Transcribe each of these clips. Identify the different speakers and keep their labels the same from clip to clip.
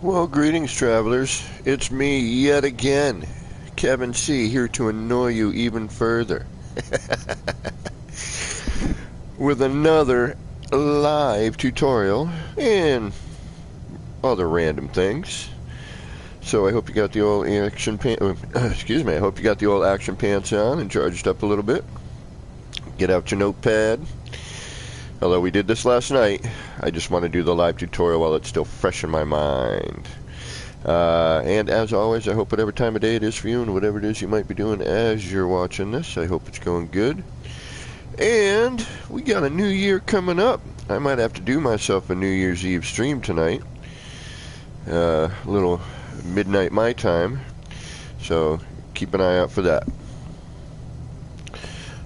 Speaker 1: Well, greetings, travelers. It's me yet again, Kevin C., here to annoy you even further with another live tutorial and other random things. So I hope you got the old action pants. Excuse me. I hope you got the old action pants on and charged up a little bit. Get out your notepad. Although we did this last night, I just want to do the live tutorial while it's still fresh in my mind. And as always, I hope whatever time of day it is for you and whatever it is you might be doing as you're watching this, I hope it's going good. And we got a new year coming up. I might have to do myself a New Year's Eve stream tonight. A little midnight my time. So keep an eye out for that.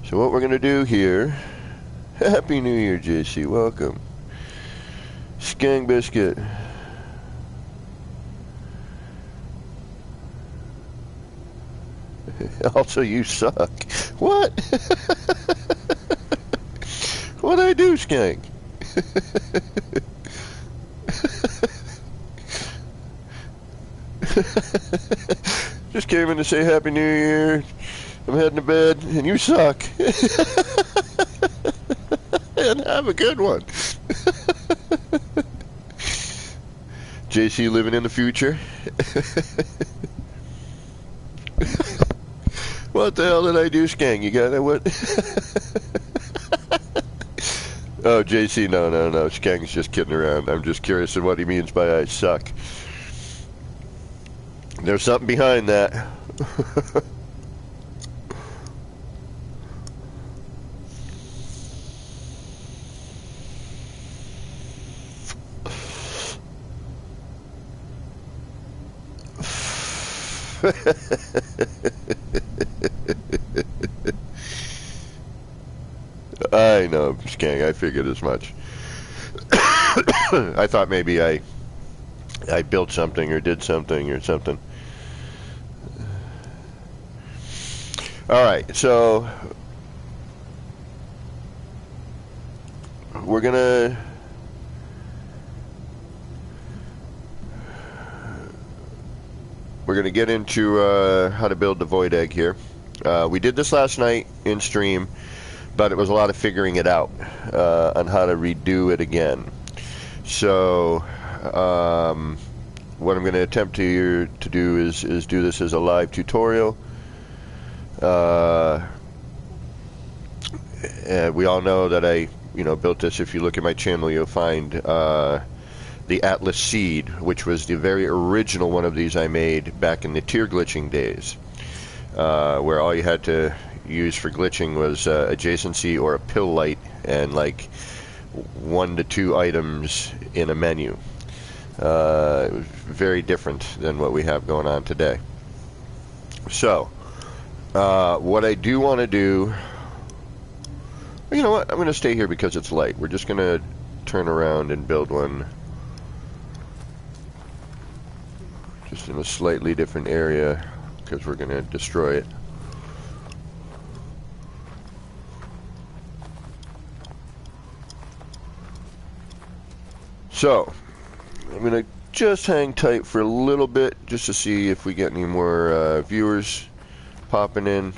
Speaker 1: So what we're going to do here... Happy New Year, JC. Welcome. Skang Biscuit. Also, you suck. What? What'd I do, Skang? Just came in to say Happy New Year. I'm heading to bed, and you suck. And have a good one. JC living in the future. What the hell did I do, Skang? You got it? What? Oh, JC, no. Skang's just kidding around. I'm just curious of what he means by I suck. There's something behind that. I know, Skang, I figured as much. I thought maybe I built something or did something or something. Alright, so we're gonna get into how to build the void egg here. We did this last night in stream, but it was a lot of figuring it out on how to redo it again. So what I'm going to attempt to do is do this as a live tutorial. We all know that I built this. If you look at my channel, you'll find the Atlas Seed, which was the very original one of these I made back in the tier glitching days, where all you had to use for glitching was adjacency or a pill light and like 1 to 2 items in a menu. It was very different than what we have going on today. So what I do want to do, you know what, I'm going to stay here because it's light. We're just going to turn around and build one just in a slightly different area because we're going to destroy it. So I'm going to just hang tight for a little bit just to see if we get any more viewers popping in,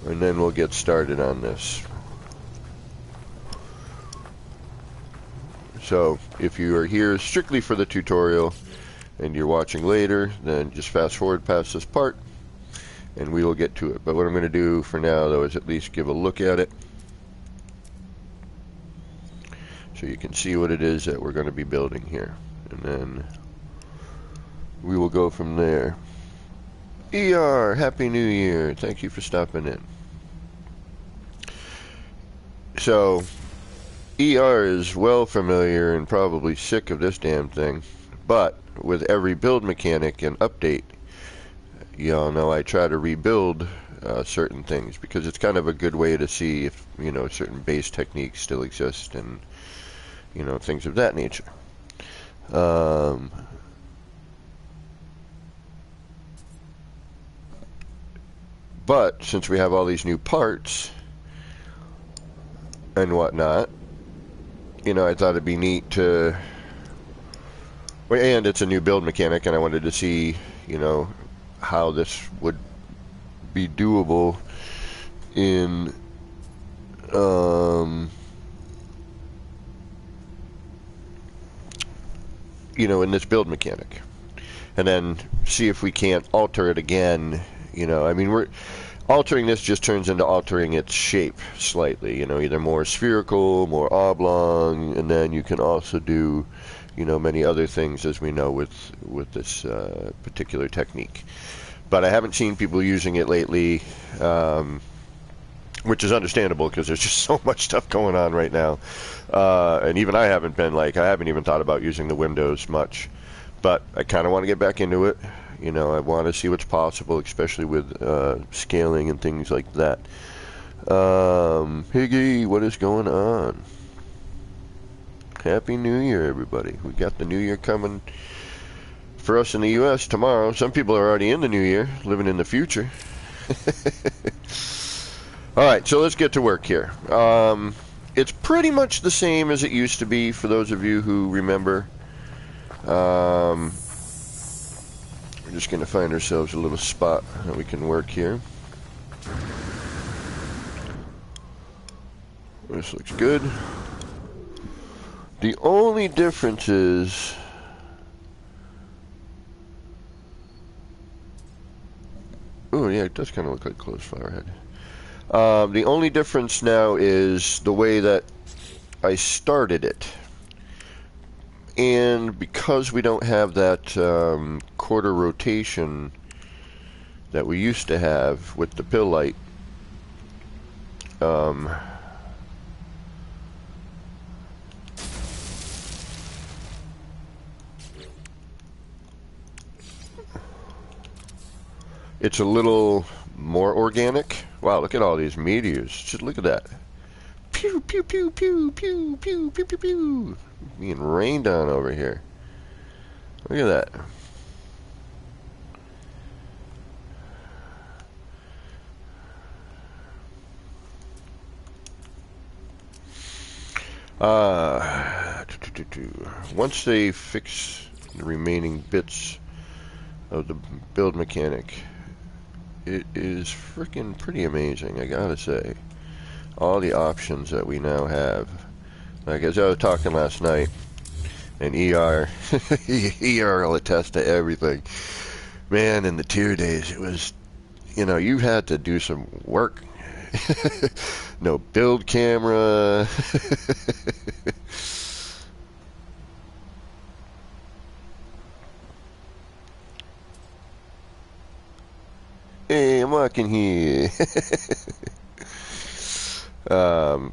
Speaker 1: and then we'll get started on this. So if you are here strictly for the tutorial and you're watching later, then just fast forward past this part and we will get to it. But what I'm going to do for now, though, is at least give a look at it so you can see what it is that we're going to be building here, and then we will go from there. ER, Happy New Year. Thank you for stopping in. So ER is well familiar and probably sick of this damn thing, but with every build mechanic and update, y'all know I try to rebuild certain things because it's kind of a good way to see if certain base techniques still exist and things of that nature. But since we have all these new parts and whatnot, you know, I thought it'd be neat to, well, and it's a new build mechanic, and I wanted to see, you know, how this would be doable in, you know, in this build mechanic, and then see if we can't alter it again. You know, I mean, we're altering this just turns into altering its shape slightly. You know, either more spherical, more oblong, and then you can also do, you know, many other things, as we know, with this particular technique. But I haven't seen people using it lately, which is understandable because there's just so much stuff going on right now. And even I haven't even thought about using the windows much. But I kind of want to get back into it. You know, I want to see what's possible, especially with scaling and things like that. Higgy, what is going on? Happy New Year, everybody. We got the New Year coming for us in the U.S. tomorrow. Some people are already in the New Year, living in the future. All right, so let's get to work here. It's pretty much the same as it used to be, for those of you who remember. We're just going to find ourselves a little spot that we can work here. This looks good. The only difference is oh yeah, it does kind of look like closed flower head. The only difference now is the way that I started it. And because we don't have that quarter rotation that we used to have with the pill light, it's a little more organic. Wow, look at all these meteors. Just look at that. Pew, pew, pew, pew, pew, pew, pew, pew, pew. Being rained on over here. Look at that. Once they fix the remaining bits of the build mechanic, it is freaking pretty amazing, I gotta say. All the options that we now have. Like, as I was talking last night, and ER will attest to everything. Man, in the tier days, it was, you know, you had to do some work. No build camera. Hey, I'm walking here.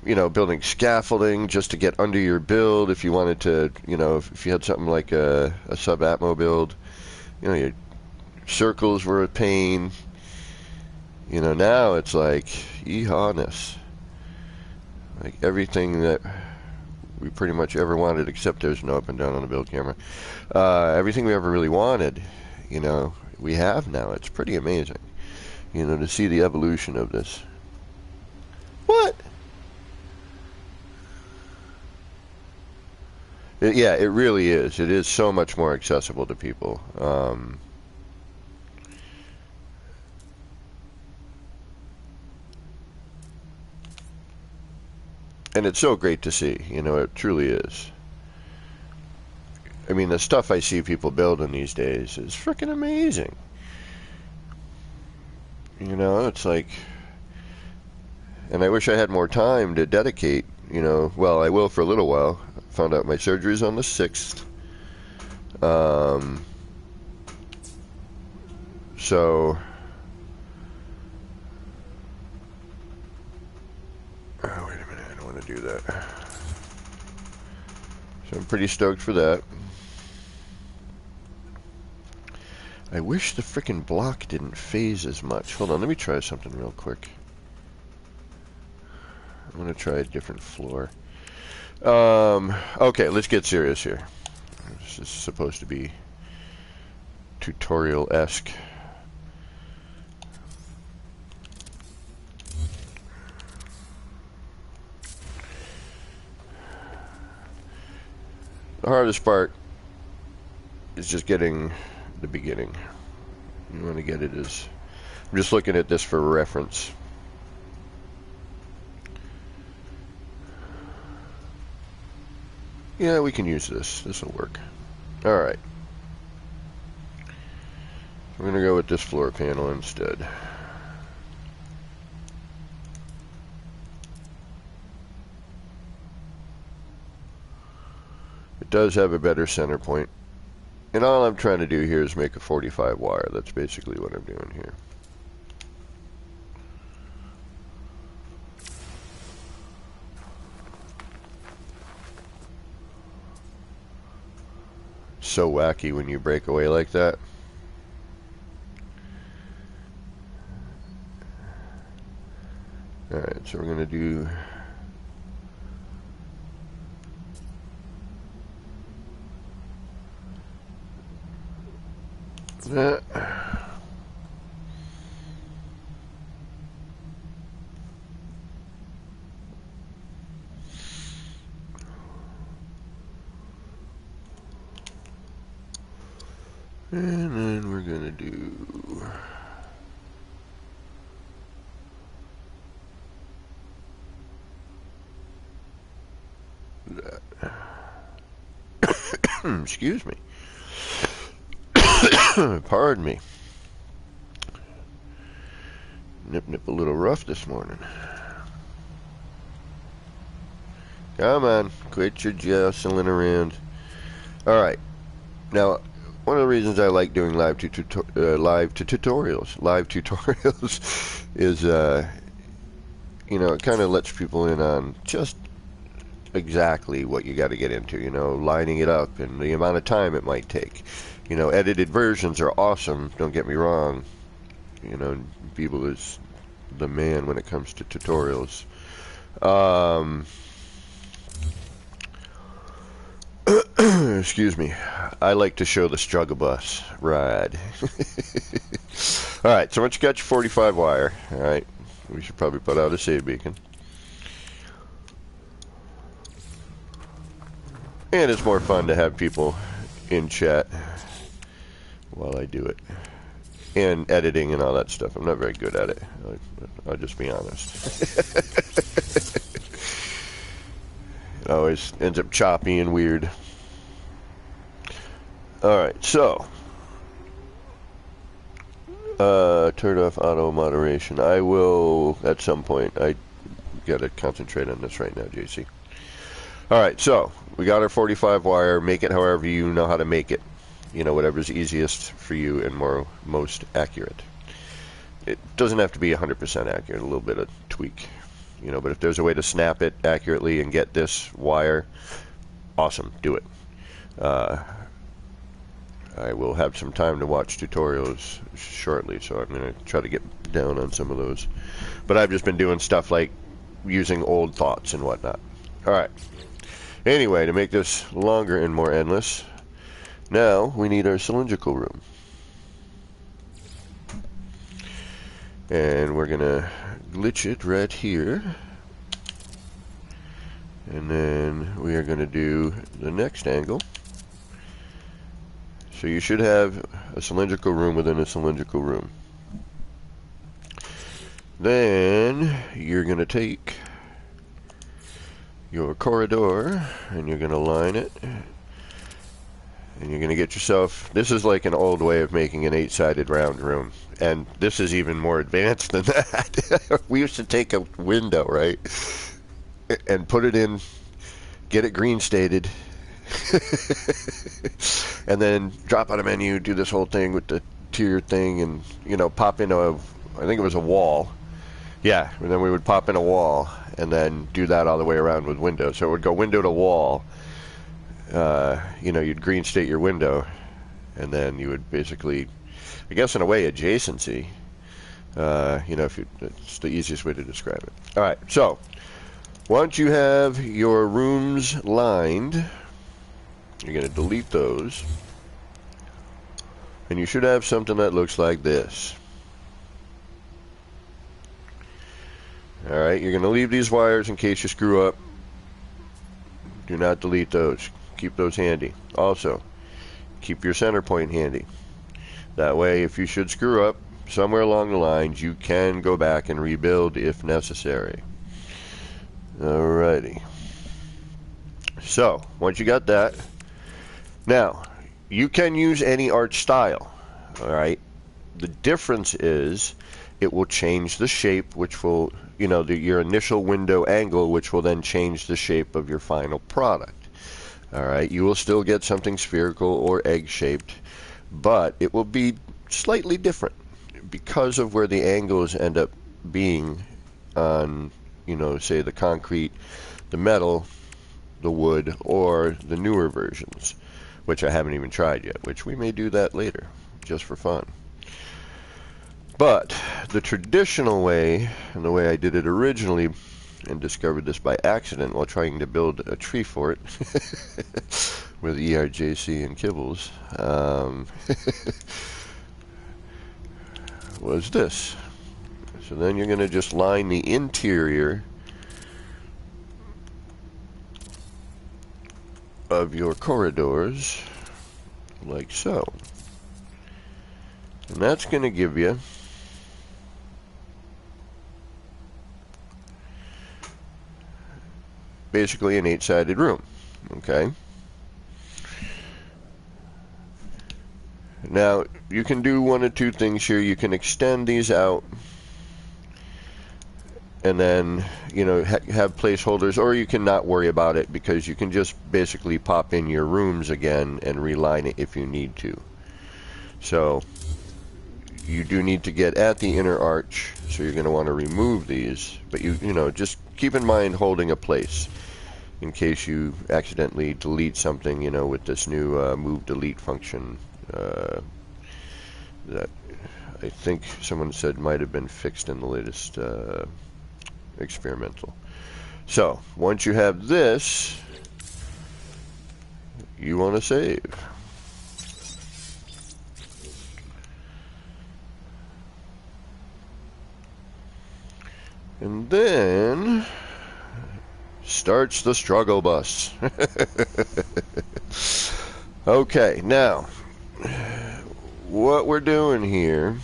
Speaker 1: You know, building scaffolding just to get under your build if you wanted to, you know, if you had something like a sub-atmo build. You know, your circles were a pain. You know, now it's like, yeehawness. Like everything that we pretty much ever wanted, except there's no up and down on the build camera. Everything we ever really wanted, you know, we have now. It's pretty amazing, you know, to see the evolution of this. What? Yeah, it really is. It is so much more accessible to people. And it's so great to see, you know, it truly is. I mean, the stuff I see people building these days is freaking amazing. You know, it's like, and I wish I had more time to dedicate, you know, well, I will for a little while. Found out my surgery's on the 6th. So, oh, wait a minute, I don't want to do that. So I'm pretty stoked for that. I wish the frickin' block didn't phase as much. Hold on, let me try something real quick. I'm gonna try a different floor. Okay, let's get serious here. This is supposed to be tutorial-esque. The hardest part is just getting the beginning. You want to get it as... I'm just looking at this for reference. Yeah, we can use this. This will work. Alright. We're going to go with this floor panel instead. It does have a better center point. And all I'm trying to do here is make a 45 wire. That's basically what I'm doing here. So wacky when you break away like that. Alright, so we're going to do... that. And then we're going to do... that. Excuse me. Pardon me. Nip a little rough this morning. Come on, quit your jostling around. Alright. Now, one of the reasons I like doing live tutorials is, you know, it kind of lets people in on just exactly what you got to get into, you know, lining it up and the amount of time it might take. You know, edited versions are awesome, don't get me wrong. You know, Beeble is the man when it comes to tutorials. Excuse me. I like to show the struggle bus ride. Alright, so once you got your 45 wire, alright, we should probably put out a save beacon. And it's more fun to have people in chat while I do it. And editing and all that stuff. I'm not very good at it. I'll just be honest. It always ends up choppy and weird. Alright, so. Turn off auto moderation. I will, at some point. I gotta concentrate on this right now, JC. Alright, so. We got our 45 wire. Make it however you know how to make it. You know, whatever's easiest for you and most accurate. It doesn't have to be 100% accurate, a little bit of tweak. You know, but if there's a way to snap it accurately and get this wire, awesome, do it. I will have some time to watch tutorials shortly, so I'm going to try to get down on some of those. But I've just been doing stuff like using old thoughts and whatnot. Alright. Anyway, to make this longer and more endless, now we need our cylindrical room. And we're going to glitch it right here. And then we are going to do the next angle. So you should have a cylindrical room within a cylindrical room. Then you're going to take your corridor and you're going to line it. And you're going to get yourself, this is like an old way of making an 8-sided round room. And this is even more advanced than that. We used to take a window, right? And put it in, get it green stated. And then drop out a menu, do this whole thing with the tier thing, and, you know, pop in a, I think it was a wall. Yeah, and then we would pop in a wall and then do that all the way around with windows. So it would go window to wall. You know, you'd green state your window, and then you would basically, I guess in a way, adjacency. You know, if you, it's the easiest way to describe it. All right, so once you have your rooms lined, you're going to delete those, and you should have something that looks like this. All right, you're going to leave these wires in case you screw up. Do not delete those. keep those handy. Also, keep your center point handy. That way, if you should screw up somewhere along the lines, you can go back and rebuild if necessary. Alrighty. So, once you got that, now, you can use any arch style. Alright? The difference is, it will change the shape, which will, your initial window angle, which will then change the shape of your final product. Alright, you will still get something spherical or egg-shaped, but it will be slightly different because of where the angles end up being on, say the concrete, the metal, the wood, or the newer versions, which I haven't even tried yet, which we may do that later, just for fun. But the traditional way, and the way I did it originally, and discovered this by accident while trying to build a tree fort with ERJC and kibbles, was this. So then you're going to just line the interior of your corridors like so. And that's going to give you basically an 8-sided room. Okay. Now, you can do one of two things here. You can extend these out and then, have placeholders, or you can not worry about it because you can just basically pop in your rooms again and reline it if you need to. So, you do need to get at the inner arch, so you're going to want to remove these, but just keep in mind holding a place in case you accidentally delete something, with this new move delete function that I think someone said might have been fixed in the latest experimental. So once you have this, you want to save. And then starts the struggle bus. Okay, now what we're doing here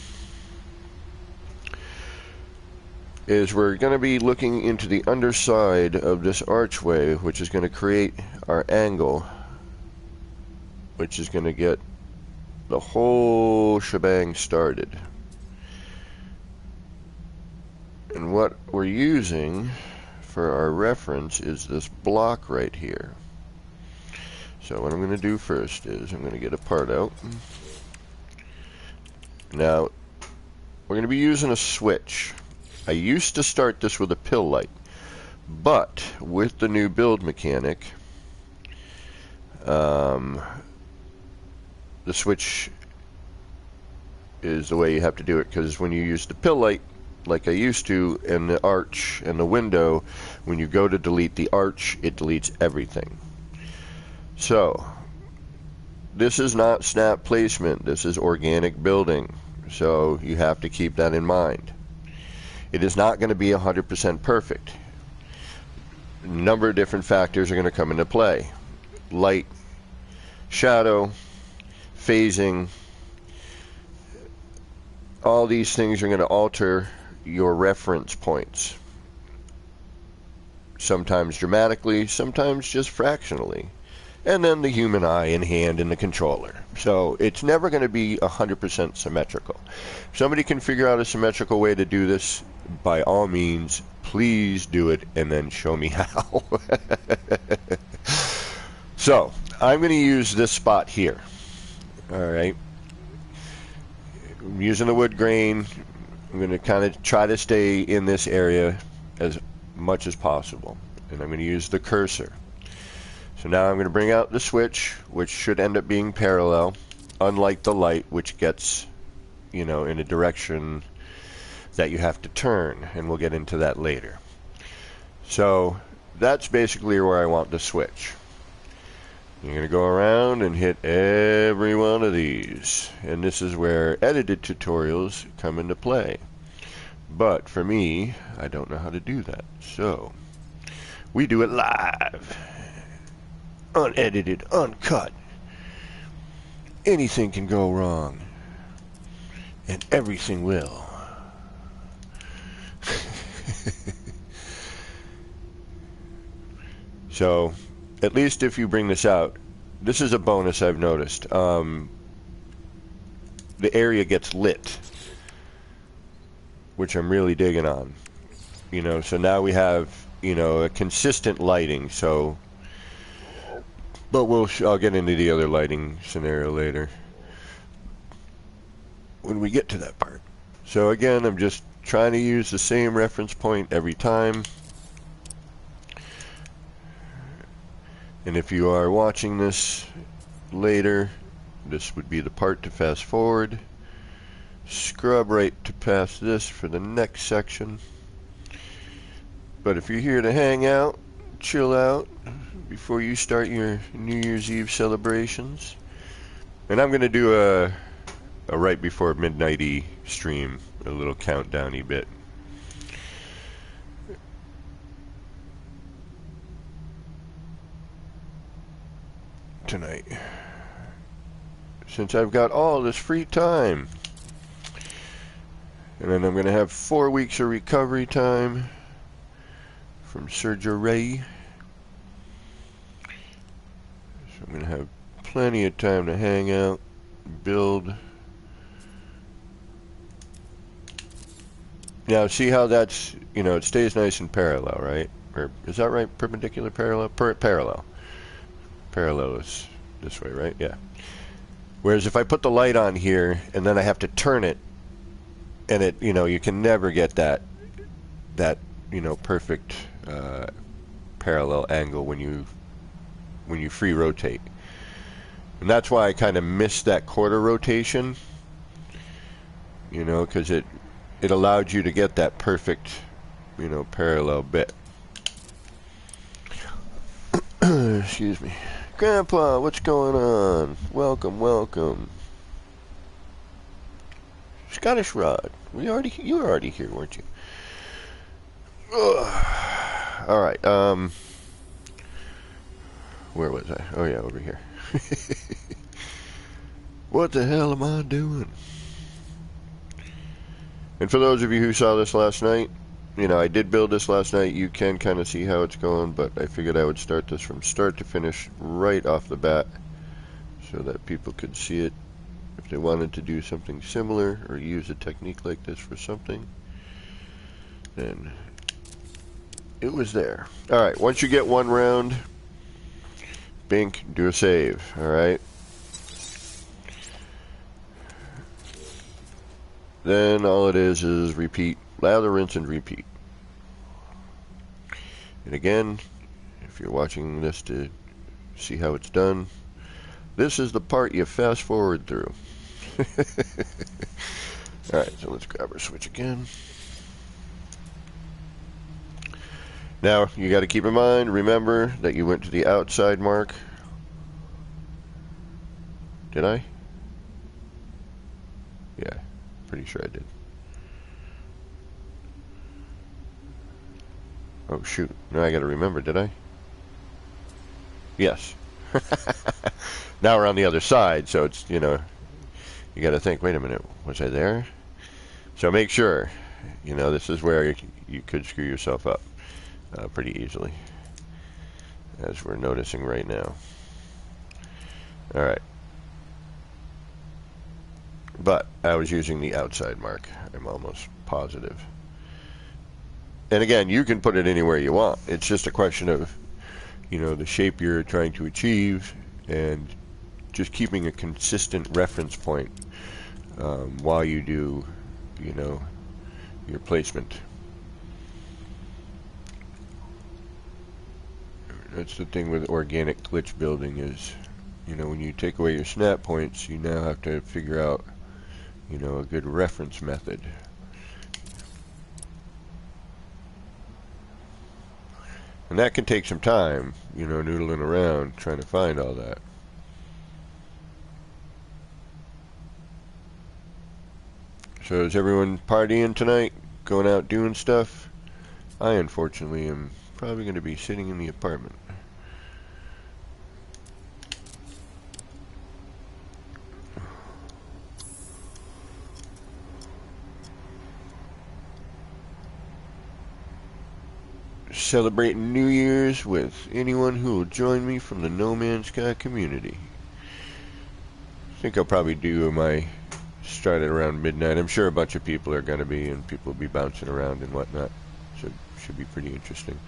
Speaker 1: is we're going to be looking into the underside of this archway, which is going to create our angle, which is going to get the whole shebang started. And what we're using for our reference is this block right here. So what I'm going to do first is I'm going to get a part out. Now, we're going to be using a switch. I used to start this with a pill light, but with the new build mechanic, the switch is the way you have to do it, because when you use the pill light, like I used to, in the arch and the window, when you go to delete the arch, it deletes everything. So, this is not snap placement, this is organic building, so you have to keep that in mind. It is not going to be 100% perfect. A number of different factors are going to come into play. Light, shadow, phasing, all these things are going to alter your reference points. Sometimes dramatically, sometimes just fractionally. And then the human eye and hand in the controller. So it's never going to be 100% symmetrical. If somebody can figure out a symmetrical way to do this, by all means, please do it and then show me how. So, I'm going to use this spot here. Alright. I'm using the wood grain. I'm going to kind of try to stay in this area as much as possible. And I'm going to use the cursor. So now I'm going to bring out the switch, which should end up being parallel, unlike the light, which gets, in a direction that you have to turn, and we'll get into that later. So that's basically where I want the switch. You're going to go around and hit every one of these, and this is where edited tutorials come into play. But for me, I don't know how to do that, so we do it live. unedited, uncut. Anything can go wrong, and everything will. So, at least if you bring this out, this is a bonus I've noticed. The area gets lit, which I'm really digging on. You know, so now we have, you know, a consistent lighting. So, but I'll get into the other lighting scenario later when we get to that part. So again, I'm just trying to use the same reference point every time. And if you are watching this later, this would be the part to fast forward. Scrub right to past this for the next section. But if you're here to hang out, chill out before you start your New Year's Eve celebrations, and I'm going to do a right before midnighty stream, a little countdowny bit. Tonight, since I've got all this free time, and then I'm going to have 4 weeks of recovery time from surgery, so I'm going to have plenty of time to hang out, build. Now see how that's, you know, it stays nice and parallel, right? Or is that right? Perpendicular, parallel? Parallel. Parallel is this way, right? Yeah. Whereas if I put the light on here and then I have to turn it, and it, you know, you can never get that, you know, perfect parallel angle when you free rotate. And that's why I kind of missed that quarter rotation, you know, because it allowed you to get that perfect, you know, parallel bit. Excuse me. Grandpa, what's going on? Welcome, welcome. Scottish Rod, you were already here, weren't you? Ugh. All right. Where was I? Oh yeah, over here. What the hell am I doing? And for those of you who saw this last night, you know, I did build this last night. You can kind of see how it's going, but I figured I would start this from start to finish right off the bat so that people could see it if they wanted to do something similar or use a technique like this for something. Then it was there. Alright, once you get one round, bink, do a save. Alright. Then all it is repeat, lather, rinse, and repeat. And again, if you're watching this to see how it's done, this is the part you fast forward through. Alright, so let's grab our switch again. Now, you got to keep in mind, remember that you went to the outside mark. Did I? Yeah, pretty sure I did. Oh shoot, now I gotta remember, did I? Yes. Now we're on the other side, so it's, you know, you gotta think, wait a minute, was I there? So make sure, you know, this is where you could screw yourself up pretty easily, as we're noticing right now. Alright. But I was using the outside mark, I'm almost positive. And again, you can put it anywhere you want. It's just a question of, you know, the shape you're trying to achieve and just keeping a consistent reference point while you do, you know, your placement. That's the thing with organic glitch building is, you know, when you take away your snap points, you now have to figure out, you know, a good reference method. And that can take some time, you know, noodling around trying to find all that. So is everyone partying tonight? Going out doing stuff? I unfortunately am probably going to be sitting in the apartment. celebrating New Year's with anyone who will join me from the No Man's Sky community. I think I'll probably do my start at around midnight. I'm sure a bunch of people are going to be, and people will be bouncing around and whatnot. So it should be pretty interesting.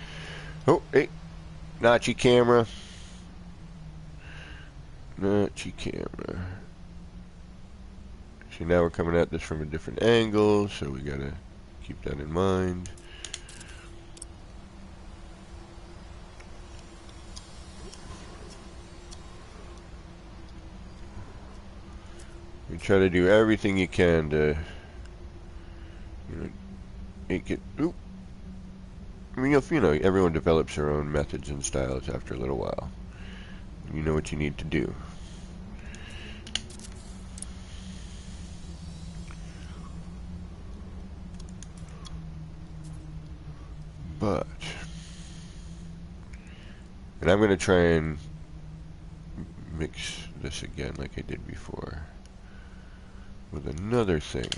Speaker 1: Oh, hey, Nachi camera. Nachi camera. See, now we're coming at this from a different angle, so we got to keep that in mind. You try to do everything you can to, make it. Oop. I mean, everyone develops their own methods and styles after a little while. You know what you need to do. But, and I'm going to try and mix this again like I did before with another thing.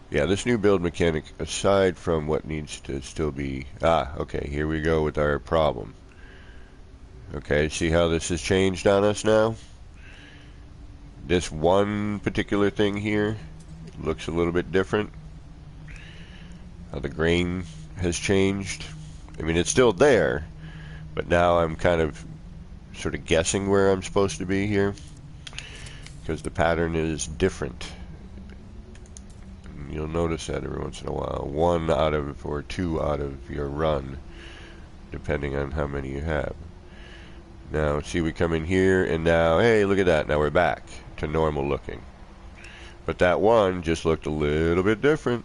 Speaker 1: Yeah, this new build mechanic, aside from what needs to still be... okay, here we go with our problem. Okay, see how this has changed on us now? This one particular thing here looks a little bit different. How the grain has changed. I mean, it's still there, but now I'm kind of sort of guessing where I'm supposed to be here, because the pattern is different. And you'll notice that every once in a while. 1 out of, or 2 out of your run, depending on how many you have. Now, see, we come in here, and now, hey, look at that. Now we're back to normal looking. But that one just looked a little bit different.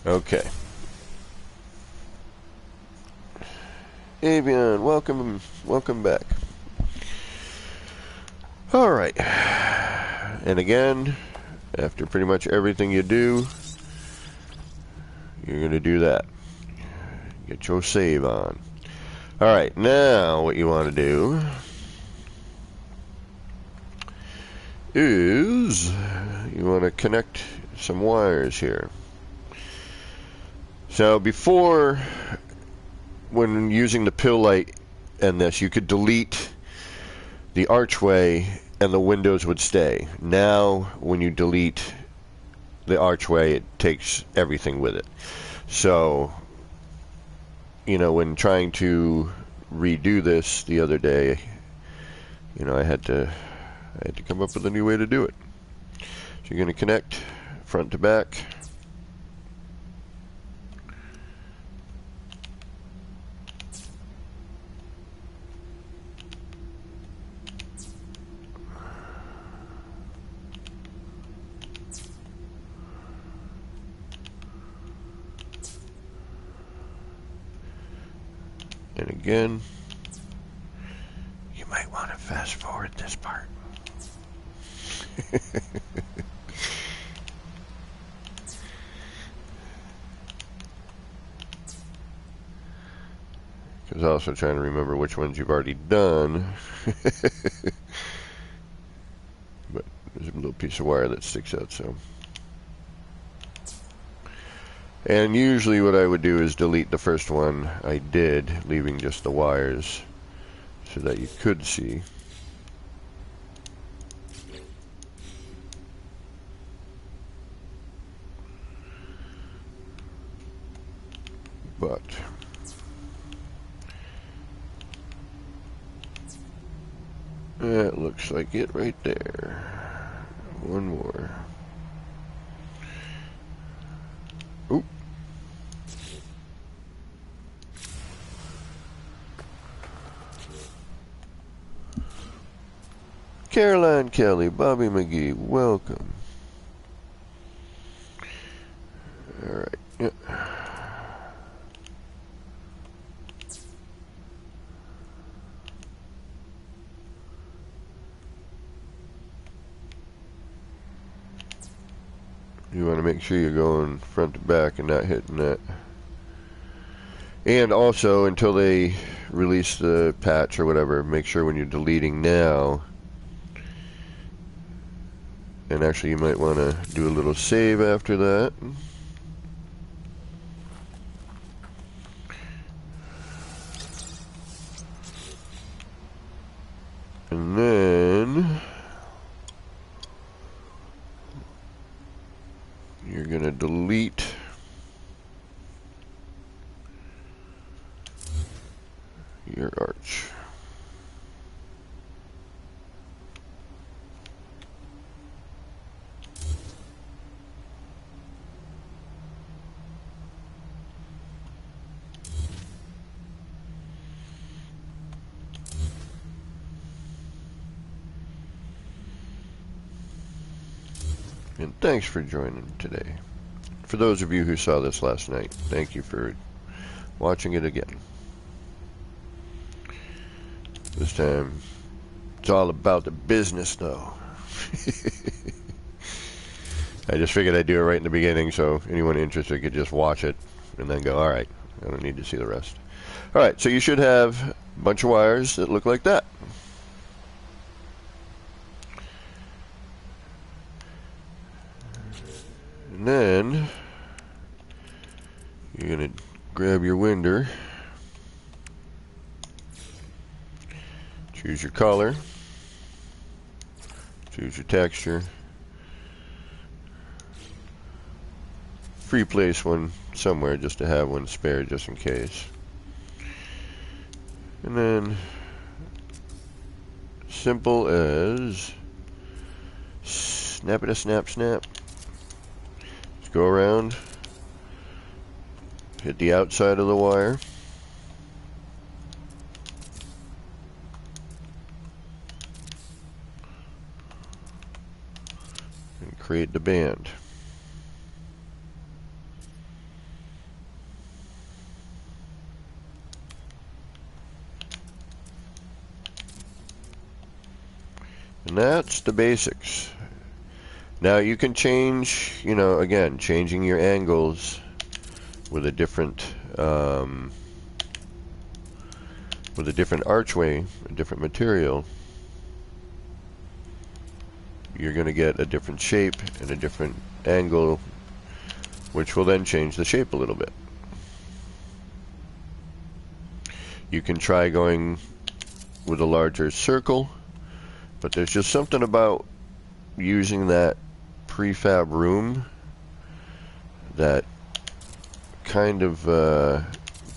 Speaker 1: Okay. Avian, welcome back. Alright. And again, after pretty much everything you do, you're going to do that. Get your save on. Alright, now what you want to do is you want to connect some wires here. So before, when using the pill light and this, you could delete the archway and the windows would stay. Now when you delete the archway, it takes everything with it. So, when trying to redo this the other day, I had to come up with a new way to do it. So you're going to connect front to back. And again, you might want to fast forward this part. Because also trying to remember which ones you've already done. But there's a little piece of wire that sticks out, so. And usually what I would do is delete the first one I did, leaving just the wires so that you could see. But that looks like it right there. One more. Oop. Caroline Kelly, Bobby McGee, welcome. Alright, yeah. You want to make sure you're going front to back and not hitting that. And also, until they release the patch or whatever, make sure when you're deleting now, And actually, you might want to do a little save after that. And then you're going to delete your arch. And thanks for joining today. For those of you who saw this last night, thank you for watching it again. This time, it's all about the business, though. I just figured I'd do it right in the beginning, so anyone interested could just watch it and then go, all right, I don't need to see the rest. All right, so you should have a bunch of wires that look like that. And then you're going to grab your winder, choose your color, choose your texture, free place one somewhere just to have one spare just in case. And then simple as snap it a snap snap. Just go around, hit the outside of the wire, and create the band. And that's the basics. Now you can change, you know, again, changing your angles with a different archway, a different material. You're going to get a different shape and a different angle, which will then change the shape a little bit. You can try going with a larger circle, but there's just something about using that prefab room that kind of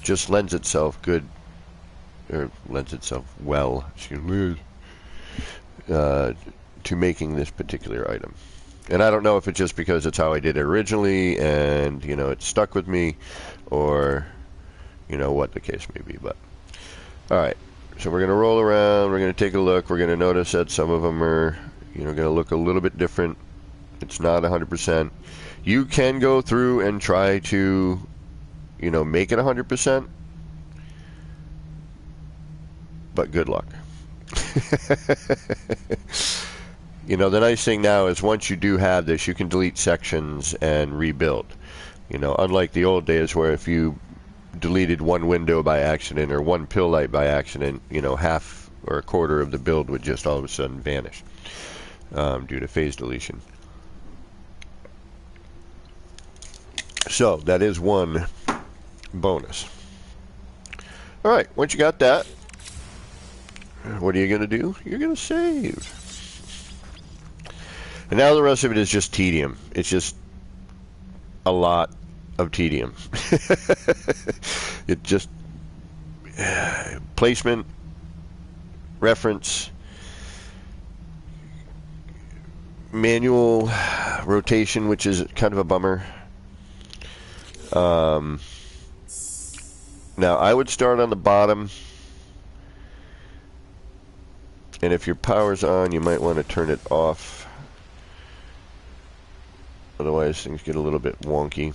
Speaker 1: just lends itself well, excuse me, to making this particular item. And I don't know if it's just because it's how I did it originally and, you know, it stuck with me, or, you know, what the case may be. But alright, so we're going to roll around, we're going to take a look, we're going to notice that some of them are, you know, going to look a little bit different. It's not 100%. You can go through and try to, you know, make it 100%, but good luck. You know, the nice thing now is once you do have this, you can delete sections and rebuild. You know, unlike the old days where if you deleted one window by accident or one pill light by accident, you know, half or a quarter of the build would just all of a sudden vanish due to phase deletion. So that is one bonus. All right, once you got that, what are you going to do? You're going to save. And now the rest of it is just tedium. It's just a lot of tedium. It just placement, reference, manual rotation, which is kind of a bummer. Now I would start on the bottom, and if your power's on, you might want to turn it off. Otherwise things get a little bit wonky.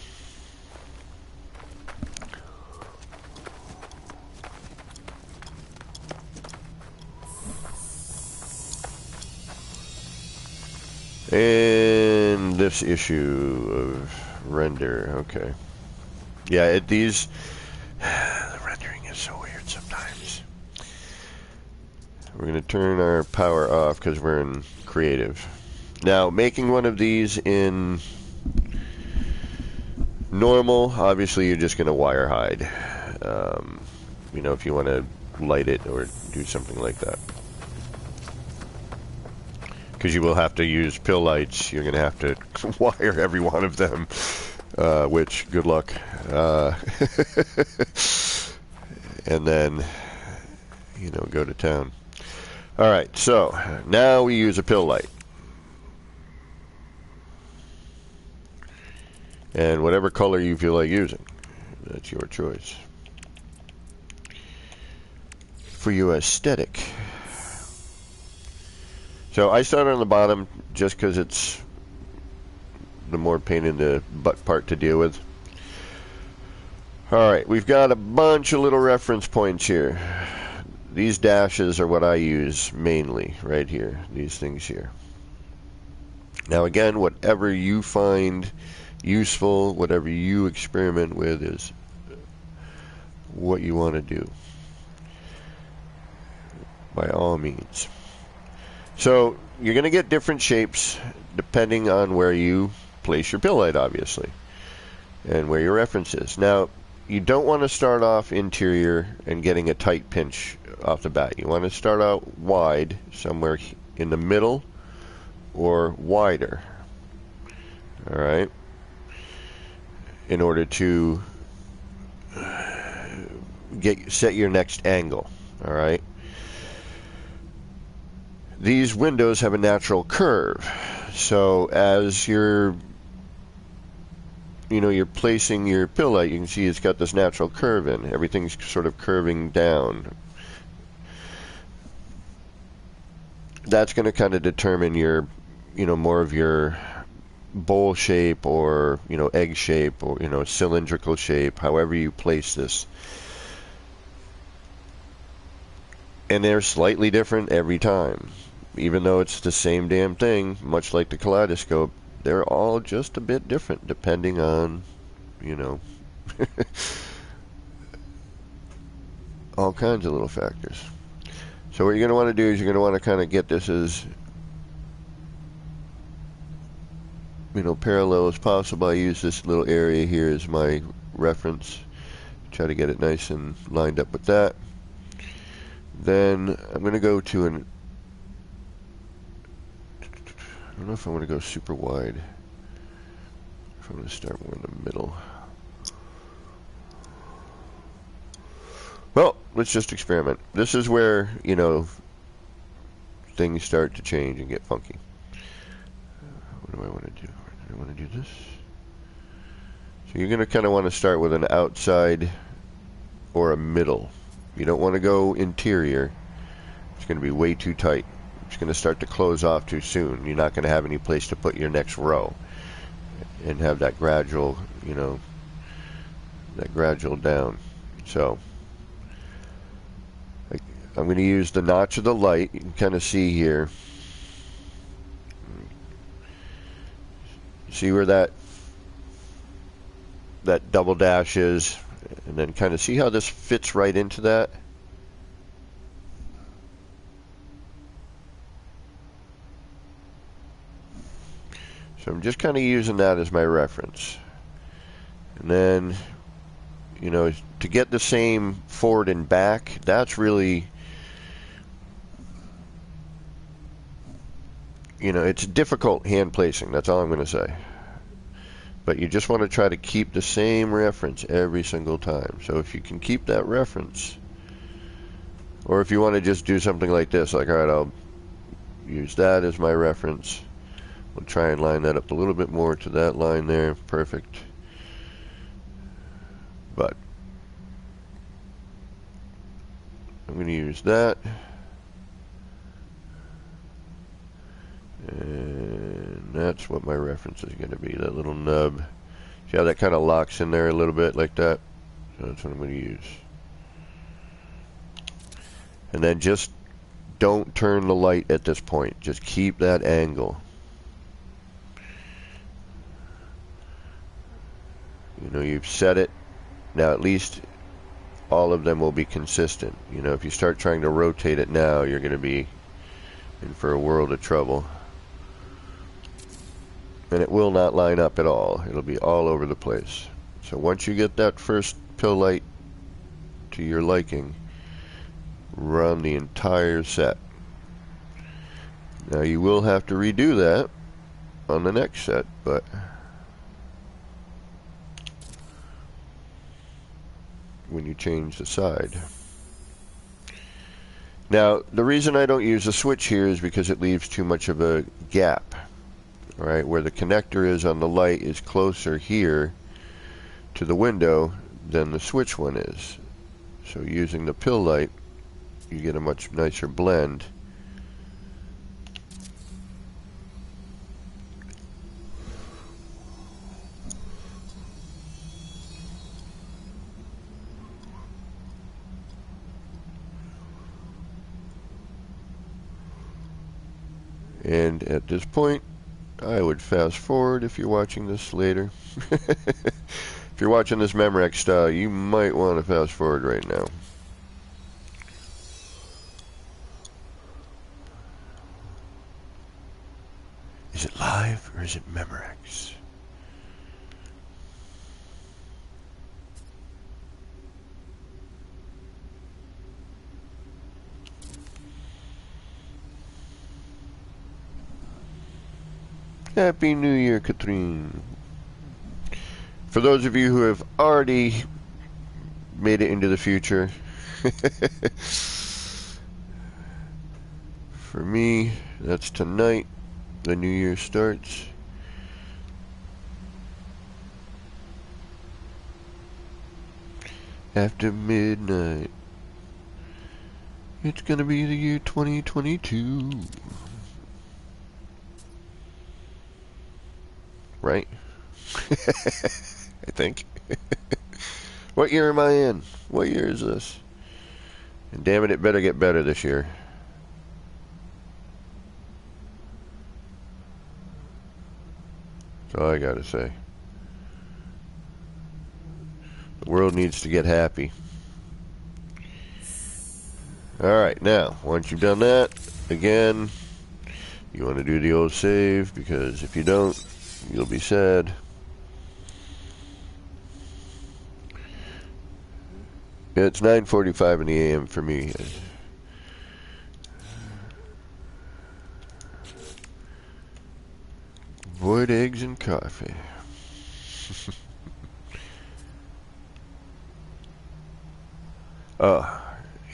Speaker 1: And this issue of render, okay. Yeah, the rendering is so weird sometimes. We're going to turn our power off because we're in creative. Now, making one of these in normal, obviously you're just going to wire hide. You know, if you want to light it or do something like that. Because you will have to use pill lights. You're going to have to wire every one of them, which, good luck. And then, you know, go to town. Alright, so now we use a pill light. And whatever color you feel like using, that's your choice. For your aesthetic. So I started on the bottom just because it's the more pain in the butt part to deal with. Alright, we've got a bunch of little reference points here. These dashes are what I use mainly, right here. These things here. Now again, whatever you find useful, whatever you experiment with is what you want to do. By all means. So, you're going to get different shapes depending on where you place your pill light, obviously. And where your reference is. Now, you don't want to start off interior and getting a tight pinch off the bat. You want to start out wide, somewhere in the middle or wider. Alright? In order to set your next angle. Alright? These windows have a natural curve. So as you're placing your pill light, you can see it's got this natural curve in. Everything's sort of curving down. That's going to kind of determine your, more of your bowl shape or, egg shape or, cylindrical shape, however you place this. And they're slightly different every time. Even though it's the same damn thing, much like the kaleidoscope, they're all just a bit different depending on, all kinds of little factors. So what you're going to want to do is you're going to want to kind of get this as, parallel as possible. I use this little area here as my reference. Try to get it nice and lined up with that. Then I'm going to go to I don't know if I want to go super wide. If I'm going to start more in the middle. Well, let's just experiment. This is where, things start to change and get funky. What do I want to do? Do I want to do this? So you're going to kind of want to start with an outside or a middle. You don't want to go interior. It's going to be way too tight. It's going to start to close off too soon. You're not going to have any place to put your next row and have that gradual, that gradual down. So I'm going to use the notch of the light. You can kind of see here. See where that double dash is, and then kind of see how this fits right into that. So I'm just kind of using that as my reference. And then, to get the same forward and back, that's really, it's difficult hand placing. That's all I'm going to say. But you just want to try to keep the same reference every single time. So if you can keep that reference, or if you want to just do something like this, like, all right, I'll use that as my reference. We'll try and line that up a little bit more to that line there. Perfect. But I'm going to use that. And that's what my reference is going to be, that little nub. See how that kind of locks in there a little bit like that? So that's what I'm going to use. And then just don't turn the light at this point. Just keep that angle. You've set it. Now at least all of them will be consistent. If you start trying to rotate it now, you're going to be in for a world of trouble. and it will not line up at all. It'll be all over the place. So once you get that first pill light to your liking, run the entire set. Now you will have to redo that on the next set, but when you change the side. Now, the reason I don't use a switch here is because it leaves too much of a gap. Right, where the connector is on the light is closer here to the window than the switch one is. So using the pill light, you get a much nicer blend. And at this point, I would fast forward if you're watching this later. If you're watching this Memorex style, you might want to fast forward right now. Is it live or is it Memorex? Happy New Year, Catherine. For those of you who have already made it into the future, for me, that's tonight. The New Year starts. After midnight. It's gonna be the year 2022. Right? I think. What year am I in? What year is this? And damn it, it better get better this year. That's all I gotta say. The world needs to get happy. Alright, now, once you've done that, again, you want to do the old save, because if you don't, you'll be sad. It's 9:45 in the AM for me. Void eggs and coffee. Oh,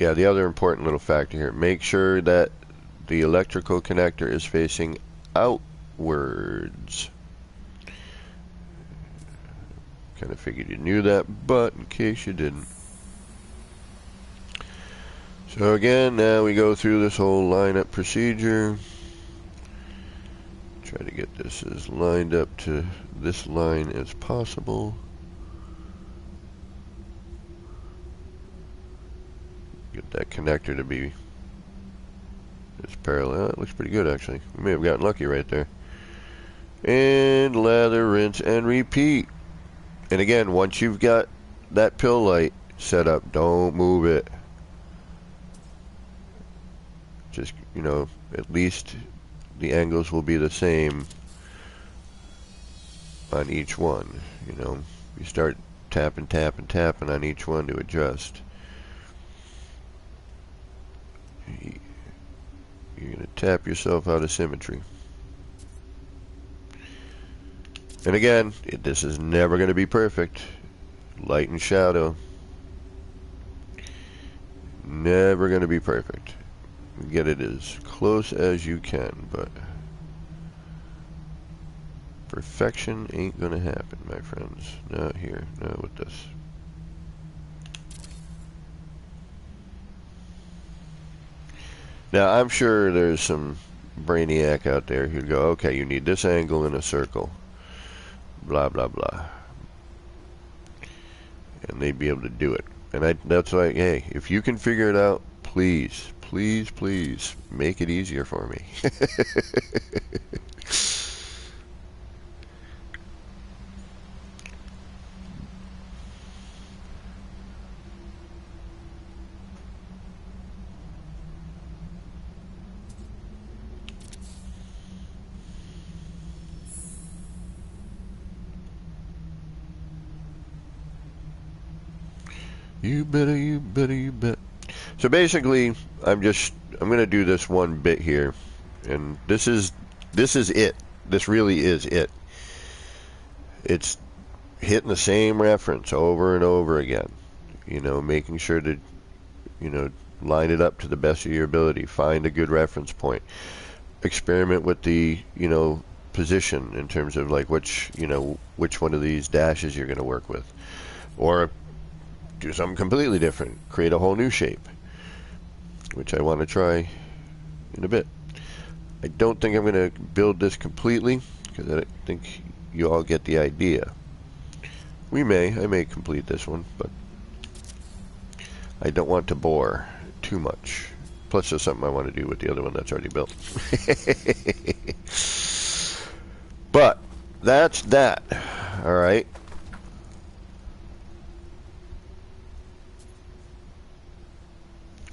Speaker 1: yeah, the other important little factor here. Make sure that the electrical connector is facing outwards. Kind of figured you knew that, but in case you didn't. So again, now we go through this whole lineup procedure. Try to get this as lined up to this line as possible. Get that connector to be as parallel. It looks pretty good, actually. We may have gotten lucky right there. And lather, rinse, and repeat. And again, once you've got that pill light set up, don't move it. Just, you know, at least the angles will be the same on each one. You know, you start tapping, tapping, tapping on each one to adjust. You're going to tap yourself out of symmetry. And again, this is never going to be perfect. Light and shadow. Never going to be perfect. Get it as close as you can, but perfection ain't going to happen, my friends. Not here. Not with this. Now, I'm sure there's some brainiac out there who'd go, okay, you need this angle in a circle. Blah, blah, blah. And they'd be able to do it. And that's like, hey, if you can figure it out, please, please, please, make it easier for me. You better, you better, you bet. So basically, I'm going to do this one bit here, and this is it. This really is it. It's hitting the same reference over and over again. You know, making sure to, you know, line it up to the best of your ability. Find a good reference point. Experiment with the, you know, position in terms of like which one of these dashes you're going to work with, or do something completely different. Create a whole new shape, which I want to try in a bit. I don't think I'm going to build this completely because I think you all get the idea. I may complete this one, but I don't want to bore too much. Plus there's something I want to do with the other one that's already built. But that's that. Alright.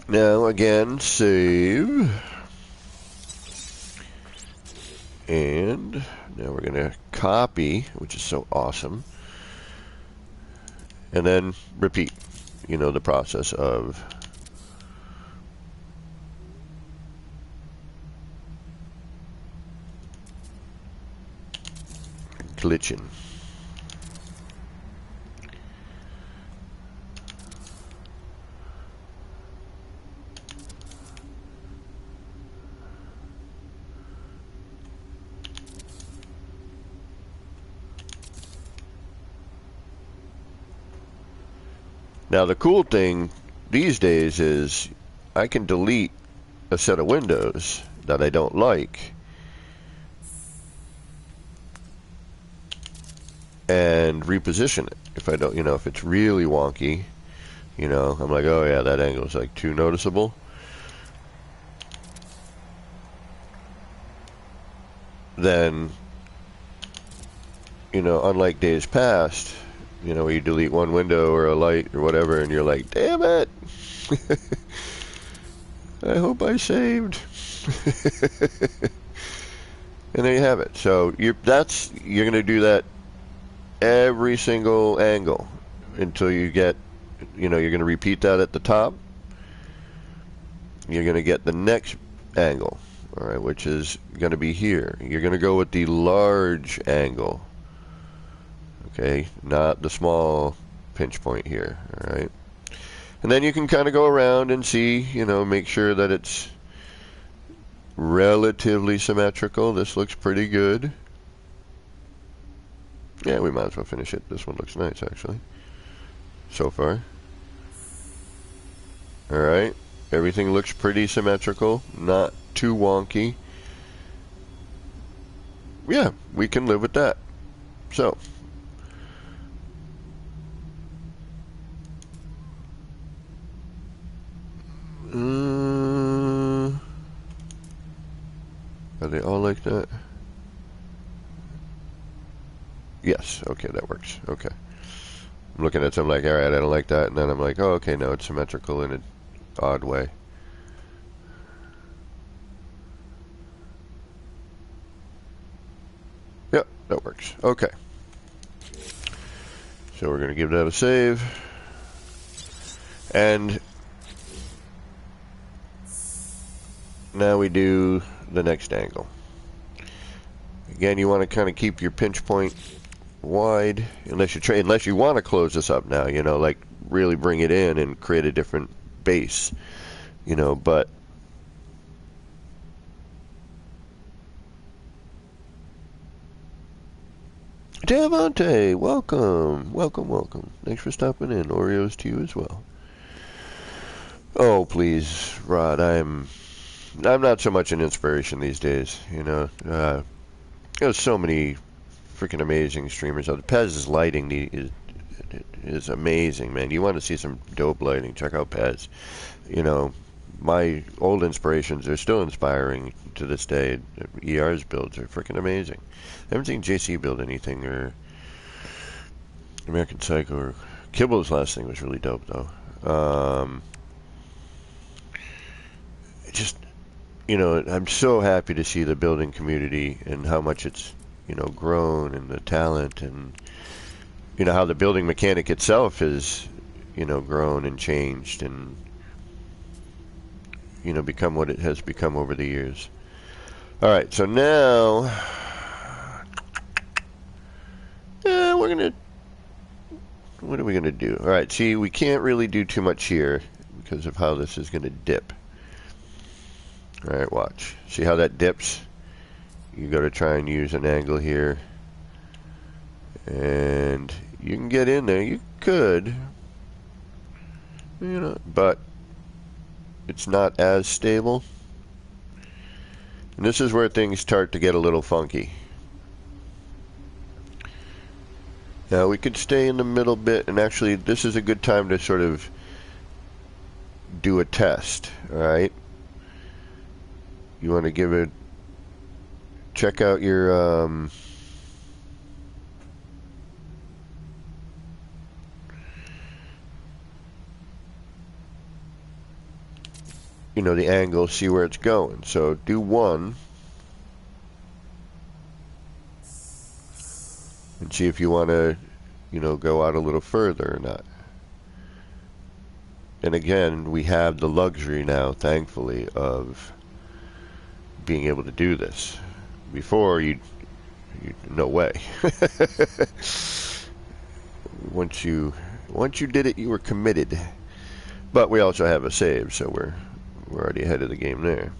Speaker 1: Now again, save. And now we're going to copy, which is so awesome. And then repeat, you know, the process of glitching. Now the cool thing these days is I can delete a set of windows that I don't like and reposition it. If I don't, you know, if it's really wonky, you know, I'm like, oh yeah, that angle is like too noticeable. Then, you know, unlike days past, you know, you delete one window or a light or whatever, and you're like, damn it! I hope I saved. And there you have it. So you're going to do that every single angle until you get, you know, you're going to repeat that at the top. You're going to get the next angle, all right, which is going to be here. You're going to go with the large angle. Okay, not the small pinch point here, all right? And then you can kind of go around and see, you know, make sure that it's relatively symmetrical. This looks pretty good. Yeah, we might as well finish it. This one looks nice, actually, so far. All right, everything looks pretty symmetrical, not too wonky. Yeah, we can live with that. So are they all like that? Yes, okay, that works. Okay. I'm looking at something like, alright, I don't like that, and then I'm like, oh, okay, no, it's symmetrical in an odd way. Yep, that works. Okay. So we're going to give that a save. And now we do the next angle. Again, you want to kind of keep your pinch point wide, unless you want to close this up now, you know, like really bring it in and create a different base, you know, but Devontae, welcome. Thanks for stopping in. Oreos to you as well. Oh, please, Rod, I'm not so much an inspiration these days, you know. There's so many freaking amazing streamers out there. Pez's lighting is amazing, man. You want to see some dope lighting, check out Pez. You know, my old inspirations are still inspiring to this day. ER's builds are freaking amazing. I haven't seen JC build anything, or American Psycho, or Kibble's last thing was really dope, though. Just, you know, I'm so happy to see the building community and how much it's, you know, grown, and the talent, and, you know, how the building mechanic itself is, you know, grown and changed and, you know, become what it has become over the years. Alright, so now we're going to, what are we going to do? Alright, see, we can't really do too much here because of how this is going to dip. Alright, watch. See how that dips? You got to try and use an angle here. And you can get in there. You could. You know, but it's not as stable. And this is where things start to get a little funky. Now we could stay in the middle bit, and actually this is a good time to sort of do a test, alright? You want to give it, check out your, you know, the angle, see where it's going. So do 1 and see if you want to, you know, go out a little further or not. And again, we have the luxury now, thankfully, of being able to do this. Before, you no way. Once you did it, you were committed. But we also have a save, so we're already ahead of the game there.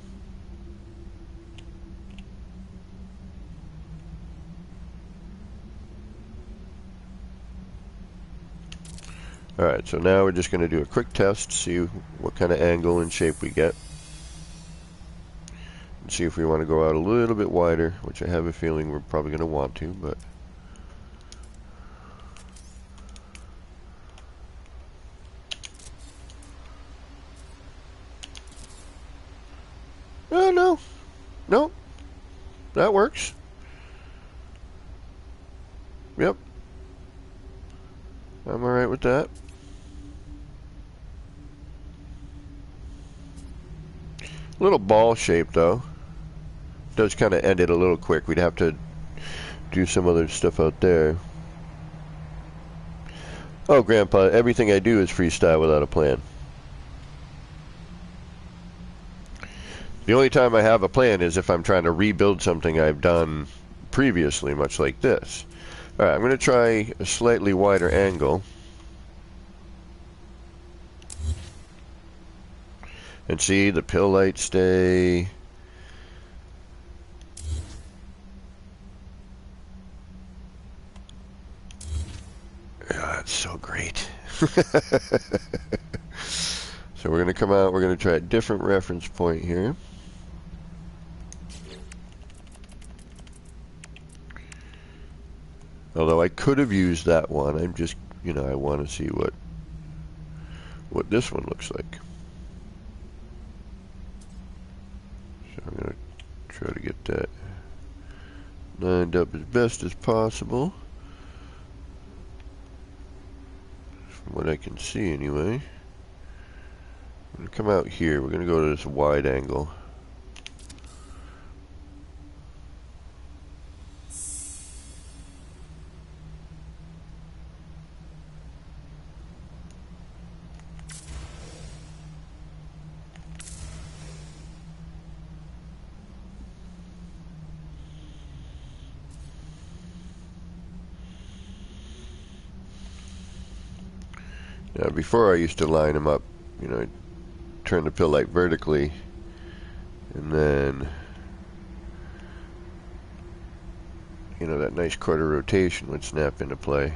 Speaker 1: Alright, so now we're just going to do a quick test, see what kind of angle and shape we get. And see if we want to go out a little bit wider, which I have a feeling we're probably going to want to, but... Oh, no. No. That works. Yep. I'm alright with that. Little ball shape, though. Does kind of end it a little quick. We'd have to do some other stuff out there. Oh, Grandpa, everything I do is freestyle without a plan. The only time I have a plan is if I'm trying to rebuild something I've done previously, much like this. Alright, I'm going to try a slightly wider angle. And see, the pill lights stay. Oh, that's so great. So we're going to come out, we're going to try a different reference point here. Although I could have used that one, I'm just, you know, I want to see what this one looks like. So I'm going to try to get that lined up as best as possible. From what I can see anyway. I'm going to come out here, we're going to go to this wide angle. Now, before I used to line them up, you know, I'd turn the pill light vertically, and then, you know, that nice quarter rotation would snap into play.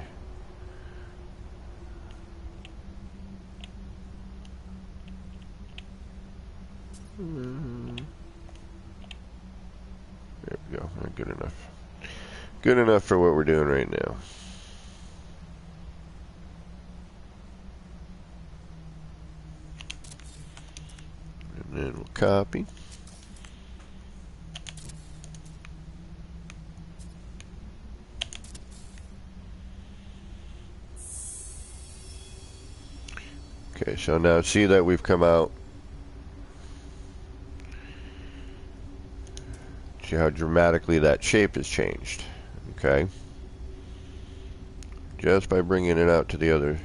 Speaker 1: There we go. Good enough. Good enough for what we're doing right now. And then we'll copy. Okay, so now see that we've come out. See how dramatically that shape has changed. Okay. Just by bringing it out to the other.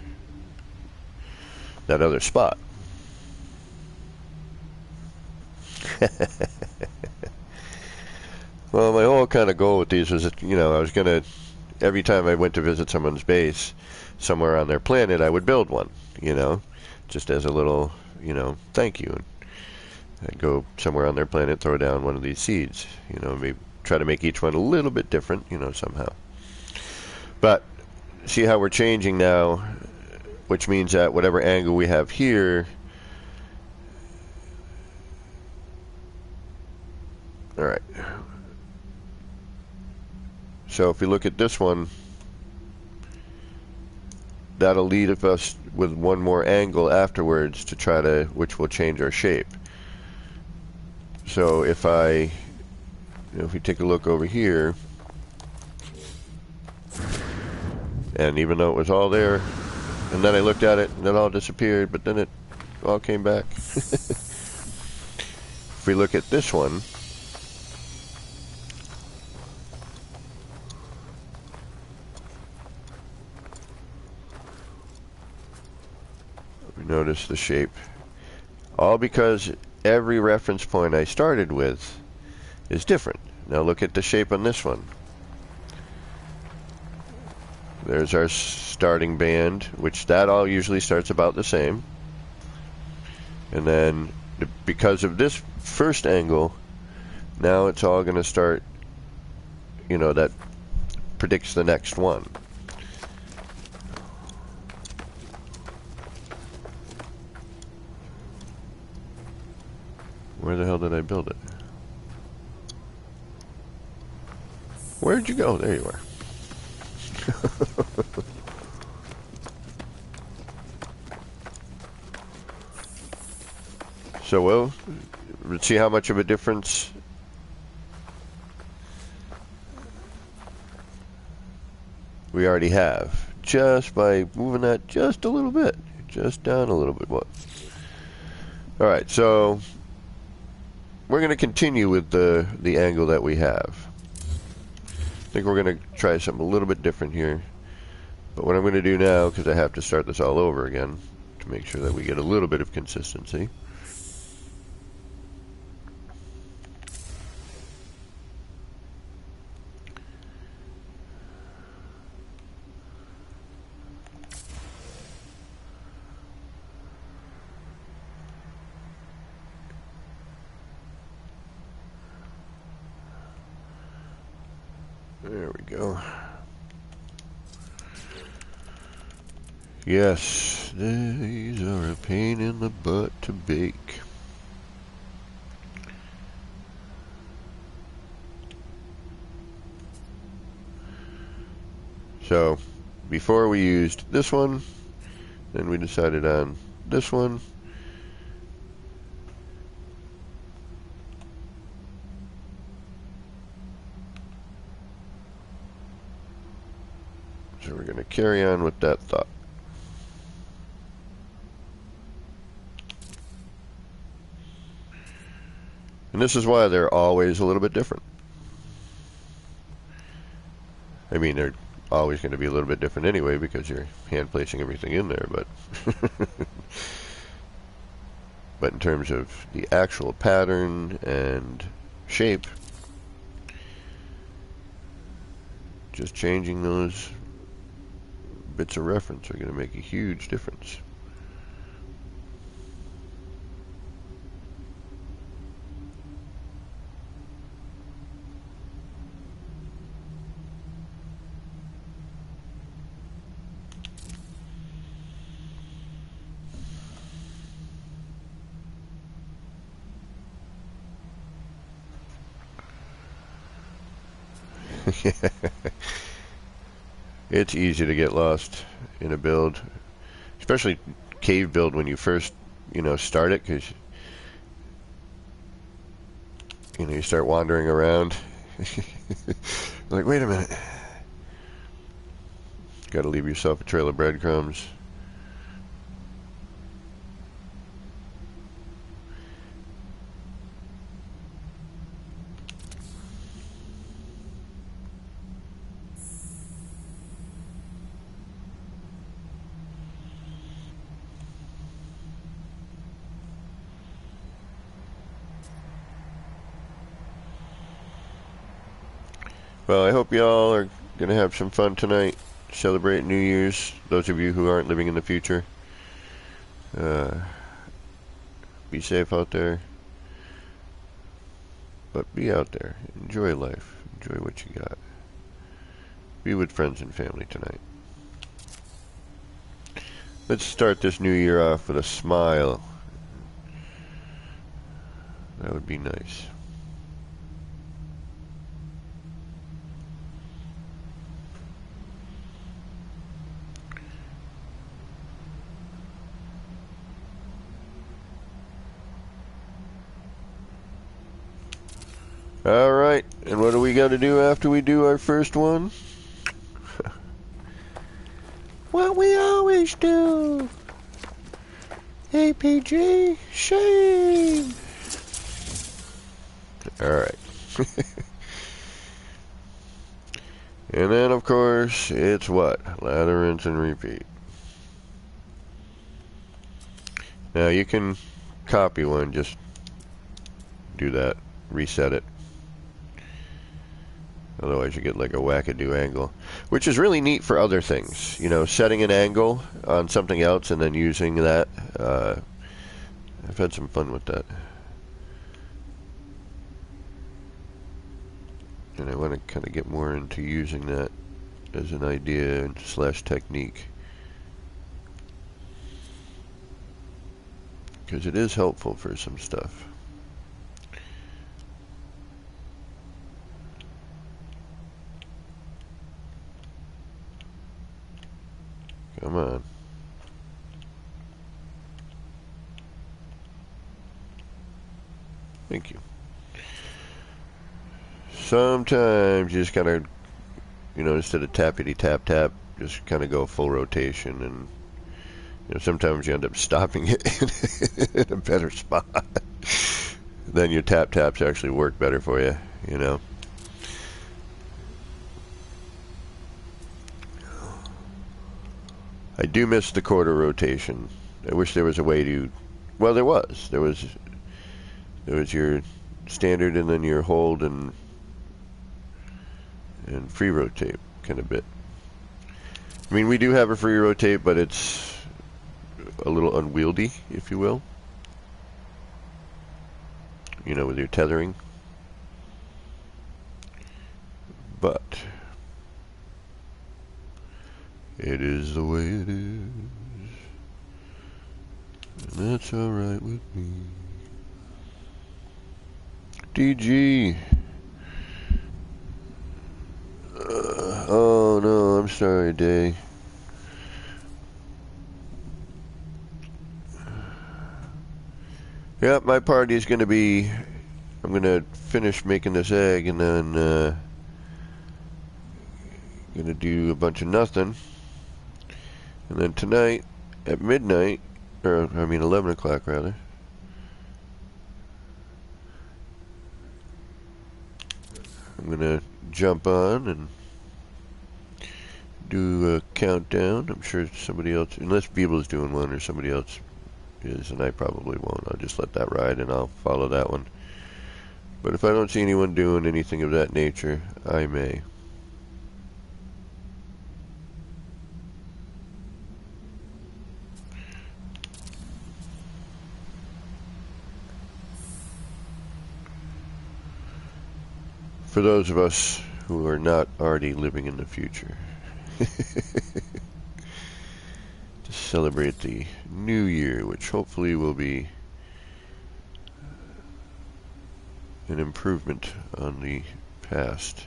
Speaker 1: that other spot. Well, my whole kind of goal with these was that, I was going to, every time I went to visit someone's base somewhere on their planet, I would build one, just as a little, thank you. And I'd go somewhere on their planet, throw down one of these seeds, maybe try to make each one a little bit different, somehow. But see how we're changing now, which means that whatever angle we have here, all right. So if we look at this one, that'll lead us with one more angle afterwards to try to, which will change our shape. So if we take a look over here, and even though it was all there, and then I looked at it and it all disappeared, but then it all came back. If we look at this one, notice the shape. All because every reference point I started with is different. Now look at the shape on this one. There's our starting band, which that all usually starts about the same. And then because of this first angle, now it's all going to start, that predicts the next one. Where the hell did I build it? Where'd you go? There you are. So let's see how much of a difference we already have just by moving that just a little bit, just down a little bit. What? All right, so we're going to continue with the angle that we have. I think we're going to try something a little bit different here. But what I'm going to do now, because I have to start this all over again to make sure that we get a little bit of consistency. There we go. Yes, these are a pain in the butt to bake. So, before we used this one, then we decided on this one. So we're going to carry on with that thought. And this is why they're always a little bit different. I mean, they're always going to be a little bit different anyway because you're hand placing everything in there, but but in terms of the actual pattern and shape, just changing those bits of reference are going to make a huge difference. It's easy to get lost in a build, especially cave build when you first, start it, because you start wandering around. Like, wait a minute. Got to leave yourself a trail of breadcrumbs. Well, I hope y'all are going to have some fun tonight. Celebrate New Year's. Those of you who aren't living in the future. Be safe out there. But be out there. Enjoy life. Enjoy what you got. Be with friends and family tonight. Let's start this new year off with a smile. That would be nice. Alright, and what do we got to do after we do our first one? What we always do. APG, shame. Alright. And then, of course, it's what? Lather, rinse, and repeat. Now, you can copy one, just do that. Reset it. Otherwise you get like a wackadoo angle, which is really neat for other things. You know, setting an angle on something else and then using that. I've had some fun with that. And I want to kind of get more into using that as an idea / technique. Because it is helpful for some stuff. Come on. Thank you. Sometimes you just kind of, you know, instead of tappity tap tap, just kind of go full rotation, and you know, sometimes you end up stopping it in a better spot. Then your tap taps actually work better for you, you know. I do miss the quarter rotation. I wish there was a way to... Well, there was. There was your standard and then your hold and free rotate kind of bit. I mean, we do have a free rotate, but it's a little unwieldy, if you will. You know, with your tethering. But it is the way it is, and that's alright with me. DG. Oh no, I'm sorry, Day. Yep, my party is going to be... I'm going to finish making this egg and then going to do a bunch of nothing. And then tonight, at midnight, or I mean 11 o'clock rather, I'm going to jump on and do a countdown. I'm sure somebody else, unless Beeble's doing one or somebody else is, and I probably won't. I'll just let that ride and I'll follow that one. But if I don't see anyone doing anything of that nature, I may. For those of us who are not already living in the future. To celebrate the new year, which hopefully will be an improvement on the past.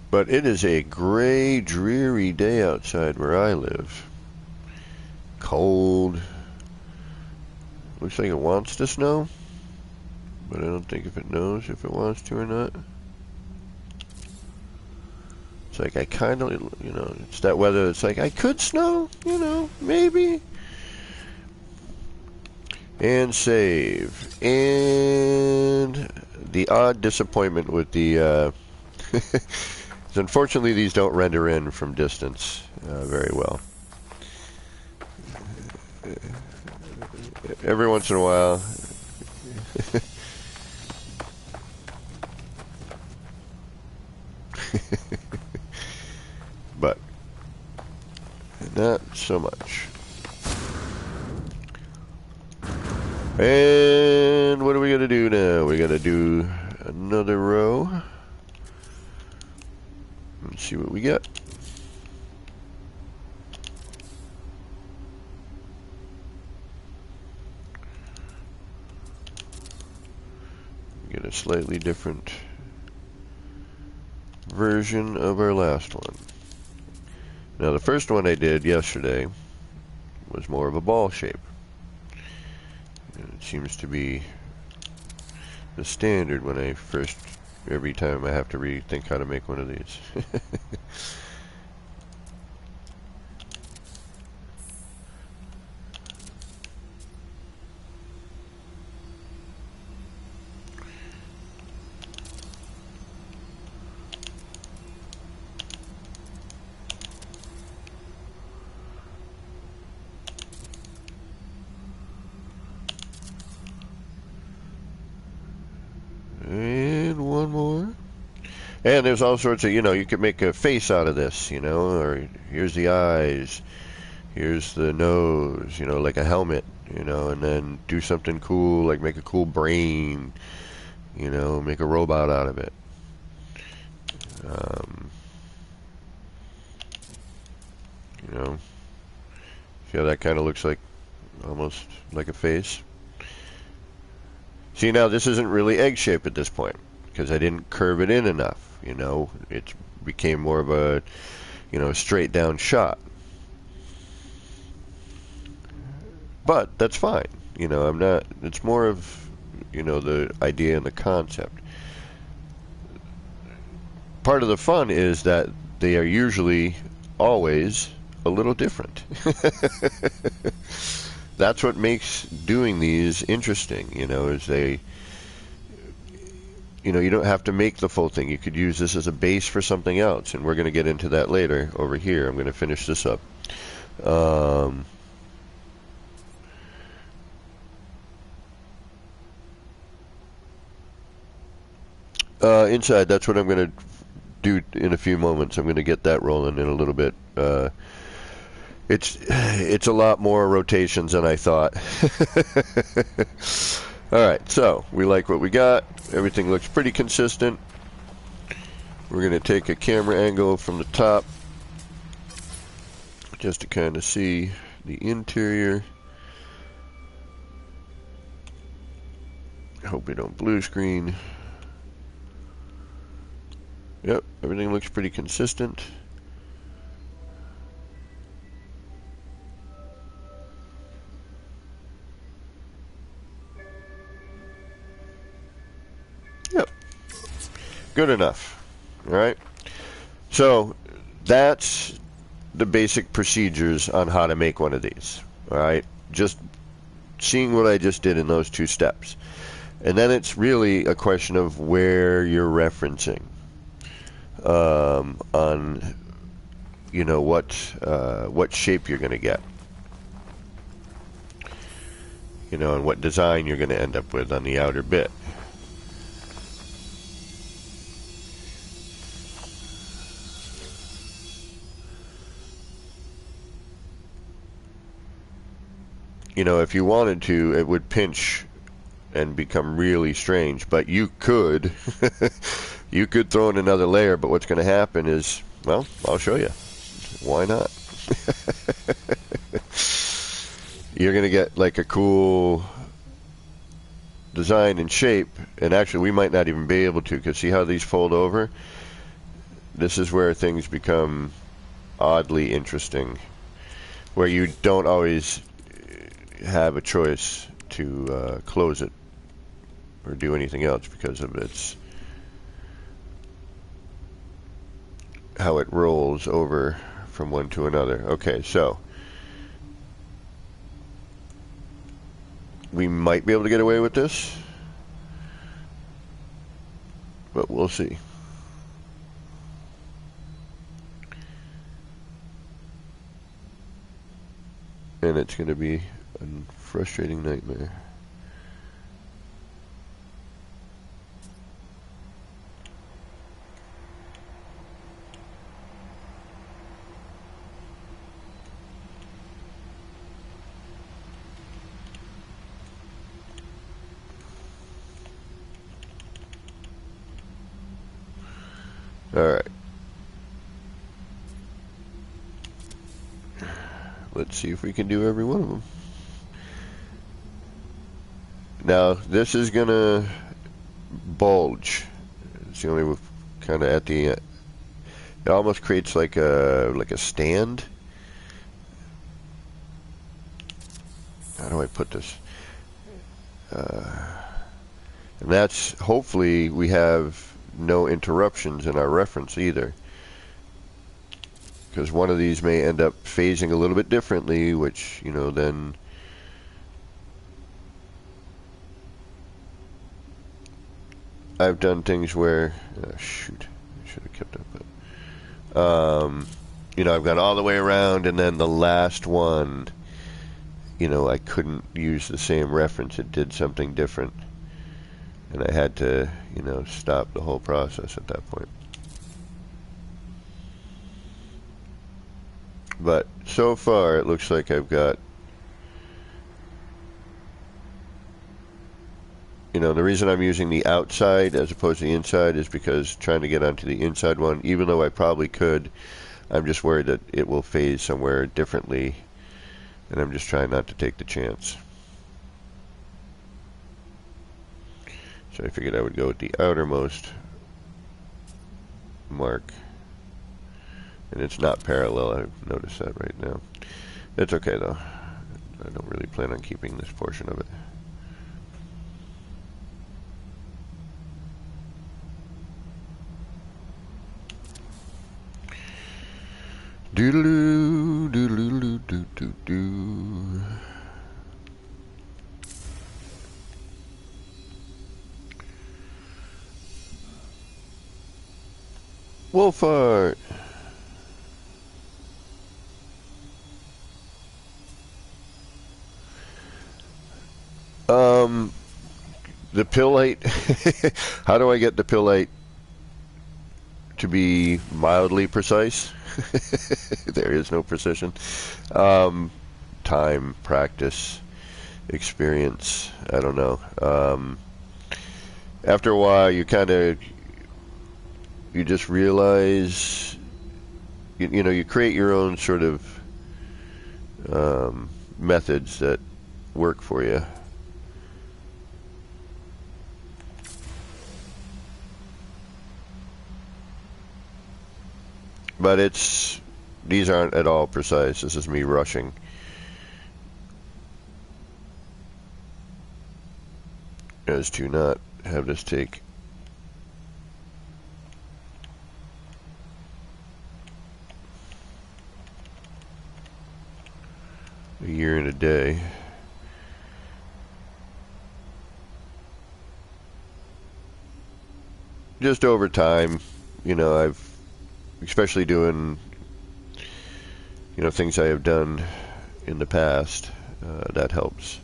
Speaker 1: But it is a gray, dreary day outside where I live. Cold. Looks like it wants to snow, but I don't think if it knows if it wants to or not. It's like I kind of, you know, it's that weather. It's like I could snow, you know, maybe. And save. And the odd disappointment with the unfortunately these don't render in from distance very well. Every once in a while. But not so much. And what are we going to do now? We got to do another row. Let's see what we get. Get a slightly different version of our last one. Now the first one I did yesterday was more of a ball shape. And it seems to be the standard when I first, every time I have to rethink how to make one of these. And one more. And there's all sorts of, you could make a face out of this, or here's the eyes, here's the nose, like a helmet, and then do something cool, like make a cool brain, make a robot out of it. See how that kind of looks like, almost like a face? See, now this isn't really egg shape at this point, because I didn't curve it in enough, it became more of a, straight down shot. But that's fine, I'm not, it's more of, the idea and the concept. Part of the fun is that they are usually always a little different. That's what makes doing these interesting, is they, you don't have to make the full thing. You could use this as a base for something else, and we're going to get into that later over here. I'm going to finish this up. Inside, that's what I'm going to do in a few moments. I'm going to get that rolling in a little bit. It's a lot more rotations than I thought. Alright, so we like what we got. Everything looks pretty consistent. We're going to take a camera angle from the top just to kind of see the interior. I hope we don't blue screen. Yep, everything looks pretty consistent. Yep, good enough. All right, so that's the basic procedures on how to make one of these. All right, just seeing what I just did in those two steps, and then it's really a question of where you're referencing on what shape you're going to get, and what design you're going to end up with on the outer bit. If you wanted to, it would pinch and become really strange, but you could you could throw in another layer, but what's going to happen is, well, I'll show you. Why not? You're going to get like a cool design and shape, and actually we might not even be able to, because see how these fold over? This is where things become oddly interesting, where you don't always have a choice to close it or do anything else because of its how it rolls over from one to another. Okay, so we might be able to get away with this. but we'll see. And it's going to be a frustrating nightmare. Alright. Let's see if we can do every one of them. Now, this is going to bulge. It's the only kind of at the end. It almost creates like a stand. How do I put this? And that's, hopefully, we have no interruptions in our reference either. Because one of these may end up phasing a little bit differently, which, you know, then I've done things where, shoot, I should have kept up. But, you know, I've gone all the way around, and then the last one, you know, I couldn't use the same reference. It did something different, and I had to, you know, stop the whole process at that point. But so far, it looks like I've got, you know, the reason I'm using the outside as opposed to the inside is because trying to get onto the inside one, even though I probably could, I'm just worried that it will phase somewhere differently, and I'm just trying not to take the chance. So I figured I would go with the outermost mark. And it's not parallel, I've noticed that right now. It's okay though. I don't really plan on keeping this portion of it. Doodaloo, doodaloo, doo doo doo. Wolfart. The pill light. How do I get the pill light to be mildly precise? There is no precision. Time, practice, experience. I don't know. After a while, you just realize, you know, you create your own sort of methods that work for you. But these aren't at all precise. This is me rushing. As to not have this take a year and a day. Just over time, you know, I've, especially doing, you know, things I have done in the past, that helps.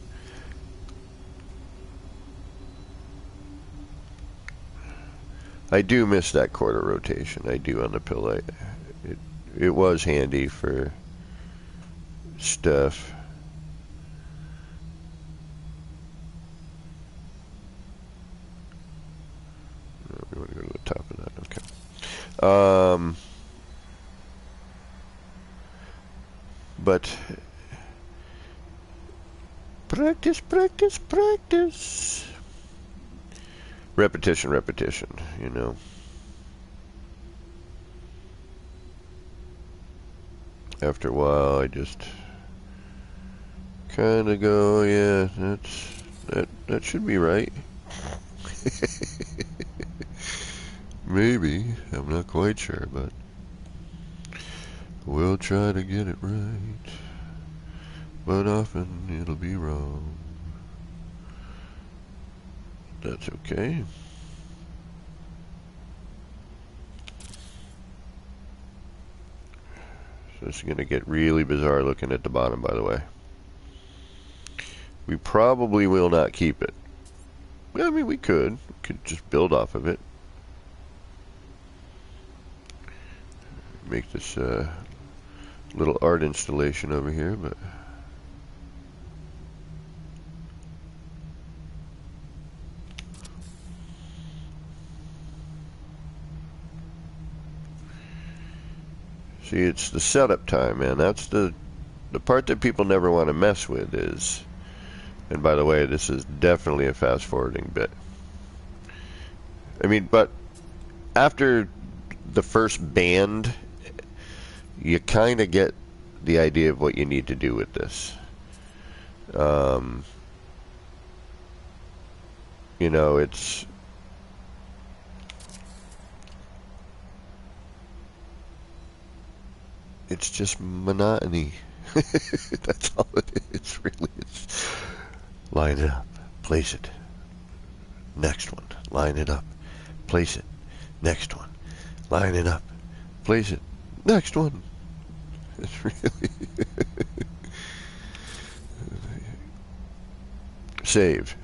Speaker 1: I do miss that quarter rotation. I do on the pill light. It was handy for stuff. We want to go to the top of that. Okay. But practice, practice, practice. Repetition, repetition, you know. After a while, I just kind of go, yeah, that should be right. Maybe, I'm not quite sure, but we'll try to get it right. But often it'll be wrong. That's okay. So this is going to get really bizarre looking at the bottom, by the way. We probably will not keep it. I mean, we could. We could just build off of it. Make this little art installation over here, but... See, it's the setup time, man. That's the part that people never want to mess with is... And by the way, this is definitely a fast-forwarding bit. I mean, but after the first band, you kind of get the idea of what you need to do with this. You know, it's... It's just monotony. That's all it is, really. It's line it up, place it. Next one, line it up, place it. Next one, line it up, place it. Next one. It's really... Save.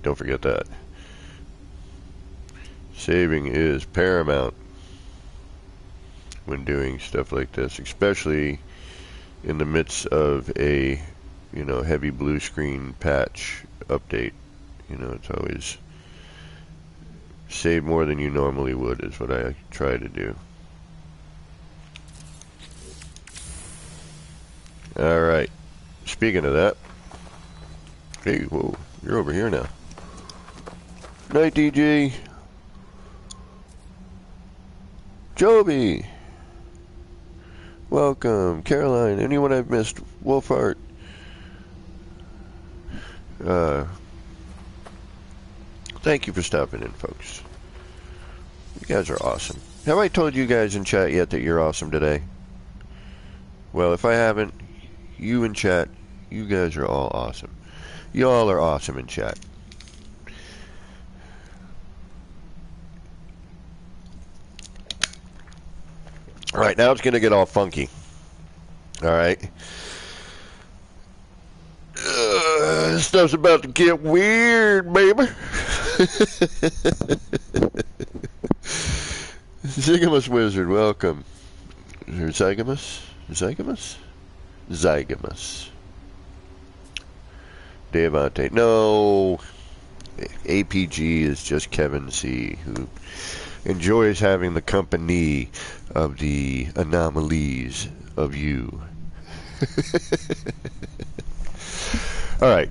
Speaker 1: Don't forget that. Saving is paramount when doing stuff like this, especially in the midst of a, you know, heavy blue screen patch update. You know, it's always save more than you normally would is what I try to do. Alright, speaking of that, hey, whoa, you're over here now. Night, DJ. Joby. Welcome. Caroline. Anyone I've missed? Wolfart. Thank you for stopping in, folks. You guys are awesome. Have I told you guys in chat yet that you're awesome today? Well, if I haven't, you in chat, you guys are all awesome. Y'all are awesome in chat. Alright, now it's going to get all funky. Alright. This stuff's about to get weird, baby. Zygomus Wizard, welcome. Is there Zygomus? Zygomus? Zygomus. Devante. No. APG is just Kevin C., who enjoys having the company of the anomalies of you. Alright.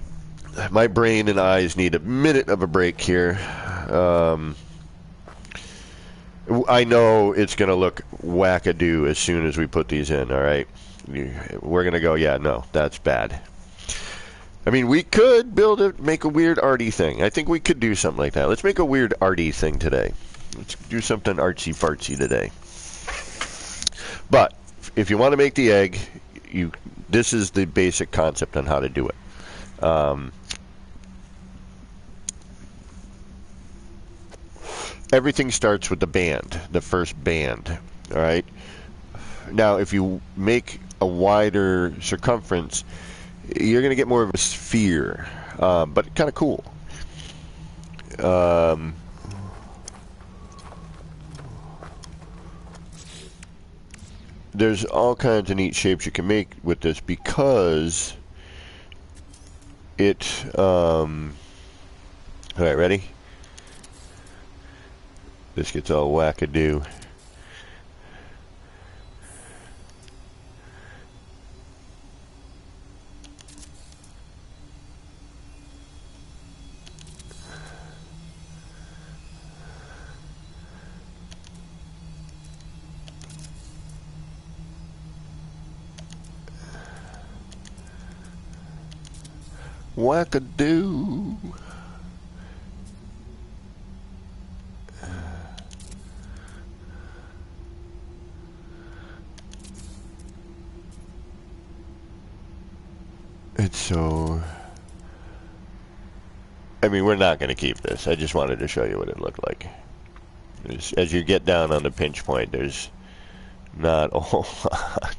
Speaker 1: My brain and eyes need a minute of a break here. I know it's going to look wackadoo as soon as we put these in, alright? We're going to go, yeah, no, that's bad. I mean, we could make a weird arty thing. I think we could do something like that. Let's make a weird arty thing today. Let's do something artsy-fartsy today. But if you want to make the egg, this is the basic concept on how to do it. Everything starts with the band, the first band. All right. Now, if you make a wider circumference, you're going to get more of a sphere, but kind of cool. There's all kinds of neat shapes you can make with this because it... Alright, ready? This gets all wackadoo. Wackadoo. It's so... I mean, we're not going to keep this. I just wanted to show you what it looked like. As you get down on the pinch point, there's not a whole lot.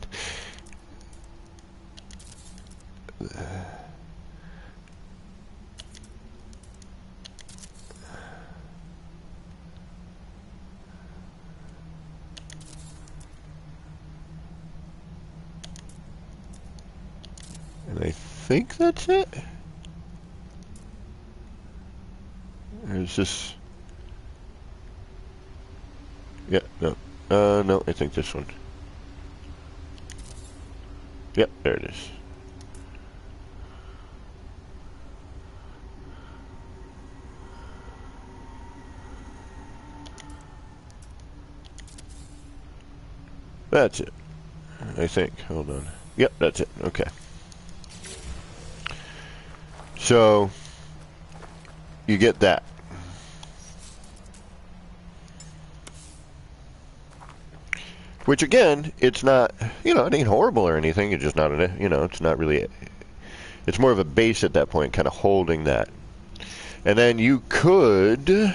Speaker 1: And I think that's it. There's this. Yeah, no. No, I think this one. Yep, there it is. That's it. I think. Hold on. Yep, that's it. Okay. So, you get that. Which again, it's not, it ain't horrible or anything. It's just not, it's not really, it's more of a base at that point, kind of holding that. And then you could,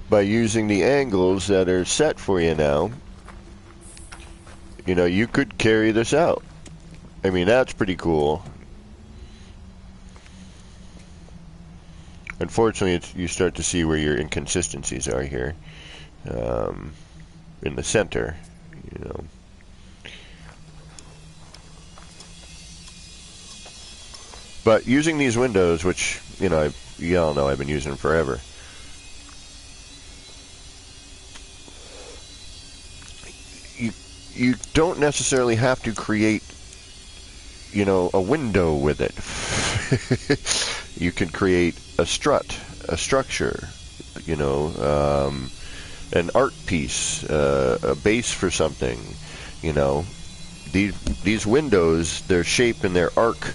Speaker 1: by using the angles that are set for you now, you could carry this out. I mean, that's pretty cool. Unfortunately, you start to see where your inconsistencies are here, in the center, But using these windows, which, you all know I've been using them forever, you don't necessarily have to create, a window with it. You can create a strut, a structure, an art piece, a base for something, These windows, their shape and their arc,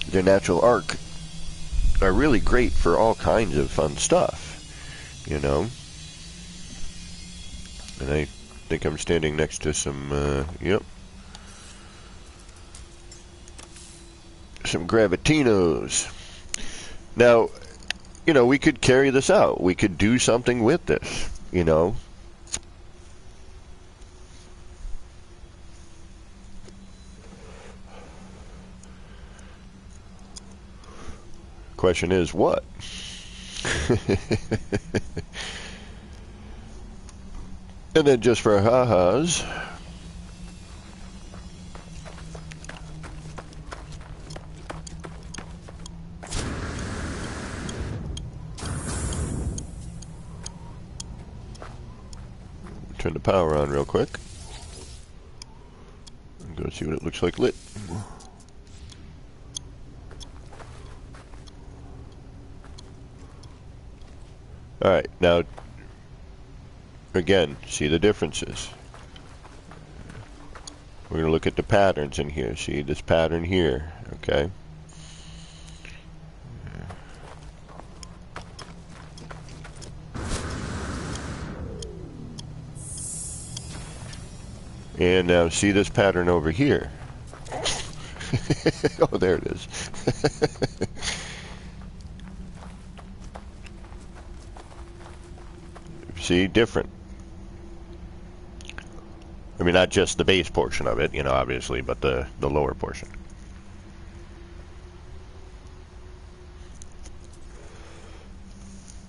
Speaker 1: their natural arc, are really great for all kinds of fun stuff, And I think I'm standing next to some, some Gravitinos. Now, we could carry this out. We could do something with this, Question is, what? And then just for ha-has, turn the power on real quick. And go see what it looks like lit. Alright, now, again, see the differences. We're going to look at the patterns in here. See this pattern here, okay? And now see this pattern over here. Oh, there it is. See, different. I mean, not just the base portion of it, obviously, but the lower portion.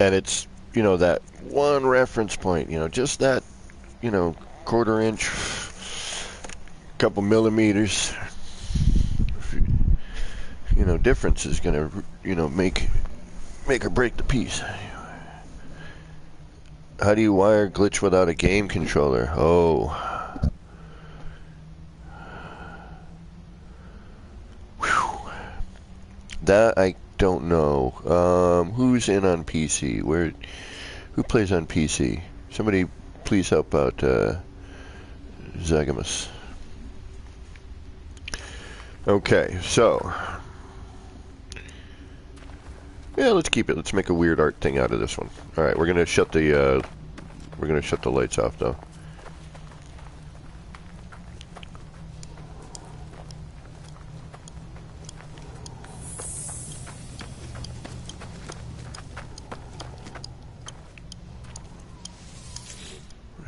Speaker 1: And it's, that one reference point, just that, quarter inch, couple millimeters, difference is going to, make or break the piece. How do you wire glitch without a game controller? Oh. Whew. That I don't know. Who's in on PC? Who plays on PC? Somebody please help out Zagamus. Okay, so yeah, let's keep it. Let's make a weird art thing out of this one. All right, we're gonna shut the lights off though.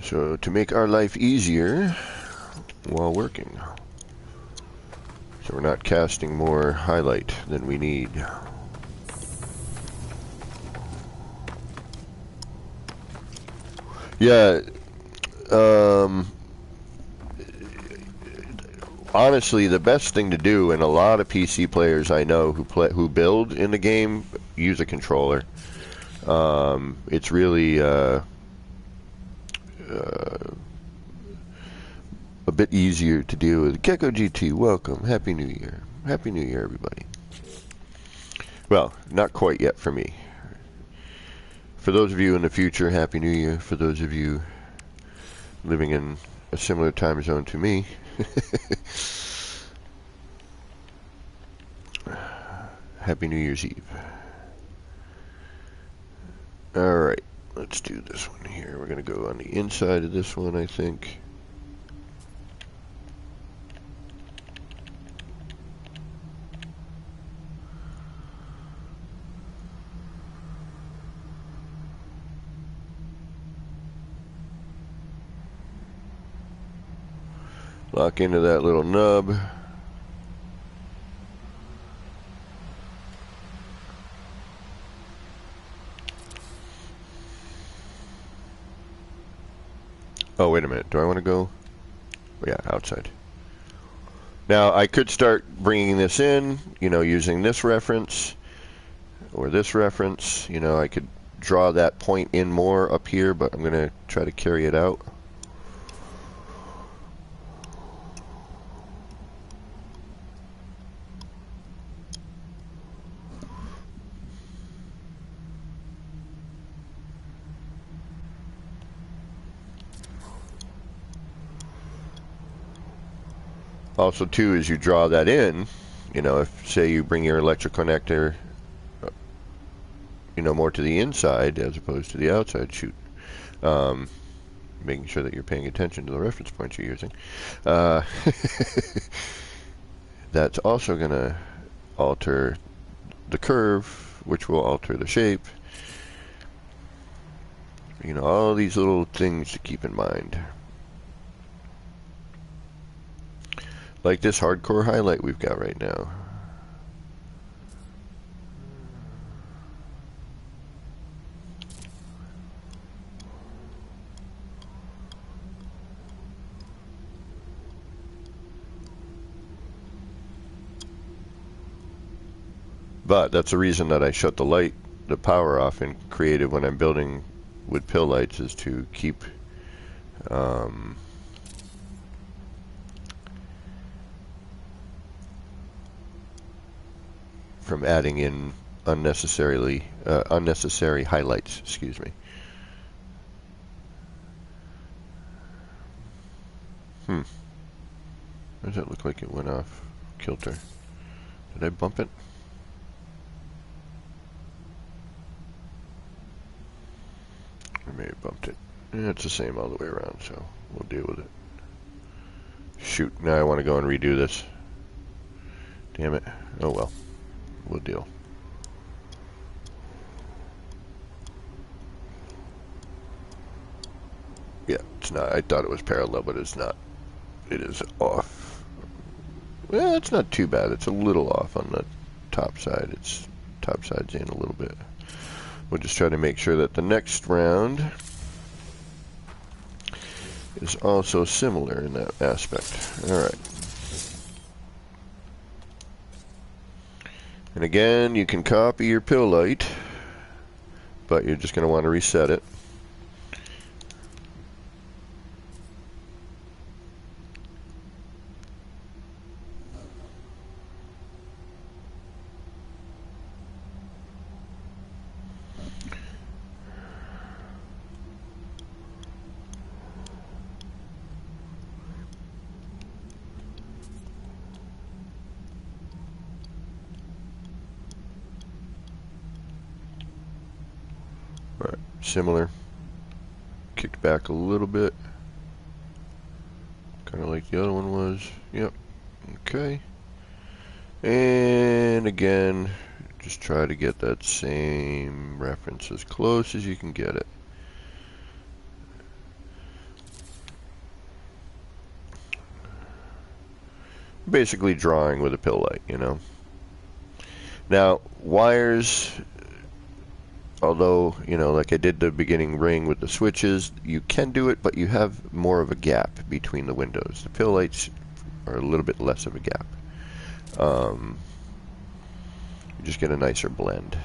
Speaker 1: So to make our life easier while working, so we're not casting more highlight than we need. Yeah, honestly, the best thing to do, and a lot of PC players I know who build in the game use a controller. It's really a bit easier to deal with. Gecko GT, welcome. Happy New Year. Happy New Year, everybody. Well, not quite yet for me. For those of you in the future, Happy New Year. For those of you living in a similar time zone to me, Happy New Year's Eve. Alright, let's do this one here. We're going to go on the inside of this one, I think. Lock into that little nub. Oh, wait a minute. Do I want to go? Oh, yeah, outside. Now, I could start bringing this in, you know, using this reference or this reference. You know, I could draw that point in more up here, but I'm going to try to carry it out. Also, too, as you draw that in, you know, if, say, you bring your electric connector, you know, more to the inside as opposed to the outside, shoot. Making sure that you're paying attention to the reference points you're using. That's also going to alter the curve, which will alter the shape. You know, all these little things to keep in mind. Like this hardcore highlight we've got right now. But that's the reason that I shut the power off in creative when I'm building with pill lights, is to keep from adding in unnecessary highlights. Excuse me. Does that look like it went off kilter? Did I bump it? I may have bumped it. Yeah, it's the same all the way around, so we'll deal with it. Shoot, now I want to go and redo this. Damn it. Oh well. We'll deal. Yeah, it's not. I thought it was parallel, but it's not. It is off. Well, it's not too bad. It's a little off on the top side. It's top side's in a little bit. We'll just try to make sure that the next round is also similar in that aspect. Alright. And again, you can copy your pill light, but you're just going to want to reset it. Alright, similar. Kicked back a little bit. Kind of like the other one was. Yep. Okay. And again, just try to get that same reference as close as you can get it. basically drawing with a pill light, you know. Now, wires, although, you know, like I did the beginning ring with the switches, you can do it, but you have more of a gap between the windows. The pill lights are a little bit less of a gap. You just get a nicer blend.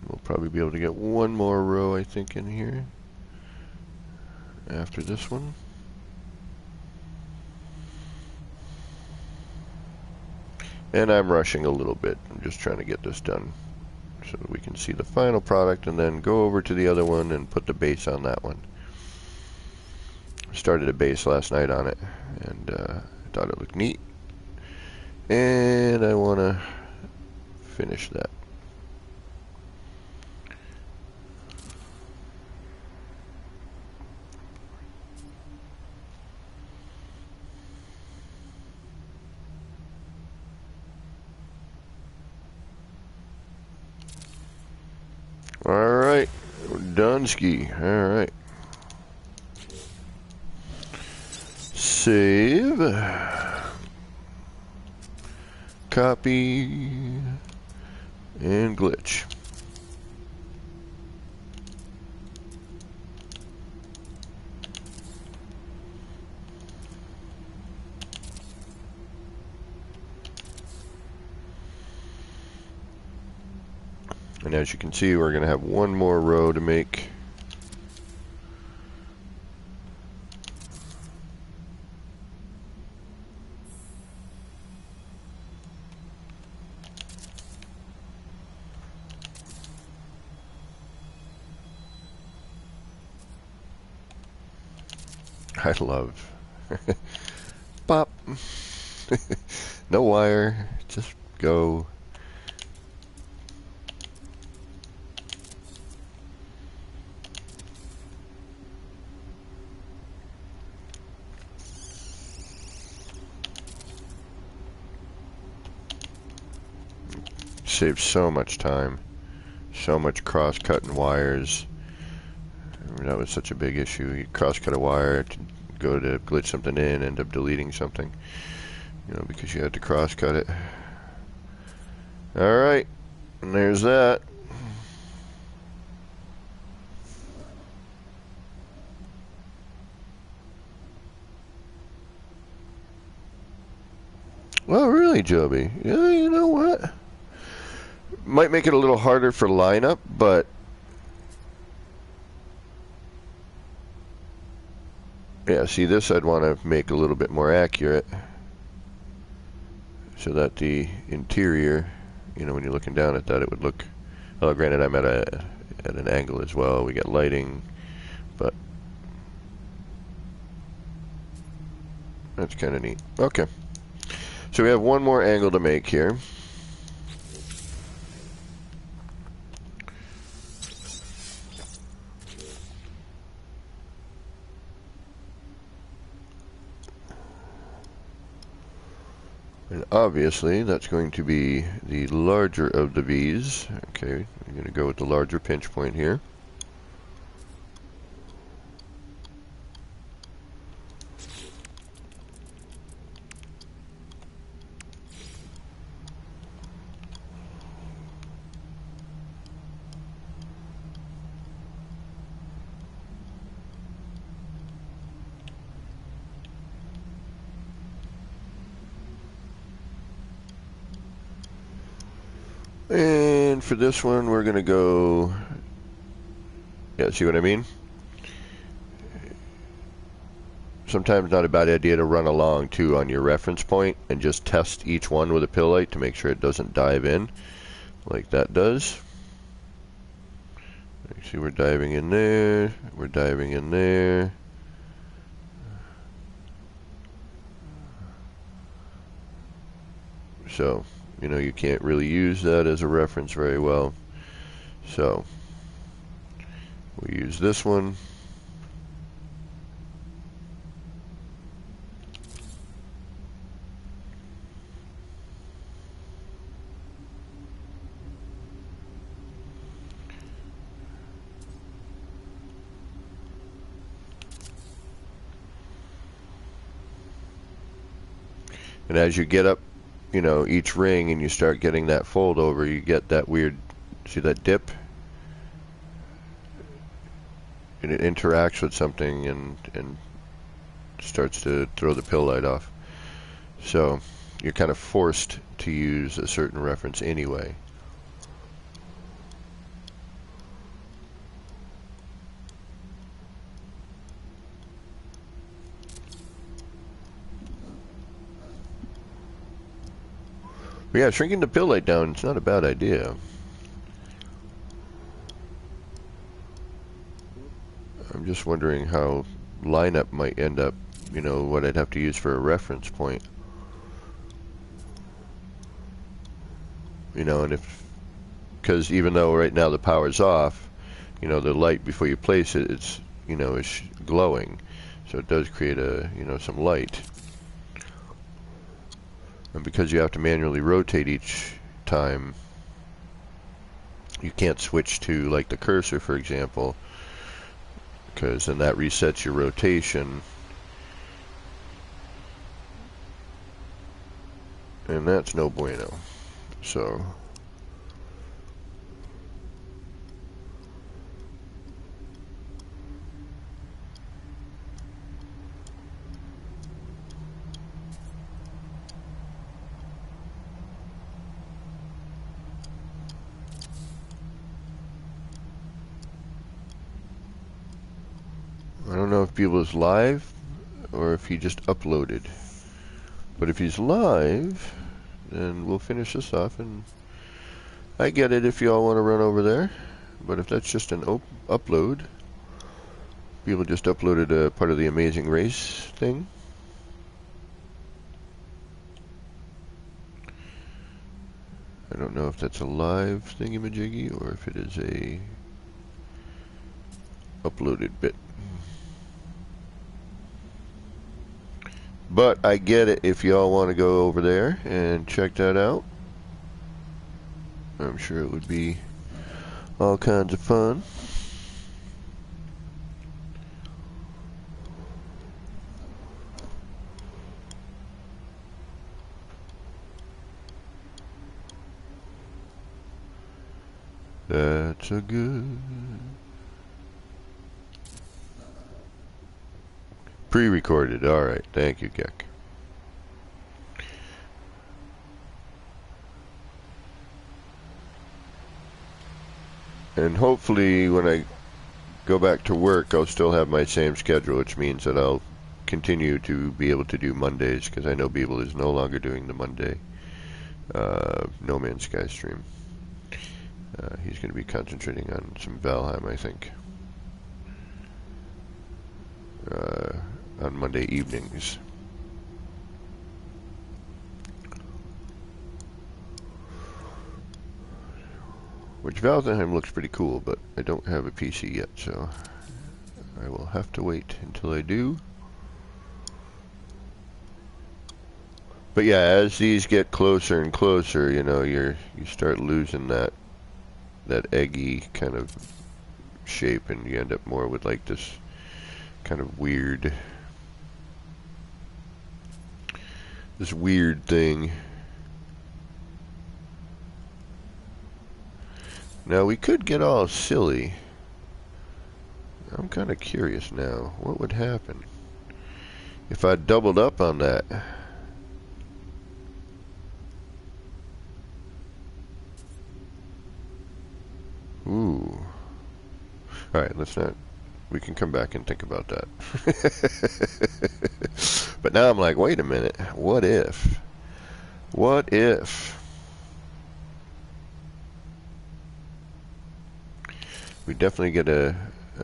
Speaker 1: We'll probably be able to get one more row, I think, in here after this one. And I'm rushing a little bit. I'm just trying to get this done so that we can see the final product and then go over to the other one and put the base on that one. I started a base last night on it, and I thought it looked neat. And I want to finish that. Alright, we're done ski. Alright. Save. Copy. And glitch. And as you can see, we're going to have one more row to make. I love pop. No wire, just go. Saves so much time, so much cross-cutting wires. That was such a big issue. You cross-cut a wire to go to glitch something in, end up deleting something, you know, because you had to cross-cut it. All right, and there's that. Well, really, Joby? Yeah, you know what? Might make it a little harder for lineup, but yeah, see, this I'd want to make a little bit more accurate so that the interior, you know, when you're looking down at that, it would look, well, granted, I'm at an angle as well. We got lighting, but that's kind of neat. Okay, so we have one more angle to make here. And obviously, that's going to be the larger of the V's. Okay, I'm going to go with the larger pinch point here. And for this one, we're going to go, yeah, see what I mean? Sometimes not a bad idea to run along, too, on your reference point and just test each one with a pill light to make sure it doesn't dive in like that does. See, we're diving in there, we're diving in there. So, you know, you can't really use that as a reference very well. So, we use this one. And as you get up, you know, each ring and you start getting that fold over, you get that weird, see that dip? And it interacts with something and starts to throw the pill light off. So you're kind of forced to use a certain reference anyway. But yeah, shrinking the pill light down, it's not a bad idea. I'm just wondering how lineup might end up, you know, what I'd have to use for a reference point. You know, and if, because even though right now the power's off, you know, the light before you place it, it's, you know, is glowing. So it does create a, you know, some light. And because you have to manually rotate each time, you can't switch to, like, the cursor, for example, because then that resets your rotation. And that's no bueno. So I don't know if Beeble's live or if he just uploaded. But if he's live, then we'll finish this off. And I get it if you all want to run over there. But if that's just an upload, Beeble just uploaded a part of the Amazing Race thing. I don't know if that's a live thingamajiggy or if it is a uploaded bit. But I get it if y'all want to go over there and check that out. I'm sure it would be all kinds of fun. That's a good pre-recorded. All right, thank you, Geck. And hopefully, when I go back to work, I'll still have my same schedule, which means that I'll continue to be able to do Mondays, because I know Beeble is no longer doing the Monday No Man's Sky stream. He's going to be concentrating on some Valheim, I think, on Monday evenings. Which Valheim looks pretty cool, but I don't have a PC yet, so I will have to wait until I do. But yeah, as these get closer and closer, you know, you start losing that eggy kind of shape, and you end up more with like this kind of weird, thing. Now we could get all silly. I'm kind of curious now. What would happen if I doubled up on that? Ooh. Alright, let's not... We can come back and think about that. But now I'm like, wait a minute. What if? What if? We definitely get a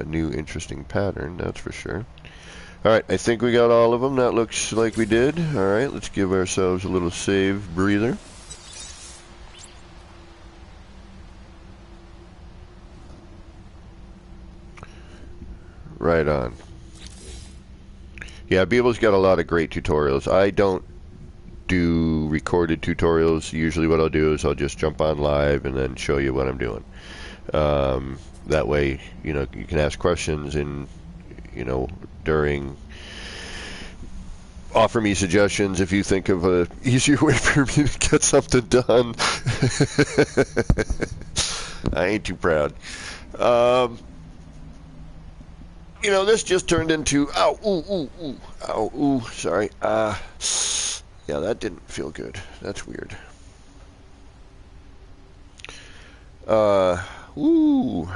Speaker 1: new interesting pattern, that's for sure. Alright, I think we got all of them. That looks like we did. Alright, let's give ourselves a little save breather. Right on. Yeah, Beeble's got a lot of great tutorials. I don't do recorded tutorials. Usually what I'll do is I'll just jump on live and then show you what I'm doing. That way, you know, you can ask questions and, you know, during, offer me suggestions if you think of a easier way for me to get something done. I ain't too proud. You know, this just turned into, ow, ooh, ooh, ooh, ow, ooh, sorry. Yeah, that didn't feel good. That's weird. Ooh.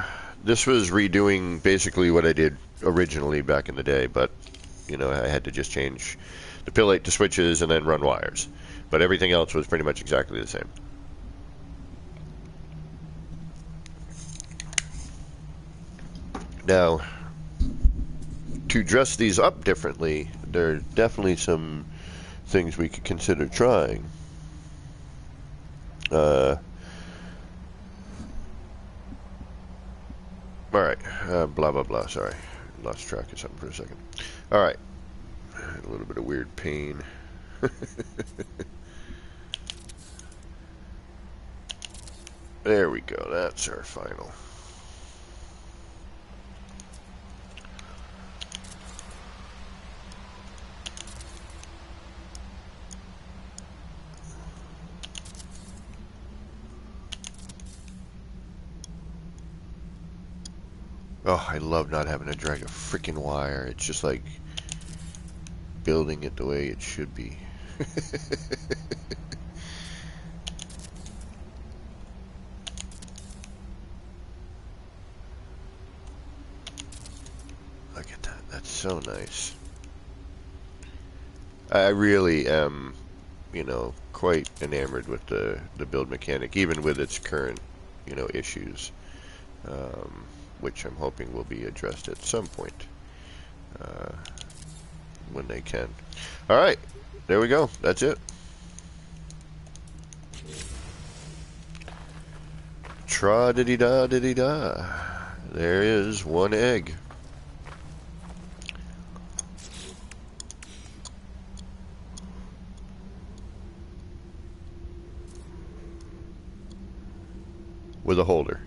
Speaker 1: This was redoing basically what I did originally back in the day, but, you know, I had to just change the pillate to switches and then run wires. But everything else was pretty much exactly the same. Now, to dress these up differently, there are definitely some things we could consider trying. Alright, blah blah blah, sorry. Lost track of something for a second. Alright, a little bit of weird pain. There we go, that's our final. Oh, I love not having to drag a freaking wire. It's just like building it the way it should be. Look at that. That's so nice. I really am, you know, quite enamored with the build mechanic, even with its current, you know, issues. Which I'm hoping will be addressed at some point when they can. Alright, there we go. That's it. Tra-diddy-da-diddy-da. There is one egg. With a holder.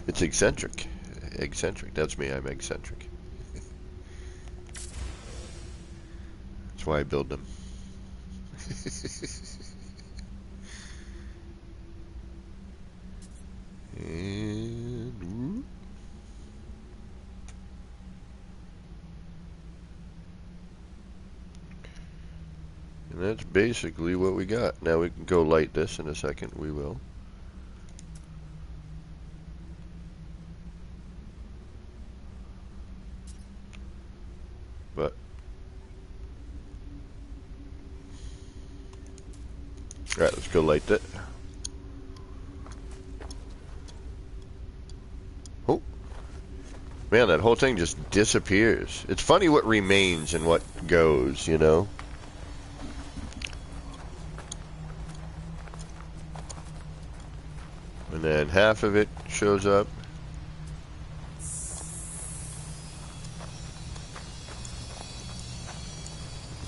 Speaker 1: It's eccentric. Eccentric. That's me. I'm eccentric. That's why I build them. And that's basically what we got. Now we can go light this in a second. We will. But alright, let's go light that. Oh man, that whole thing just disappears. It's funny what remains and what goes, you know. And then half of it shows up.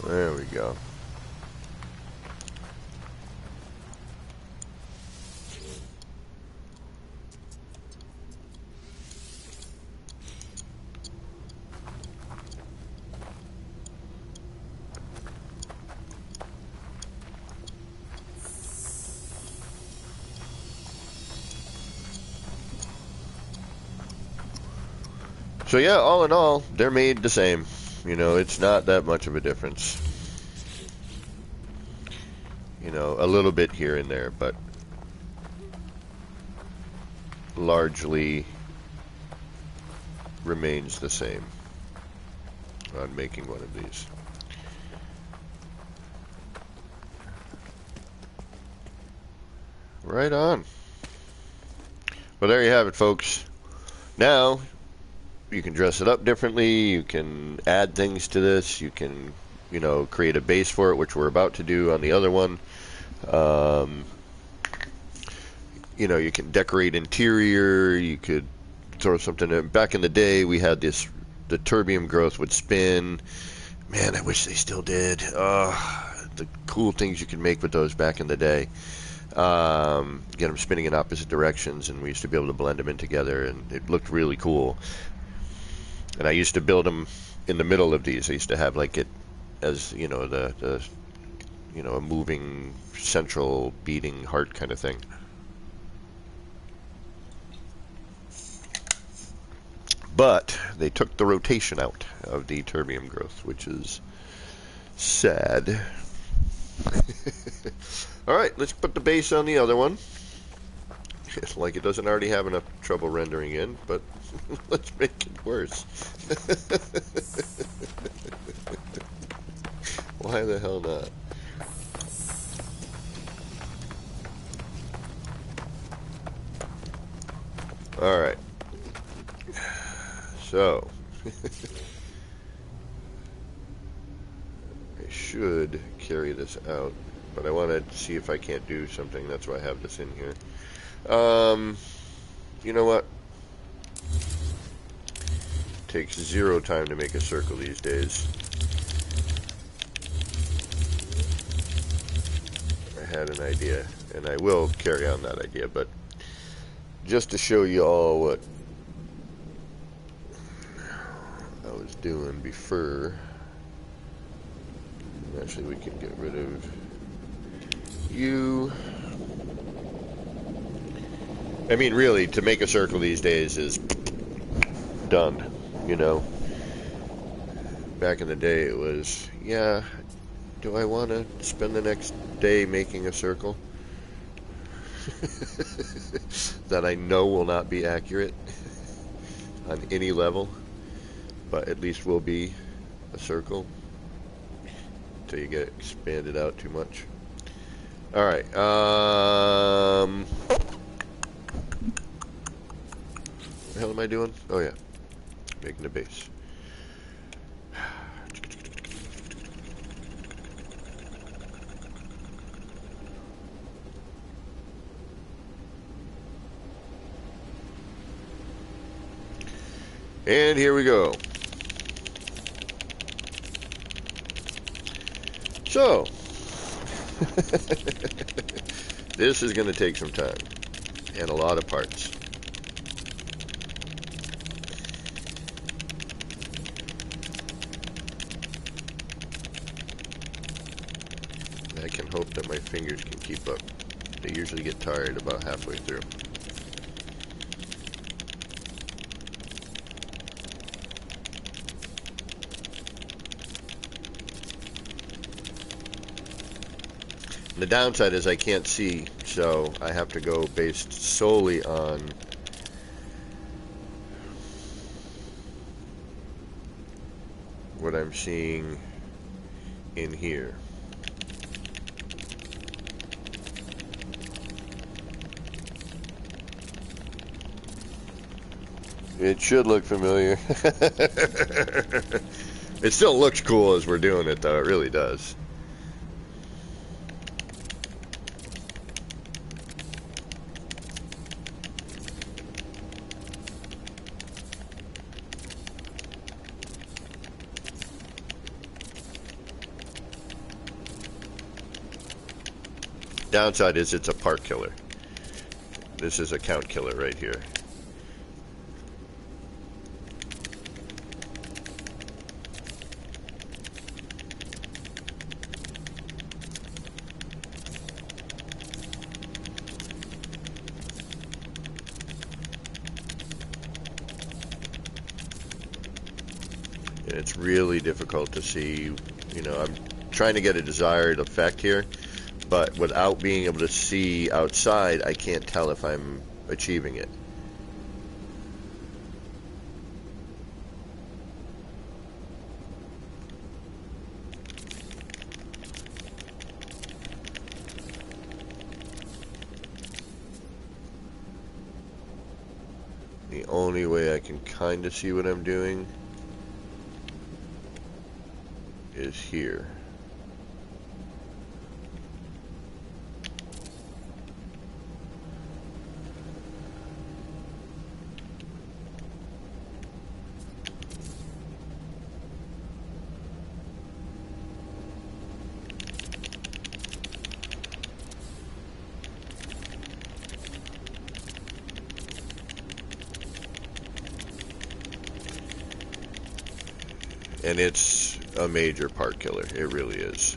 Speaker 1: There we go. So yeah, all in all, they're made the same. You know, it's not that much of a difference. You know, a little bit here and there, but largely remains the same on making one of these. Right on. Well, there you have it, folks. Now you can dress it up differently, you can add things to this, you can, you know, create a base for it, which we're about to do on the other one. You know, you can decorate interior, you could throw something in. Back in the day, we had this, the terbium growth would spin. Man, I wish they still did. The cool things you could make with those back in the day. Get them spinning in opposite directions, and we used to be able to blend them in together, and it looked really cool. And I used to build them in the middle of these. I used to have like it as, you know, the you know, a moving central beating heart kind of thing. But they took the rotation out of the terbium growth, which is sad. Alright, let's put the base on the other one. It's like it doesn't already have enough trouble rendering in, but let's make it worse. Why the hell not? Alright. So, I should carry this out, but I want to see if I can't do something. That's why I have this in here. You know what? It takes 0 time to make a circle these days. I had an idea, and I will carry on that idea, but just to show you all what I was doing before. Actually, we can get rid of you. I mean, really, to make a circle these days is done, you know. Back in the day, it was, yeah, do I want to spend the next day making a circle that I know will not be accurate on any level, but at least will be a circle until you get expanded out too much. Alright, what the hell am I doing? Oh yeah, making a base. And here we go. So, this is going to take some time and a lot of parts. I can hope that my fingers can keep up. They usually get tired about halfway through. The downside is I can't see, so I have to go based solely on what I'm seeing in here. It should look familiar. It still looks cool as we're doing it, though. It really does. Downside is it's a part killer. This is a count killer right here. And it's really difficult to see, you know, I'm trying to get a desired effect here, but without being able to see outside, I can't tell if I'm achieving it. The only way I can kind of see what I'm doing is here. And it's a major part killer. It really is.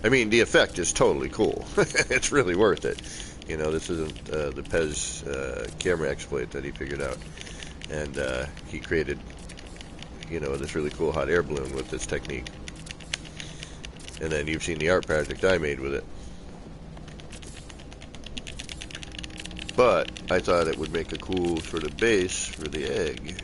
Speaker 1: I mean, the effect is totally cool. It's really worth it. You know, this isn't the Pez camera exploit that he figured out. And he created, you know, this really cool hot air balloon with this technique. And then you've seen the art project I made with it. But I thought it would make a cool sort of base for the egg.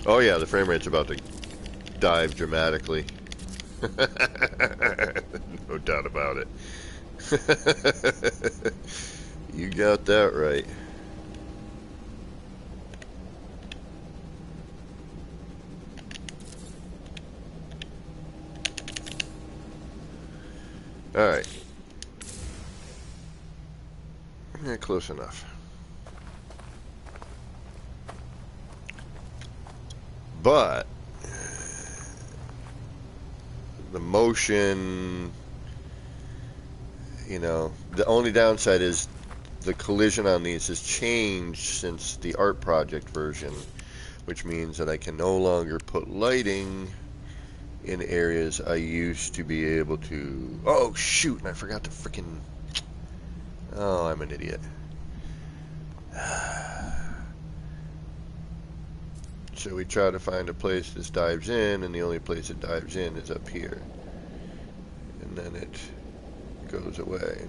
Speaker 1: Oh yeah, the frame rate's about to dive dramatically. No doubt about it. You got that right. Alright. Yeah, close enough. But the motion, you know, the only downside is the collision on these has changed since the art project version, which means that I can no longer put lighting in areas I used to be able to. Oh shoot, and I forgot to freaking. Oh, I'm an idiot. So we try to find a place this dives in, and the only place it dives in is up here. And then it goes away.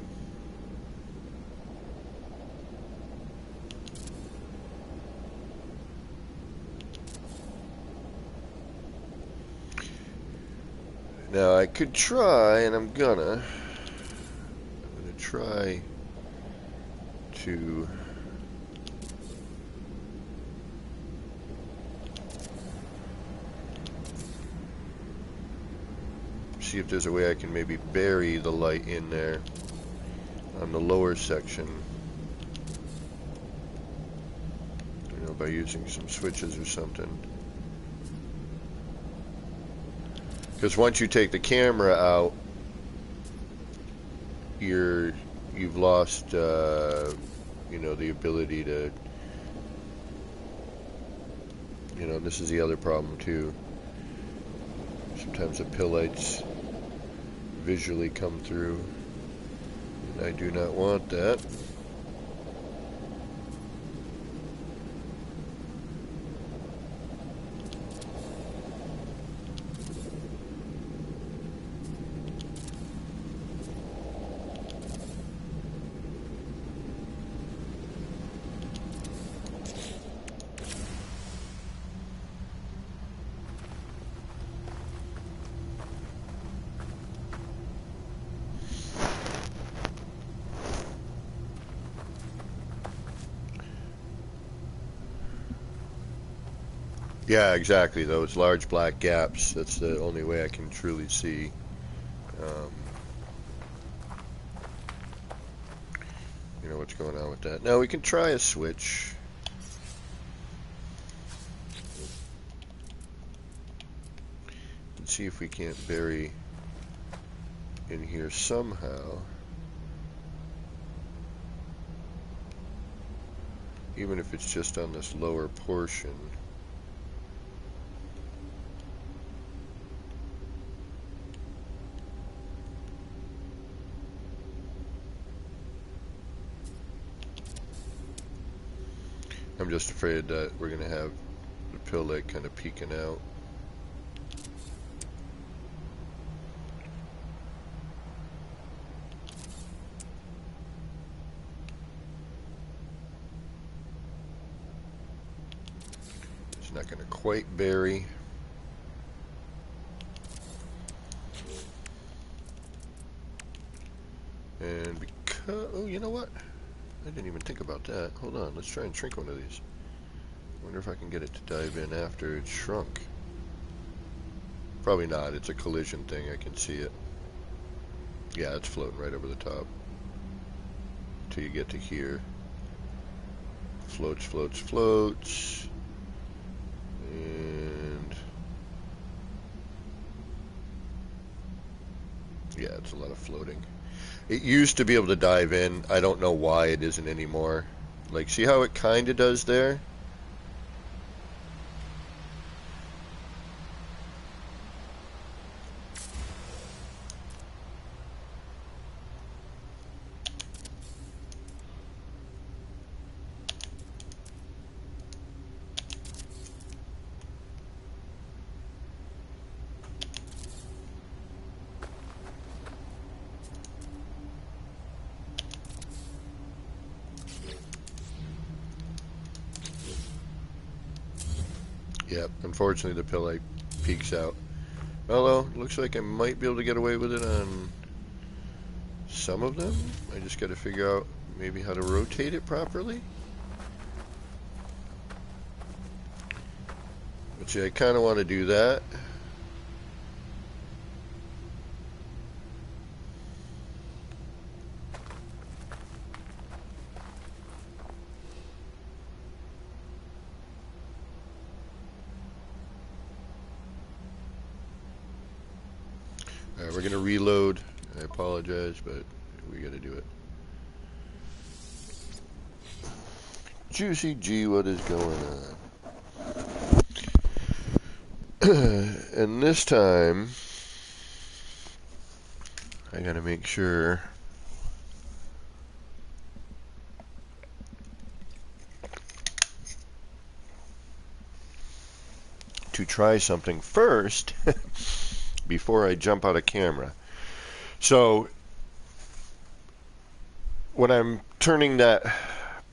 Speaker 1: Now I could try, and I'm gonna try to see if there's a way I can maybe bury the light in there on the lower section, you know, by using some switches or something. Because once you take the camera out, you've lost, you know, the ability to, you know, this is the other problem too. Sometimes the pill lights visually come through, and I do not want that. Yeah, exactly. Those large black gaps, that's the only way I can truly see. You know what's going on with that. Now we can try a switch. And see if we can't bury in here somehow. Even if it's just on this lower portion. I'm just afraid that we're going to have the pill light kind of peeking out. It's not going to quite bury. And because, oh, you know what? I didn't even think about that. Hold on, let's try and shrink one of these. Wonder if I can get it to dive in after it's shrunk. Probably not, it's a collision thing, I can see it. Yeah, it's floating right over the top. Till you get to here. Floats, floats, floats. And Yeah, it's a lot of floating. It used to be able to dive in. I don't know why it isn't anymore. Like, see how it kind of does there? Yep, unfortunately the pillite peeks out. Although, looks like I might be able to get away with it on some of them. I just got to figure out maybe how to rotate it properly. But see, I kind of want to do that. Alright, we're going to reload. I apologize, but we got to do it. Juicy G, what is going on? And this time, I got to make sure to try something first before I jump out of camera. So when I'm turning that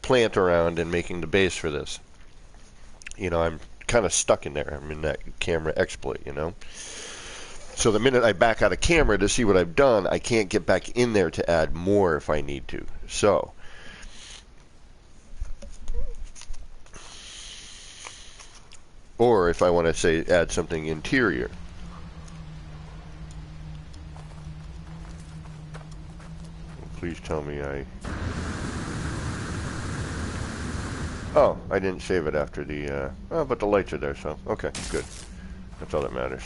Speaker 1: plant around and making the base for this, you know, I'm kind of stuck in there. I'm in that camera exploit, you know. So the minute I back out of camera to see what I've done, I can't get back in there to add more if I need to. So or if I want to say add something interior. Please tell me I... Oh, I didn't save it after the... Oh, but the lights are there, so... Okay, good. That's all that matters.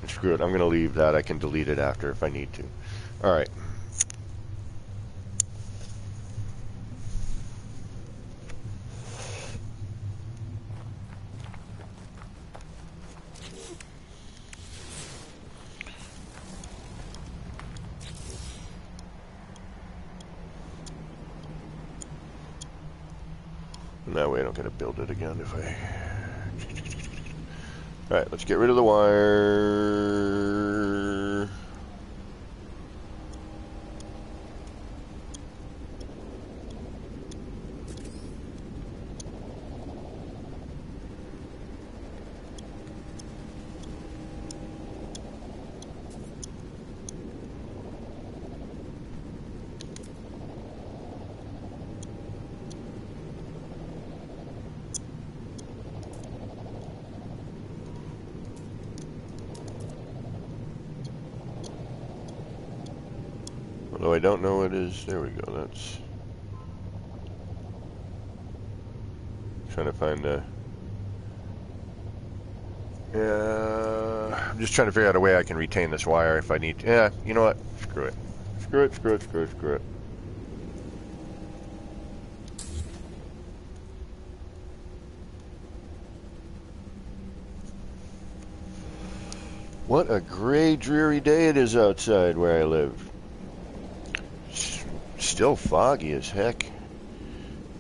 Speaker 1: Screw it, I'm going to leave that. I can delete it after if I need to. Alright. That way I don't got to build it again if I... Alright, let's get rid of the wire. Although I don't know what is. There we go. That's trying to find a. I'm just trying to figure out a way I can retain this wire if I need to. Yeah, you know what? Screw it. Screw it. Screw it. Screw it. Screw it. What a gray, dreary day it is outside where I live. Still foggy as heck.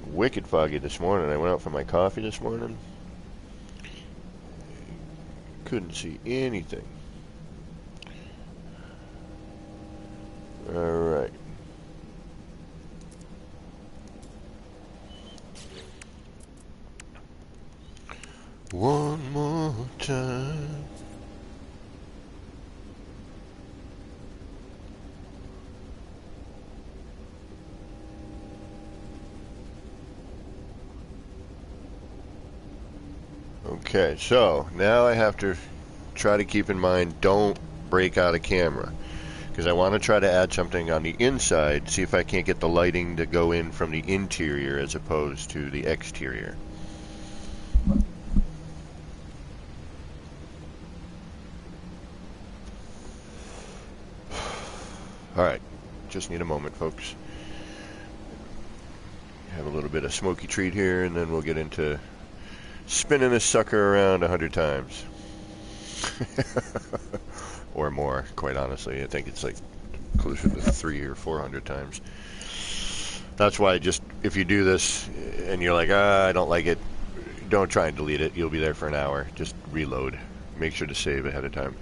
Speaker 1: Wicked foggy this morning. I went out for my coffee this morning. Couldn't see anything. Alright. One more time. Okay, so now I have to try to keep in mind, don't break out of camera. because I want to try to add something on the inside, see if I can't get the lighting to go in from the interior as opposed to the exterior. Alright, just need a moment, folks. Have a little bit of smoky treat here, and then we'll get into spinning this sucker around 100 times. Or more, quite honestly. I think it's like closer to 300 or 400 times. That's why just, if you do this and you're like, I don't like it, don't try and delete it. You'll be there for an hour. Just reload. Make sure to save ahead of time.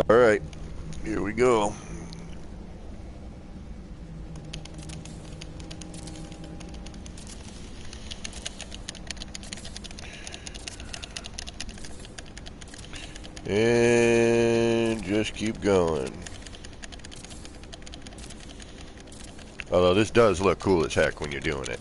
Speaker 1: Alright, here we go. And just keep going. Although this does look cool as heck when you're doing it.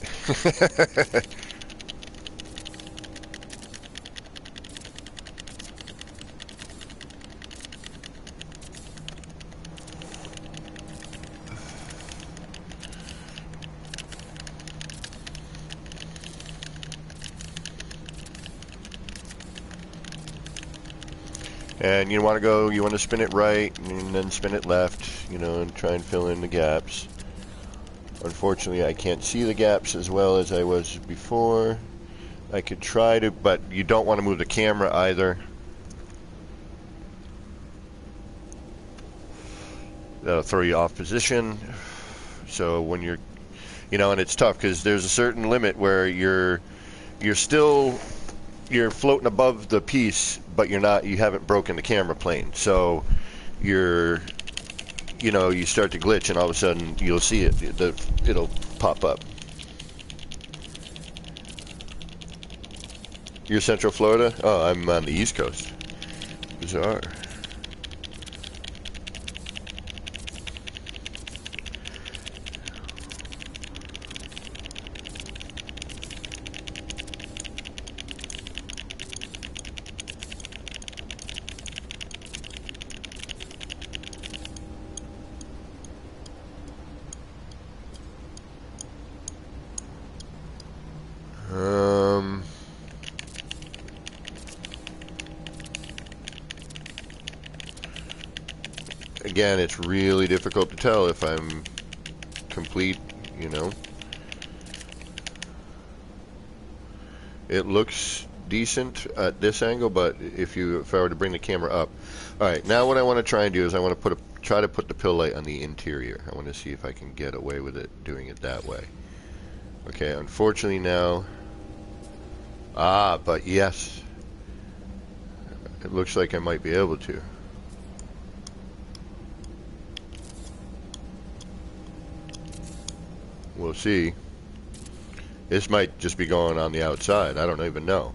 Speaker 1: And you want to spin it right and then spin it left, you know, and try and fill in the gaps. Unfortunately, I can't see the gaps as well as I was before. I could try to, but you don't want to move the camera either. That'll throw you off position. So when you're, you know, and it's tough because there's a certain limit where you're floating above the piece, but you haven't broken the camera plane. So you start to glitch, and all of a sudden you'll see it'll pop up. You're Central Florida? Oh, I'm on the East Coast. Bizarre. Again, it's really difficult to tell if I'm complete, you know. It looks decent at this angle, but if I were to bring the camera up. Alright, now what I want to try and do is I want to try to put the pill light on the interior. I want to see if I can get away with it doing it that way. Okay, unfortunately now, but yes, it looks like I might be able to. We'll see. This might just be going on the outside. I don't even know.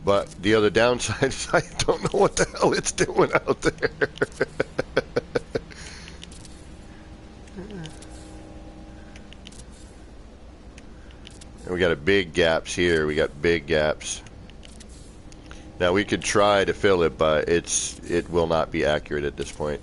Speaker 1: But the other downside is I don't know what the hell it's doing out there. And we got big gaps here. We got big gaps. Now we could try to fill it, but it will not be accurate at this point.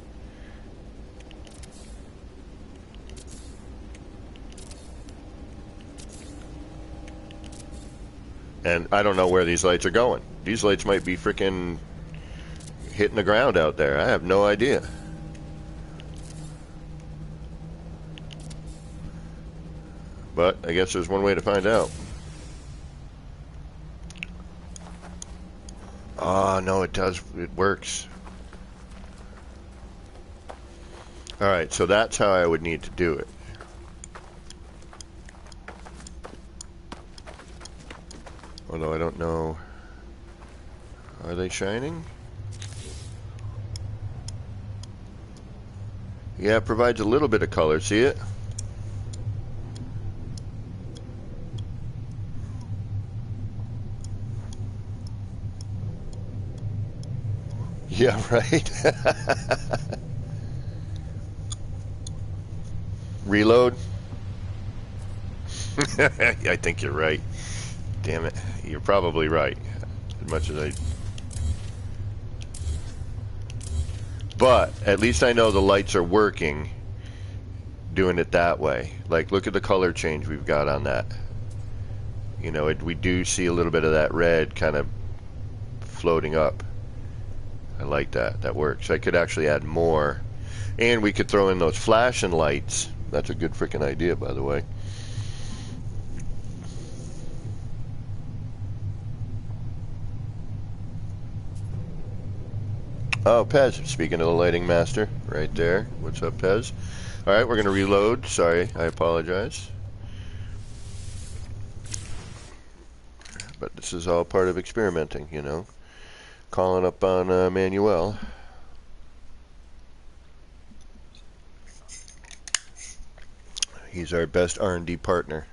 Speaker 1: And I don't know where these lights are going. These lights might be freaking hitting the ground out there. I have no idea. But I guess there's one way to find out. Oh, no, it does. It works. Alright, so that's how I would need to do it. Although I don't know. Are they shining? Yeah, it provides a little bit of color. See it? Yeah, right. Reload. I think you're right. Damn it. You're probably right. As much as I... But at least I know the lights are working doing it that way. Like, look at the color change we've got on that. You know, we do see a little bit of that red kind of floating up. I like that. That works. I could actually add more. And we could throw in those flashing lights. That's a good freaking idea, by the way. Oh, Pez, speaking of the lighting master, right there. What's up, Pez? All right, we're going to reload. Sorry, I apologize. But this is all part of experimenting, you know. Calling up on Manuel. He's our best R&D partner.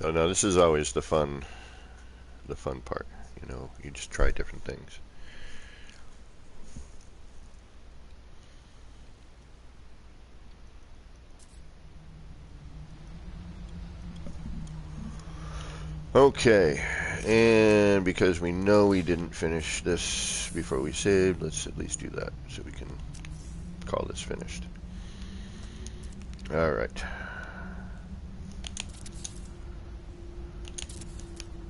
Speaker 1: So now this is always the fun part, you know. You just try different things. Okay, and because we know we didn't finish this before we saved, let's at least do that so we can call this finished. All right.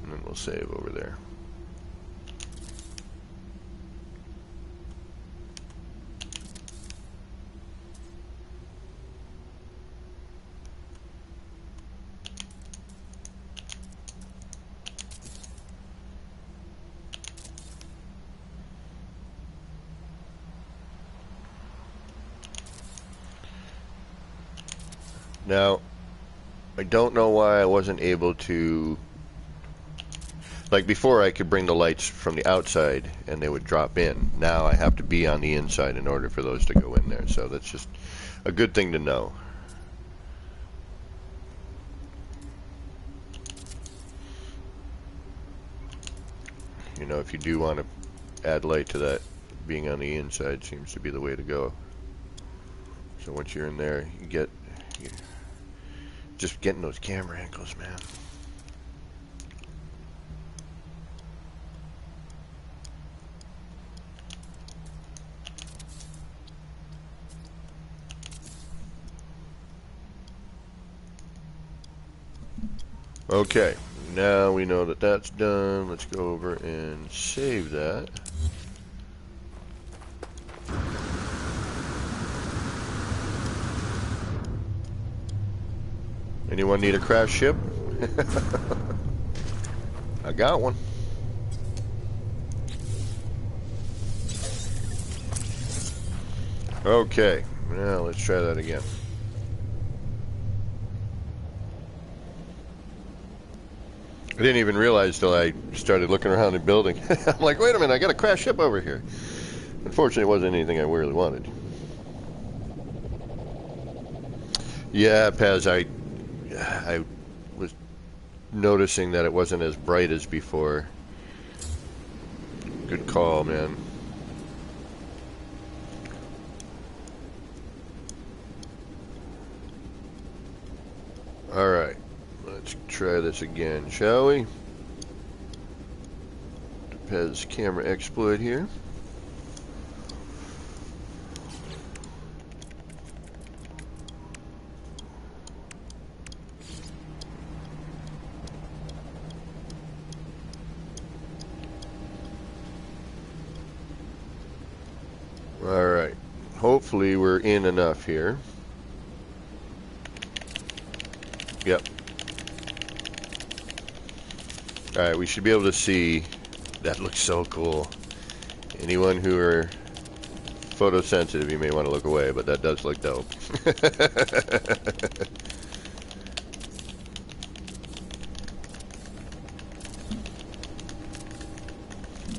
Speaker 1: And then we'll save over there. Now, I don't know why I wasn't able to... Like before, I could bring the lights from the outside and they would drop in. Now I have to be on the inside in order for those to go in there. So that's just a good thing to know. You know, if you do want to add light to that, being on the inside seems to be the way to go. So once you're in there, you get... Just getting those camera angles, man. Okay, now we know that that's done. Let's go over and save that. Anyone need a crash ship? I got one. Okay, now let's try that again. I didn't even realize till I started looking around the building. I'm like, wait a minute, I got a crash ship over here. Unfortunately, it wasn't anything I really wanted. Yeah, Paz, I was noticing that it wasn't as bright as before. Good call, man. All right, let's try this again, shall we? Pez camera exploit here. All right, hopefully we're in enough here. Yep. All right, we should be able to see. That looks so cool. Anyone who are photosensitive, you may want to look away, but that does look dope.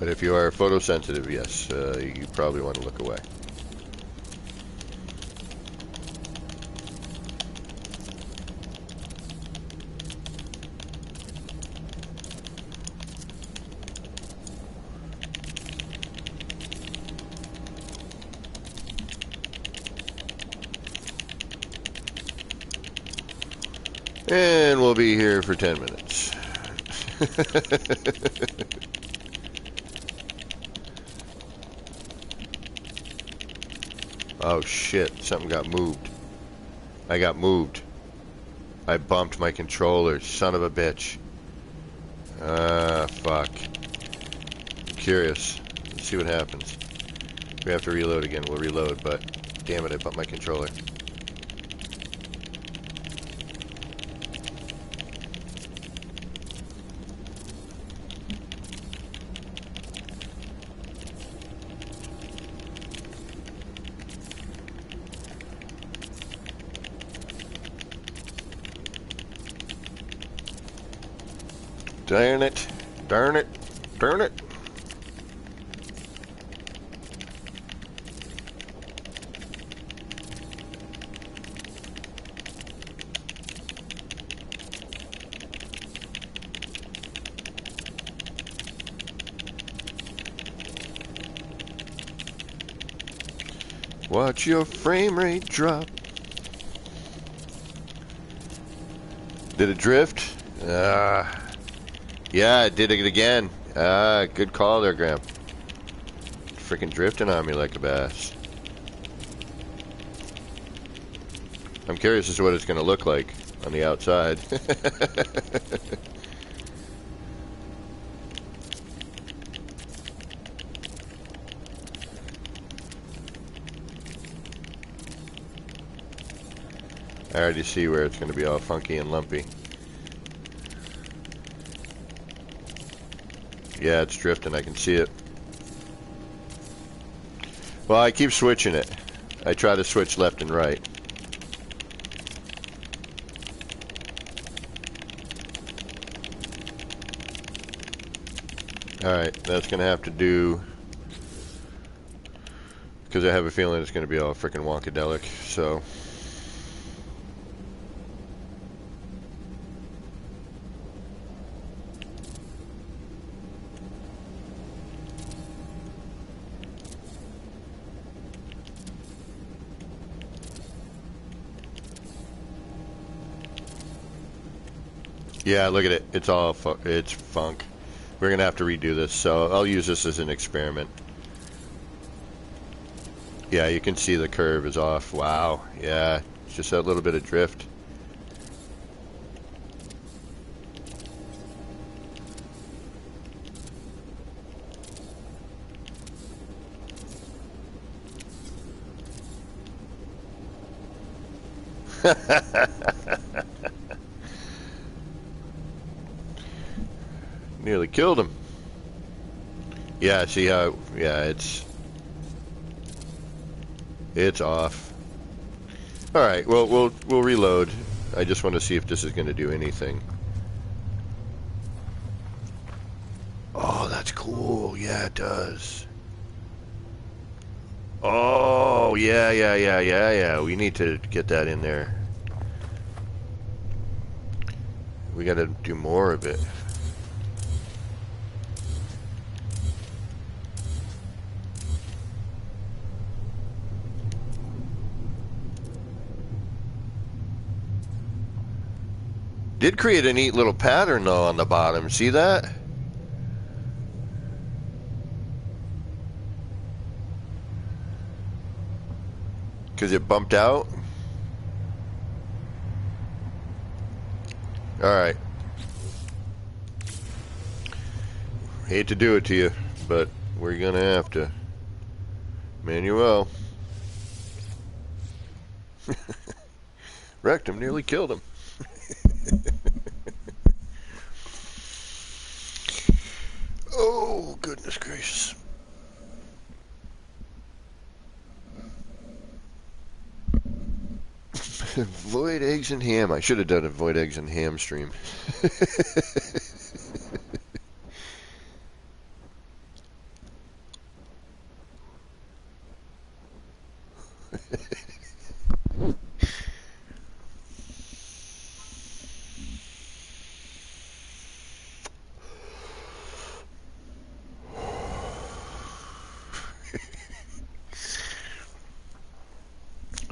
Speaker 1: But if you are photosensitive, yes, you probably want to look away. And we'll be here for 10 minutes. Oh shit, something got moved. I got moved. I bumped my controller, son of a bitch. Fuck. I'm curious. Let's see what happens. We have to reload again, we'll reload, but damn it, I bumped my controller. Darn it. Darn it. Darn it. Watch your frame rate drop. Did it drift? Yeah, I did it again. Good call there, Graham. Freaking drifting on me like a bass. I'm curious as to what it's going to look like on the outside. I already see where it's going to be all funky and lumpy. Yeah, it's drifting. I can see it. Well, I keep switching it. I try to switch left and right. Alright, that's going to have to do... because I have a feeling it's going to be all frickin' wonkadelic, so... Yeah, look at it. It's all it's funk. We're gonna have to redo this, so I'll use this as an experiment. Yeah, you can see the curve is off. Wow. Yeah, it's just that little bit of drift. Nearly killed him. Yeah, see how? Yeah, it's off. All right, well we'll reload. I just want to see if this is going to do anything. Oh, that's cool. Yeah, it does. Oh, yeah. We need to get that in there. We got to do more of it. Did create a neat little pattern though on the bottom. See that? Because it bumped out. Alright. Hate to do it to you, but we're gonna have to. Manuel. Wrecked him, nearly killed him. Oh, goodness gracious. Void eggs and ham. I should have done a void eggs and ham stream.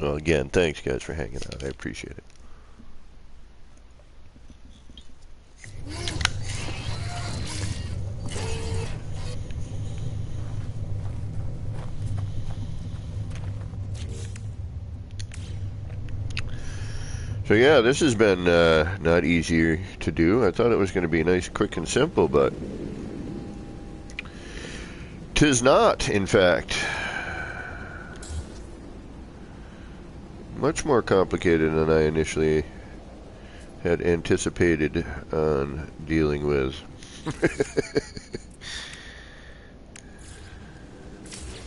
Speaker 1: Well, again, thanks guys for hanging out. I appreciate it. So yeah, this has been not easier to do. I thought it was going to be nice, quick, and simple, but 'tis not, in fact. Much more complicated than I initially had anticipated on dealing with.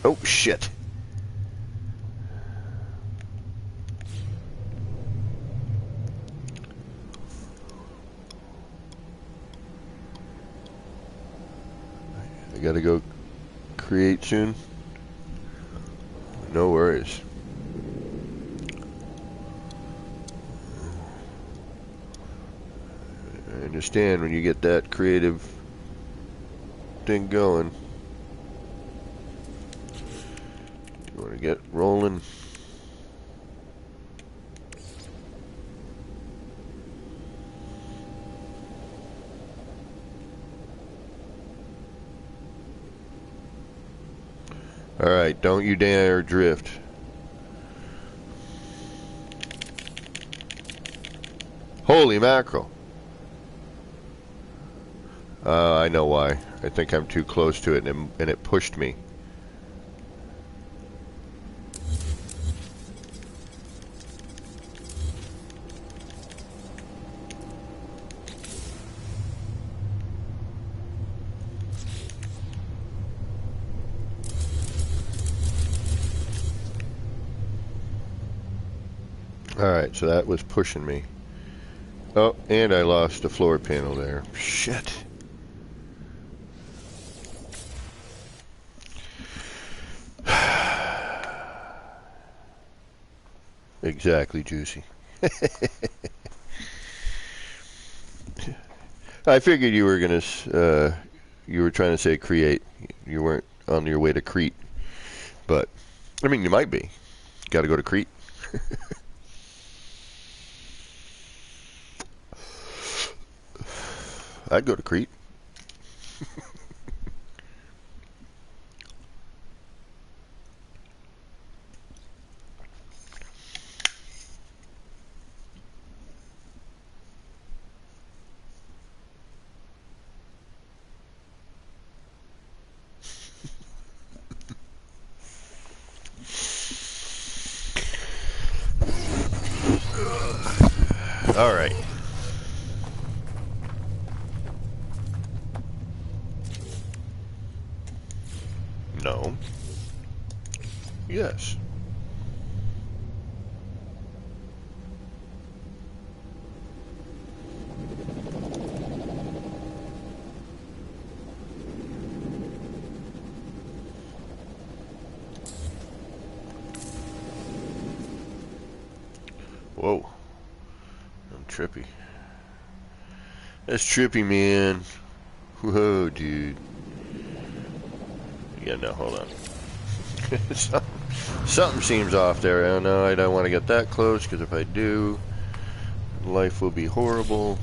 Speaker 1: Oh, shit. I gotta go create soon. No worries. I understand when you get that creative thing going. You want to get rolling. Alright, don't you dare drift. Holy mackerel. I know why. I think I'm too close to it and it pushed me. Alright, so that was pushing me. Oh, and I lost a floor panel there. Shit. Exactly, Juicy. I figured you were gonna, you were trying to say create. You weren't on your way to Crete. But, I mean, you might be. Gotta go to Crete. I'd go to Crete. All right. No. Yes. Whoa. I'm trippy. That's trippy, man. Whoa, dude. Yeah, no, hold on. Something seems off there. I don't know. I don't want to get that close because if I do, life will be horrible.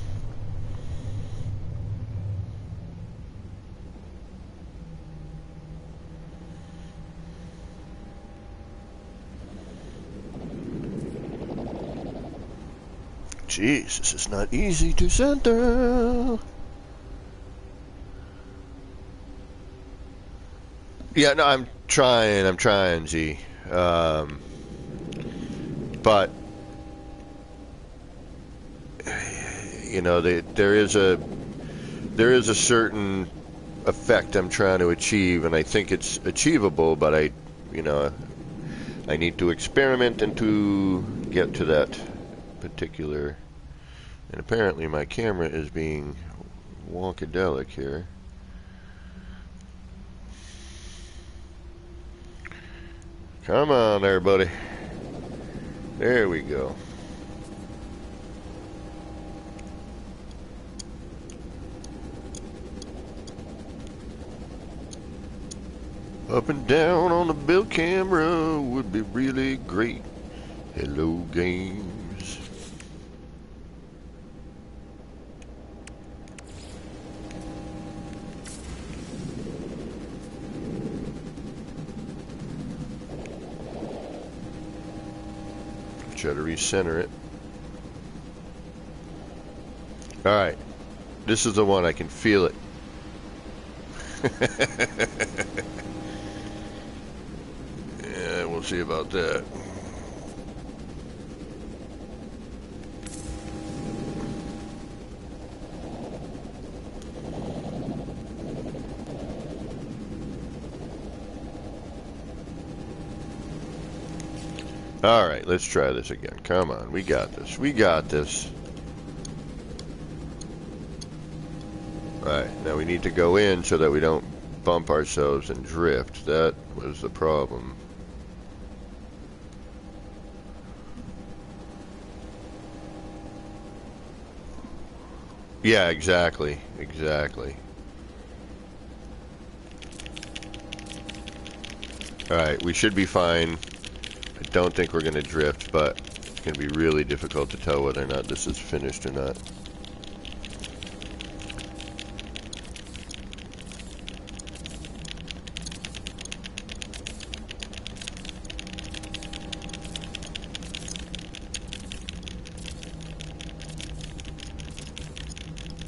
Speaker 1: Jeez, this is not easy to center. Yeah, no, I'm trying, Z. But you know, there is a certain effect I'm trying to achieve, and I think it's achievable. But I need to experiment and to get to that particular. And apparently, my camera is being wonkadelic here. Come on there, buddy. There we go. Up and down on the build camera would be really great. Hello, games. Try to recenter it. Alright. This is the one. I can feel it. Yeah, we'll see about that. Alright, let's try this again. Come on, we got this. We got this. Alright, now we need to go in so that we don't bump ourselves and drift. That was the problem. Yeah, exactly. Exactly. Alright, we should be fine. I don't think we're going to drift, but it's going to be really difficult to tell whether or not this is finished or not.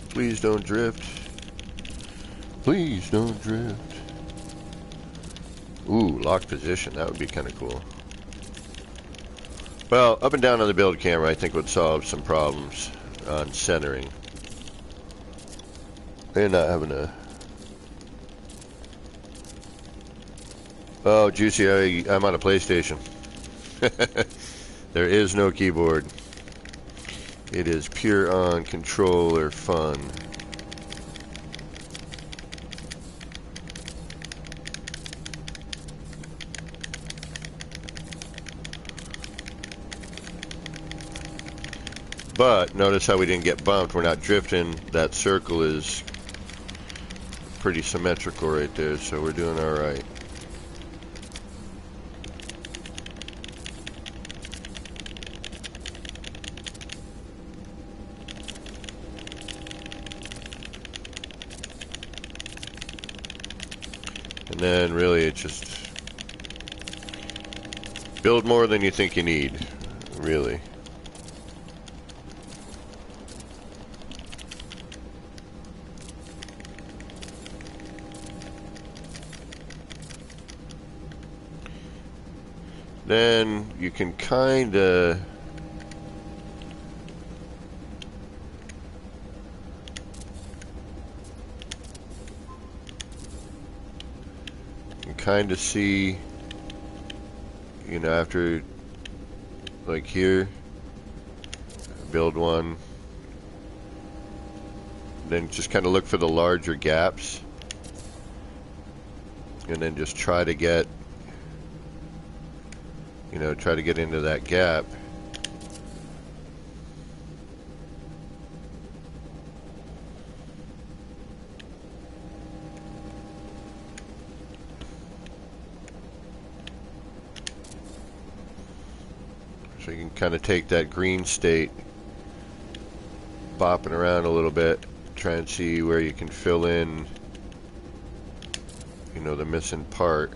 Speaker 1: Please don't drift. Please don't drift. Ooh, locked position. That would be kind of cool. Well, up and down on the build camera I think would solve some problems on centering. And not having a... Oh, Juicy, I'm on a PlayStation. There is no keyboard. It is pure on controller fun. But notice how we didn't get bumped. We're not drifting. That circle is pretty symmetrical right there, so we're doing all right. And then really it's just build more than you think you need, really. Then you can kind of see, you know, after like here, build one, then just kind of look for the larger gaps and then just try to get, you know, try to get into that gap. So you can kind of take that green state, bopping around a little bit, try and see where you can fill in, you know, the missing part.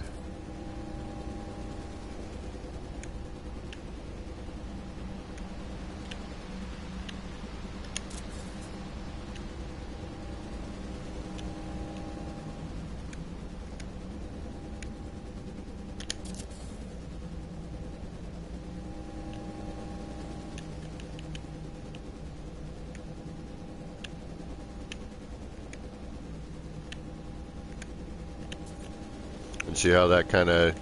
Speaker 1: And see how that kind of,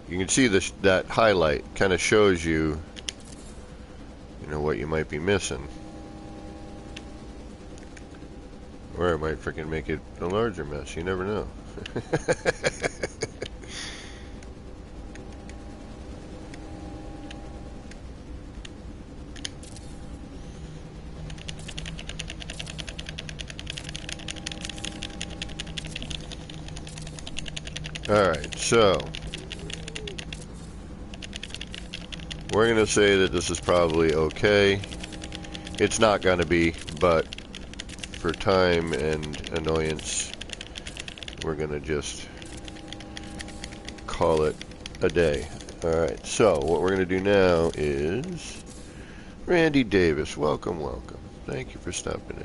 Speaker 1: you can see this, that highlight kind of shows you, you know, what you might be missing. Or it might freaking make it a larger mess, you never know. Alright, so we're going to say that this is probably okay. It's not going to be, but for time and annoyance, we're going to just call it a day. Alright, so what we're going to do now is Randy Davis, welcome, welcome. Thank you for stopping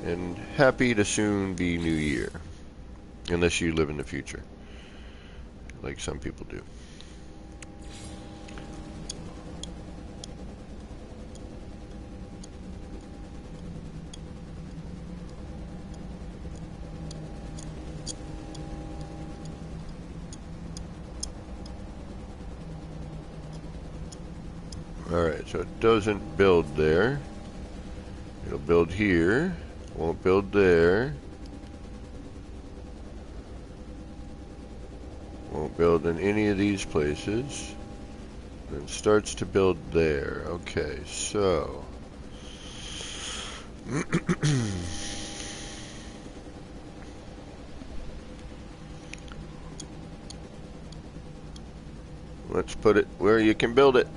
Speaker 1: in. And happy to soon be New Year. Unless you live in the future. Like some people do. Alright, so it doesn't build there. It'll build here. Won't build there. Won't build in any of these places. Then starts to build there. Okay, so let's put it where you can build it.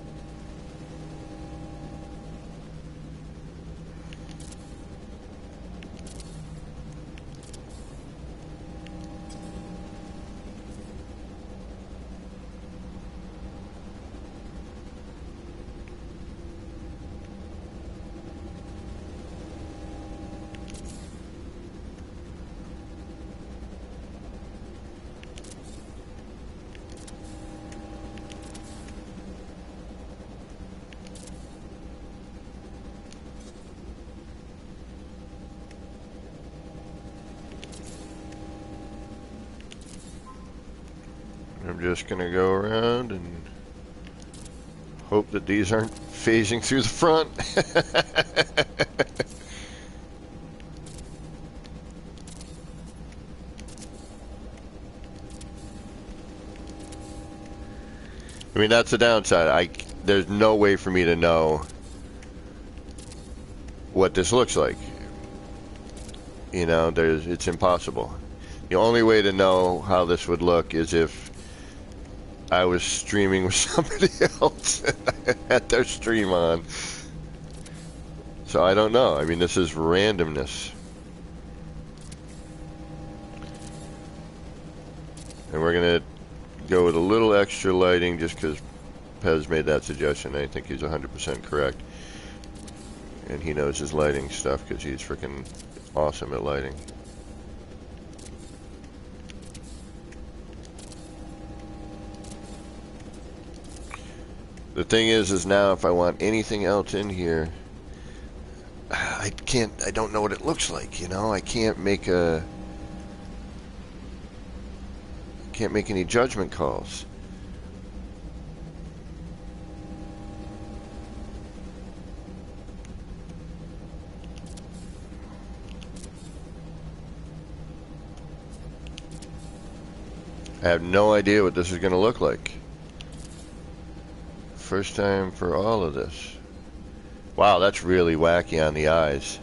Speaker 1: I'm just going to go around and hope that these aren't phasing through the front. I mean, that's the downside. There's no way for me to know what this looks like. You know, it's impossible. The only way to know how this would look is if I was streaming with somebody else and I had their stream on. So I don't know. I mean, this is randomness. And we're going to go with a little extra lighting just because Pez made that suggestion. I think he's 100% correct. And he knows his lighting stuff because he's freaking awesome at lighting. The thing is now if I want anything else in here, I don't know what it looks like, you know? I can't make any judgment calls. I have no idea what this is going to look like. First time for all of this. Wow, that's really wacky on the eyes.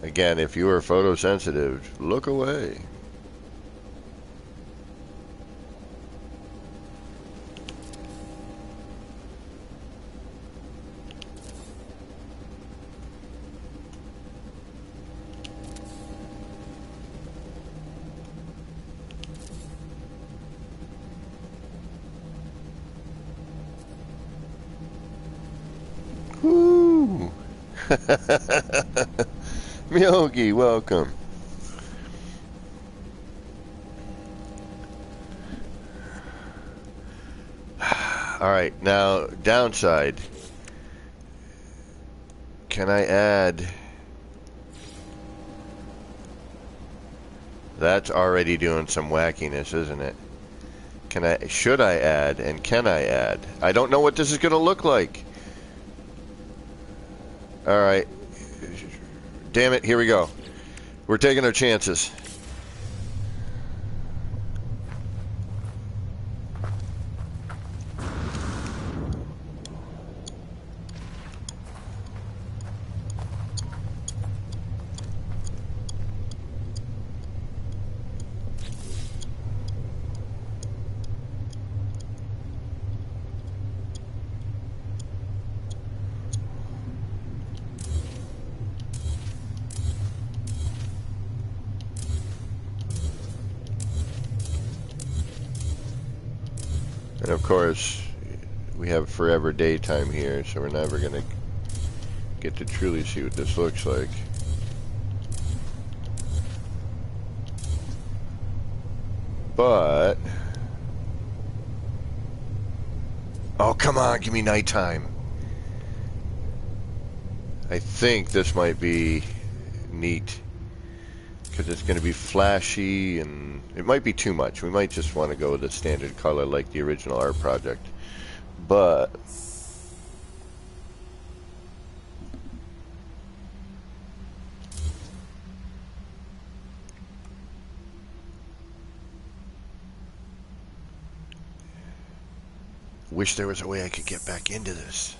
Speaker 1: Again, if you are photosensitive, look away. Woo! Miyogi, welcome. Alright, now, downside. Can I add... That's already doing some wackiness, isn't it? Should I add, and can I add? I don't know what this is going to look like. Alright. Damn it, here we go. We're taking our chances. And of course, we have forever daytime here, so we're never going to get to truly see what this looks like. But... oh, come on, give me nighttime. I think this might be neat, because it's going to be flashy, and it might be too much. We might just want to go with a standard color like the original art project. But... wish there was a way I could get back into this.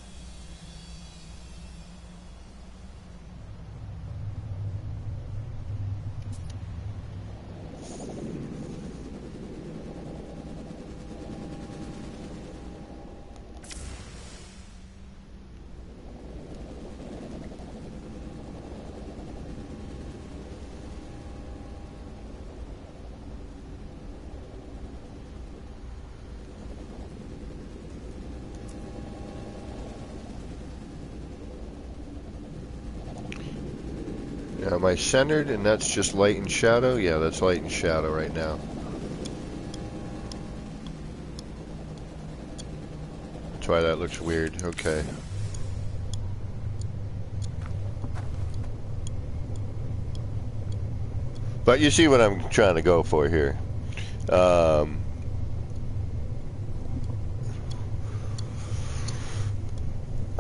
Speaker 1: Am I centered and that's just light and shadow? Yeah, that's light and shadow right now. That's why that looks weird. Okay. But you see what I'm trying to go for here. I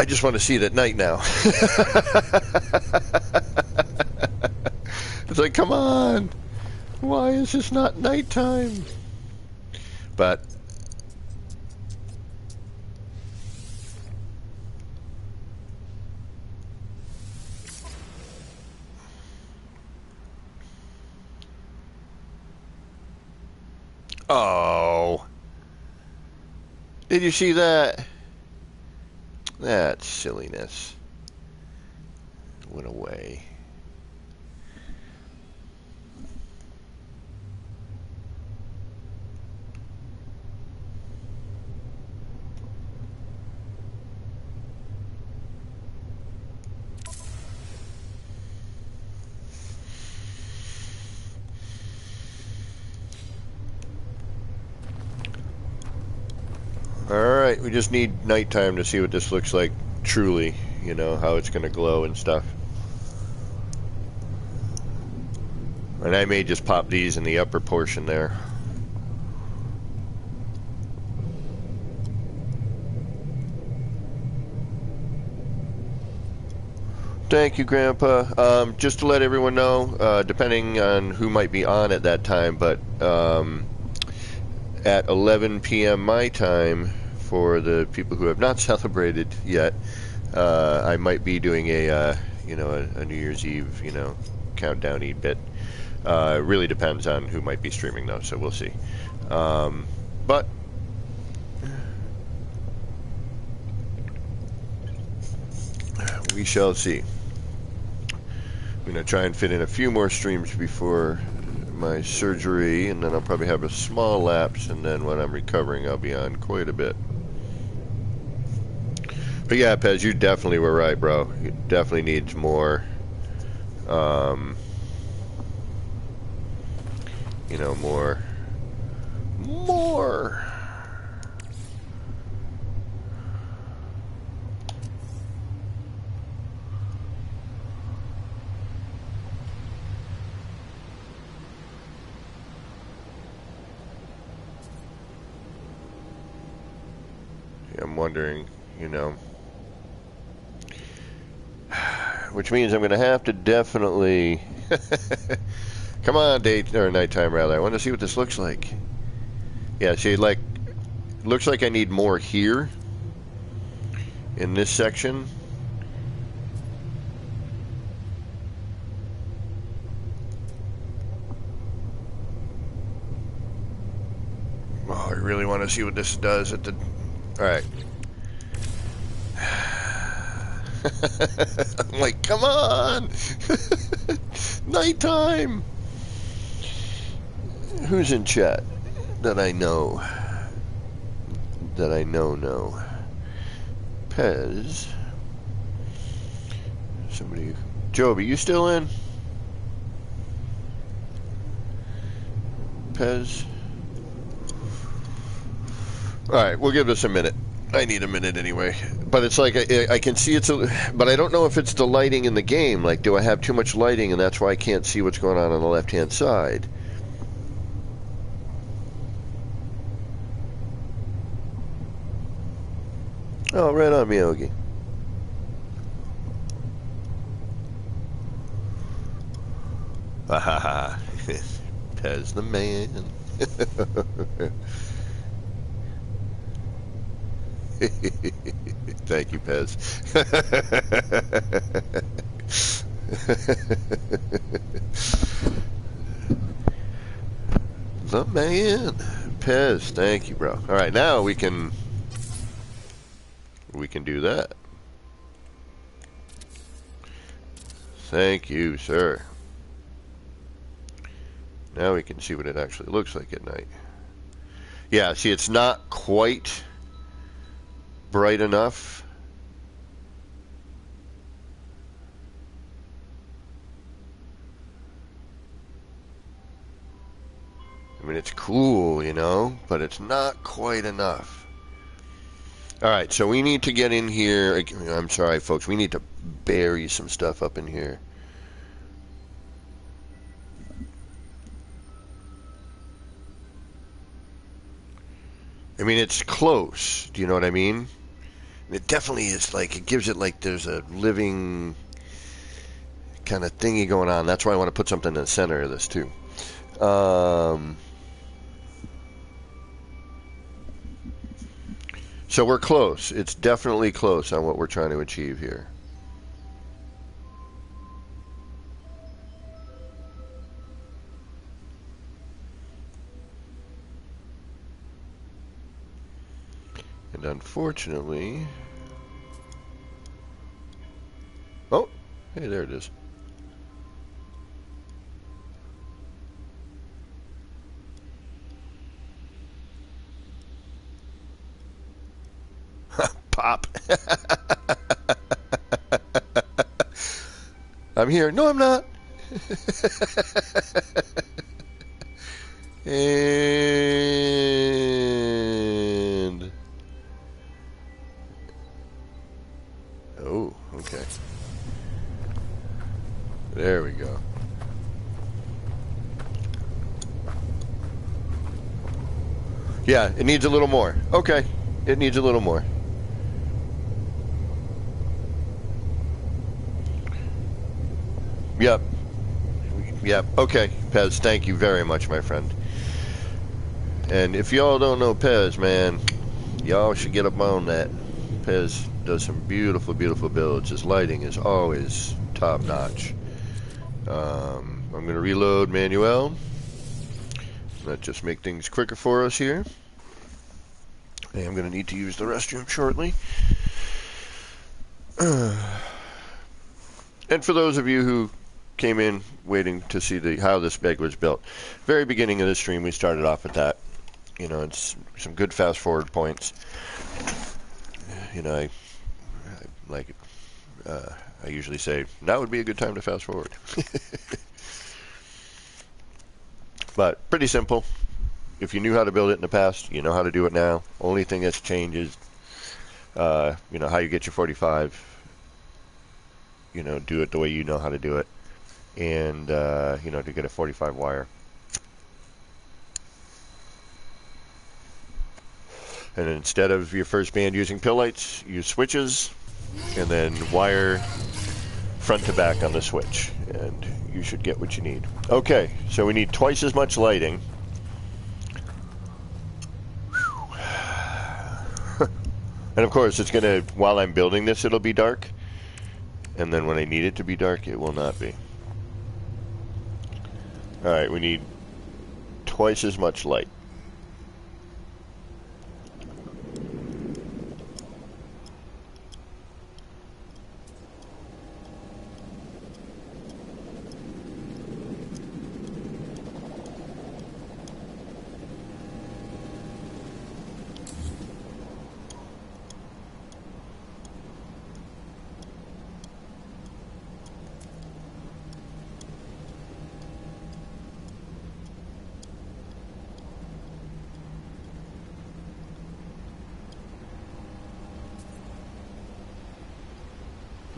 Speaker 1: just want to see it at night now. It's like, come on, why is this not nighttime? But oh, did you see that? That silliness went away. Alright, we just need nighttime to see what this looks like truly, you know, how it's going to glow and stuff. And I may just pop these in the upper portion there. Thank you, Grandpa. Just to let everyone know, depending on who might be on at that time, but at 11 p.m. my time, for the people who have not celebrated yet, I might be doing a New Year's Eve, countdown-y bit. It really depends on who might be streaming, though, so we'll see. But we shall see. I'm going to try and fit in a few more streams before my surgery, and then I'll probably have a small lapse, and then when I'm recovering, I'll be on quite a bit. But yeah, Pez, you definitely were right, bro. It definitely needs more, more. I'm wondering, which means I'm going to have to definitely come on, nighttime rather. I want to see what this looks like. Yeah, see, like, looks like I need more here in this section. Oh, I really want to see what this does at the... Alright. I'm like, come on! Nighttime! Who's in chat that I know? that I know. Pez. Somebody. Joby, you still in? Pez. Alright, we'll give this a minute. I need a minute anyway. But it's like, I can see but I don't know if it's the lighting in the game. Like, do I have too much lighting and that's why I can't see what's going on the left-hand side? Oh, right on, Miyogi. Ha ha ha. Pez the man. Thank you, Pez. The man. Pez, thank you, bro. Alright, now we can do that. Thank you, sir. Now we can see what it actually looks like at night. Yeah, see, it's not quite bright enough. I mean, it's cool, you know, but it's not quite enough. Alright, so we need to get in here. I'm sorry, folks. We need to bury some stuff up in here. I mean, it's close. Do you know what I mean? It definitely is like, it gives it like there's a living kind of thingy going on. That's why I want to put something in the center of this, too. So we're close. It's definitely close on what we're trying to achieve here. And unfortunately... Oh, hey, there it is. Pop. I'm here. No, I'm not. And... Oh, okay. There we go. Yeah, it needs a little more. Okay, it needs a little more. Yep. Yep. Okay, Pez, thank you very much, my friend. And if y'all don't know Pez, man, y'all should get up on that. Pez does some beautiful, beautiful builds. His lighting is always top notch. I'm going to reload Manuel. That just make things quicker for us here. And I'm going to need to use the restroom shortly. And for those of you who came in waiting to see how this bag was built, very beginning of the stream we started off at that. You know, it's some good fast forward points. You know, I like I usually say now would be a good time to fast forward. But pretty simple. If you knew how to build it in the past, you know how to do it now. Only thing that's changed is you know, how you get your 45. You know, do it the way you know how to do it. And you know, to get a 45 wire. And instead of your first band using pill lights, use switches, and then wire front to back on the switch, and you should get what you need. Okay, so we need twice as much lighting. And of course, it's gonna, while I'm building this, it'll be dark, and then when I need it to be dark, it will not be. Alright, we need twice as much light.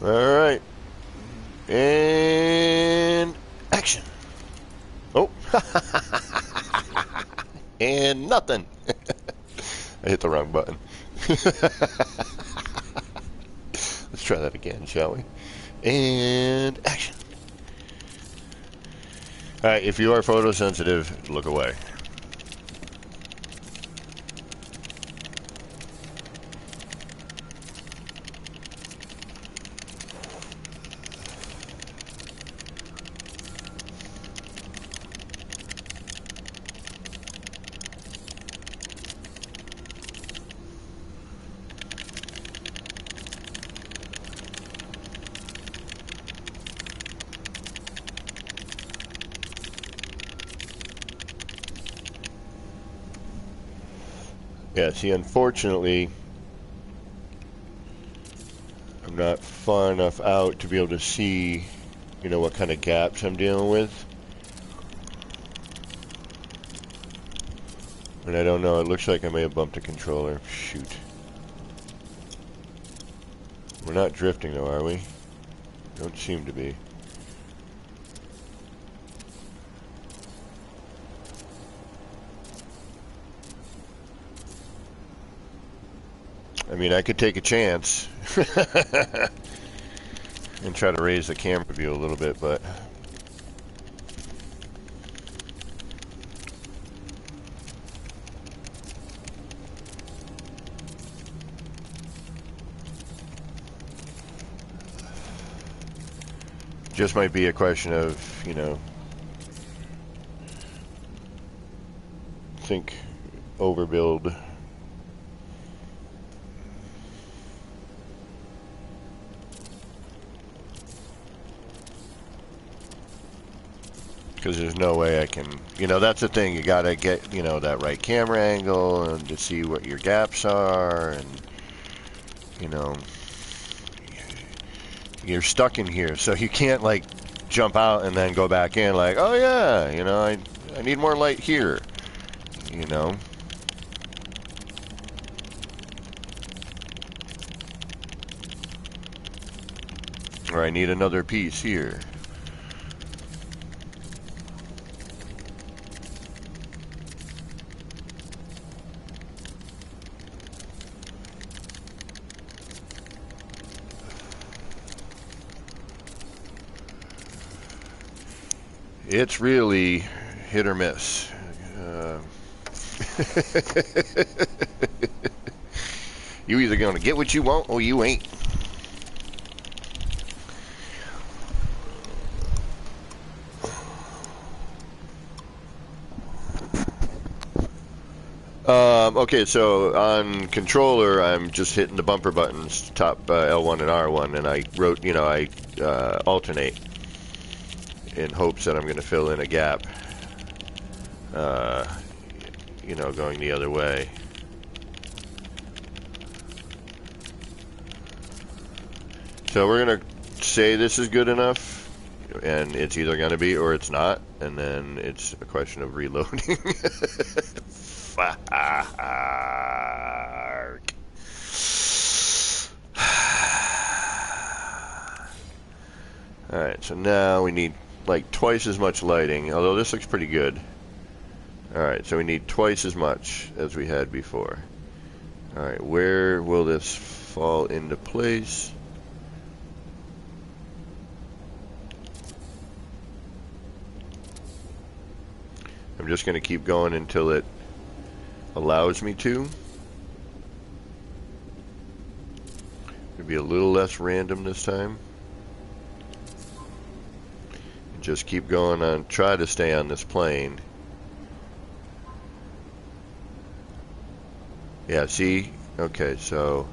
Speaker 1: Alright. And action. Oh. And nothing. I hit the wrong button. Let's try that again, shall we? And action. Alright, if you are photosensitive, look away. Yeah, see, unfortunately, I'm not far enough out to be able to see, you know, what kind of gaps I'm dealing with. And I don't know, it looks like I may have bumped a controller. Shoot. We're not drifting though, are we? Don't seem to be. I mean, I could take a chance and try to raise the camera view a little bit, but just might be a question of, you know, think overbuild. Because there's no way I can, you know, that's the thing, you gotta get, you know, that right camera angle and to see what your gaps are, and, you know, you're stuck in here, so you can't, like, jump out and then go back in, like, oh yeah, you know, I need more light here, you know. Or I need another piece here. It's really hit or miss. You either gonna get what you want or you ain't. Okay, so on controller, I'm just hitting the bumper buttons, top L1 and R1, and I wrote, you know, I alternate in hopes that I'm going to fill in a gap, you know, going the other way. So we're going to say this is good enough, and it's either going to be or it's not, and then it's a question of reloading. Fuck. Alright, so now we need like twice as much lighting, although this looks pretty good. Alright, so we need twice as much as we had before. Alright, where will this fall into place? I'm just going to keep going until it allows me to. It'll be a little less random this time. Just keep going on, try to stay on this plane. Yeah, see? Okay, so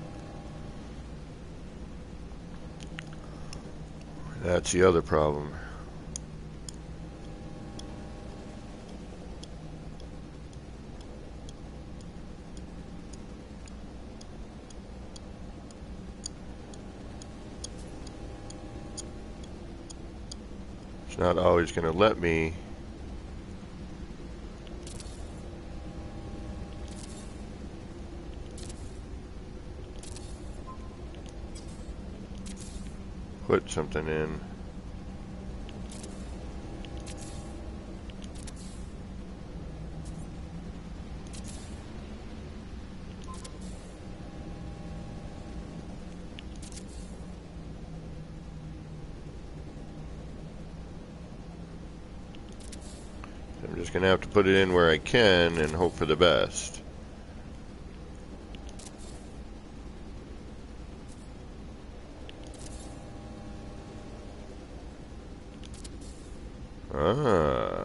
Speaker 1: that's the other problem. It's not always going to let me. put something in. I'm just going to have to put it in where I can and hope for the best. Ah.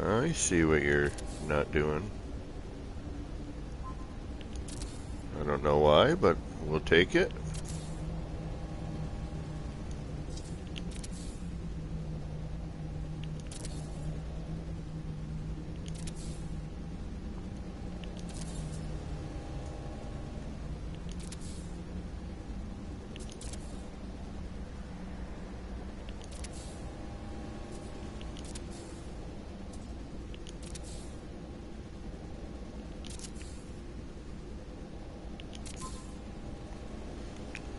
Speaker 1: I see what you're not doing. I don't know why, but we'll take it.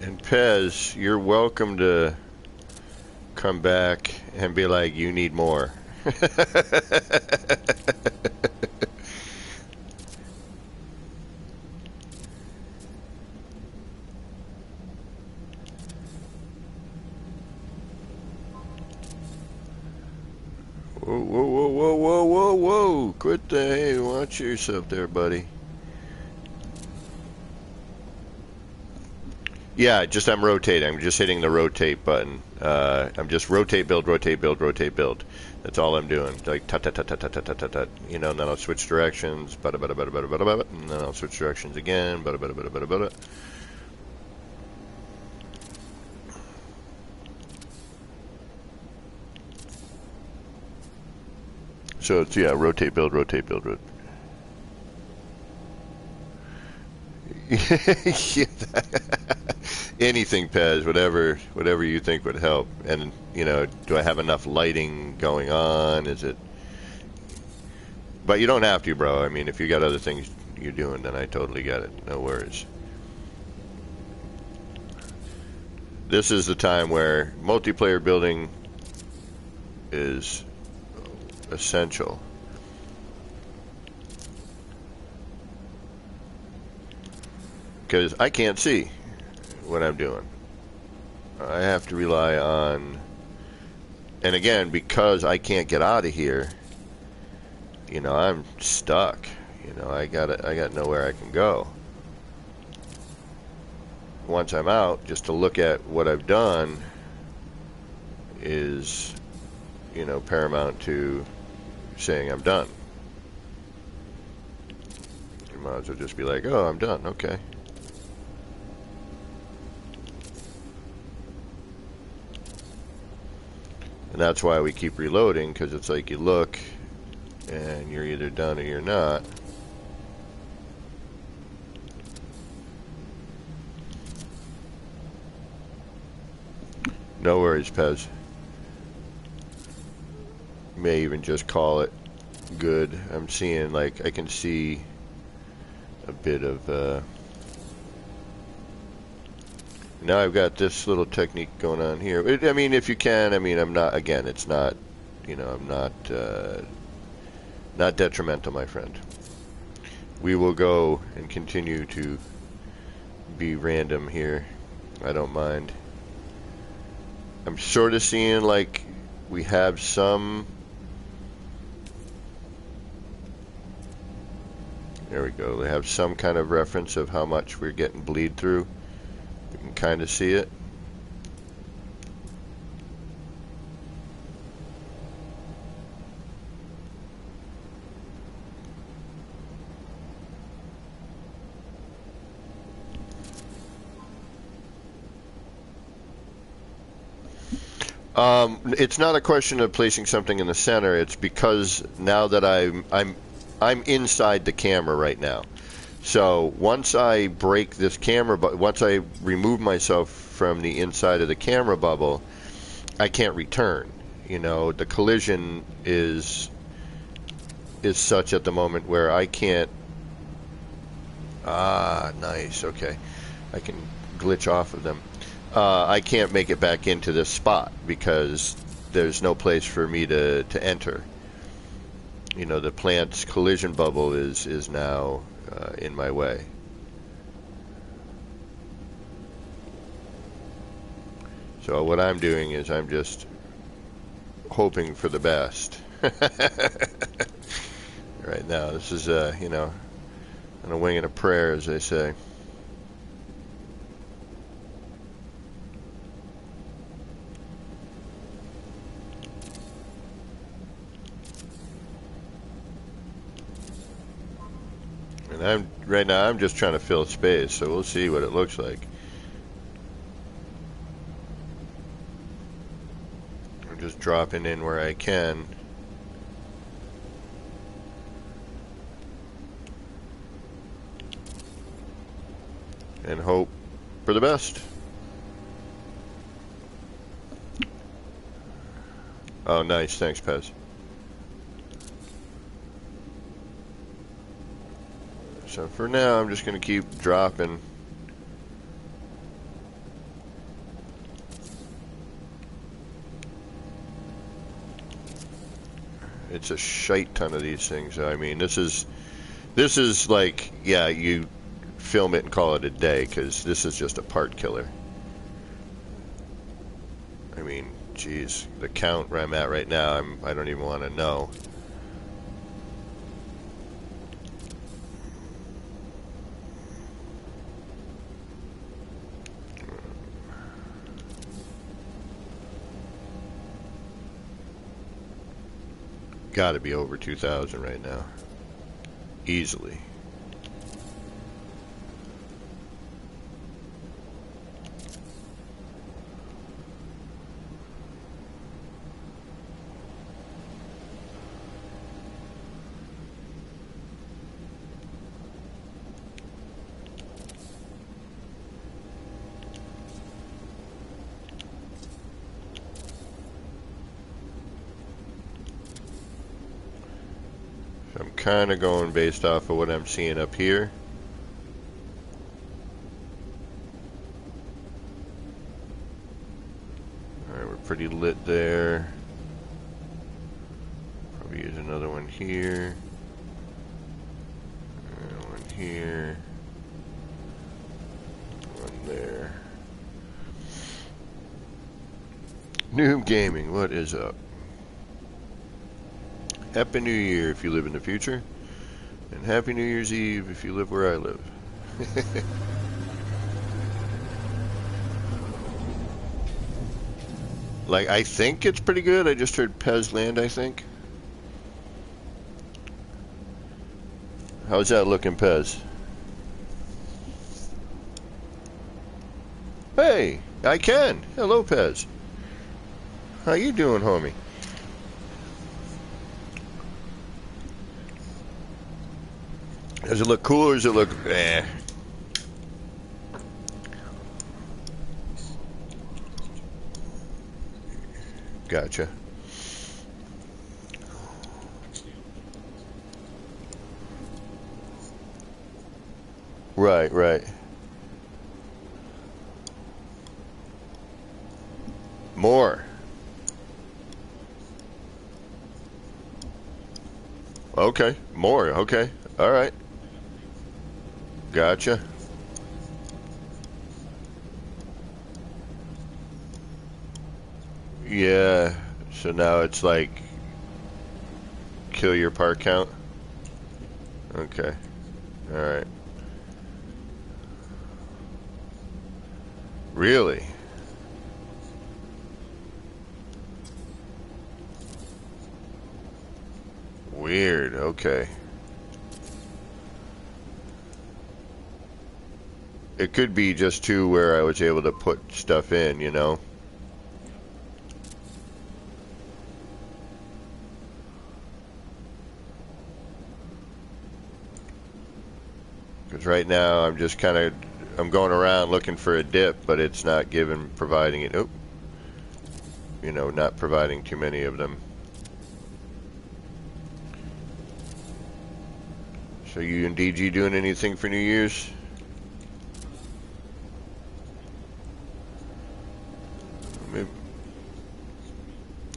Speaker 1: And Pez, you're welcome to come back and be like, you need more. Whoa, whoa, whoa, whoa, whoa, whoa, whoa. Quit the, hey, watch yourself there, buddy. Yeah, just I'm rotating. I'm just hitting the rotate button. I'm just rotate, build, rotate, build, rotate, build. That's all I'm doing. Like tut tut tut tut tut tut tut tut. You know, and then I'll switch directions. Bada bada bada bada bada bada. And then I'll switch directions again. Bada bada bada bada bada. So it's yeah, rotate, build, rotate, build, rotate. Anything, Pez, whatever you think would help. And you know, do I have enough lighting going on? Is it? But you don't have to, bro. I mean, if you got other things you're doing, then I totally get it. No worries. This is the time where multiplayer building is essential. Because I can't see what I'm doing. I have to rely on, and again, because I can't get out of here, you know, I'm stuck. You know, I got nowhere I can go. Once I'm out, just to look at what I've done is, you know, paramount to saying I'm done. You might as well just be like, oh, I'm done, okay. And that's why we keep reloading, because it's like you look and you're either done or you're not. No worries, Pez. May even just call it good. I'm seeing, like, I can see a bit of now I've got this little technique going on here. I mean, if you can, I mean, I'm not, again, it's not, you know, I'm not detrimental, my friend. We will go and continue to be random here. I don't mind. I'm sort of seeing like we have some. There we go. We have some kind of reference of how much we're getting bleed through. You can kind of see it. It's not a question of placing something in the center. It's because now that I'm inside the camera right now. So once I break this camera, once I remove myself from the inside of the camera bubble, I can't return. You know, the collision is such at the moment where I can't Ah, nice. Okay. I can glitch off of them. I can't make it back into this spot because there's no place for me to enter. You know, the plant's collision bubble is now in my way. So what I'm doing is I'm just hoping for the best. Right now, this is you know, on a wing and a prayer, as they say. And right now I'm just trying to fill space, so we'll see what it looks like. I'm just dropping in where I can. And hope for the best. Oh, nice. Thanks, Pez. So for now, I'm just going to keep dropping. It's a shite ton of these things. I mean, this is like, yeah, you film it and call it a day, because this is just a part killer. I mean, geez, the count where I'm at right now, I don't even want to know. Got to be over 2,000 right now, easily. I'm kind of going based off of what I'm seeing up here. Alright, we're pretty lit there. Probably use another one here. And one here. One there. Noob Gaming, what is up? Happy New Year if you live in the future, and Happy New Year's Eve if you live where I live. Like, I think it's pretty good. I just heard Pez land, I think. How's that looking, Pez? Hey, I can. Hello, Pez. How you doing, homie? Does it look cool or does it look eh? Gotcha. Right, right. More. Okay, more. Okay, all right. Gotcha. Yeah, so now it's like kill your part count. Okay, all right. Really? Weird, okay. It could be just too where I was able to put stuff in, you know? Because right now I'm just kind of, I'm going around looking for a dip, but it's not providing it. Oh, you know, not providing too many of them. So you and DG doing anything for New Year's? Maybe,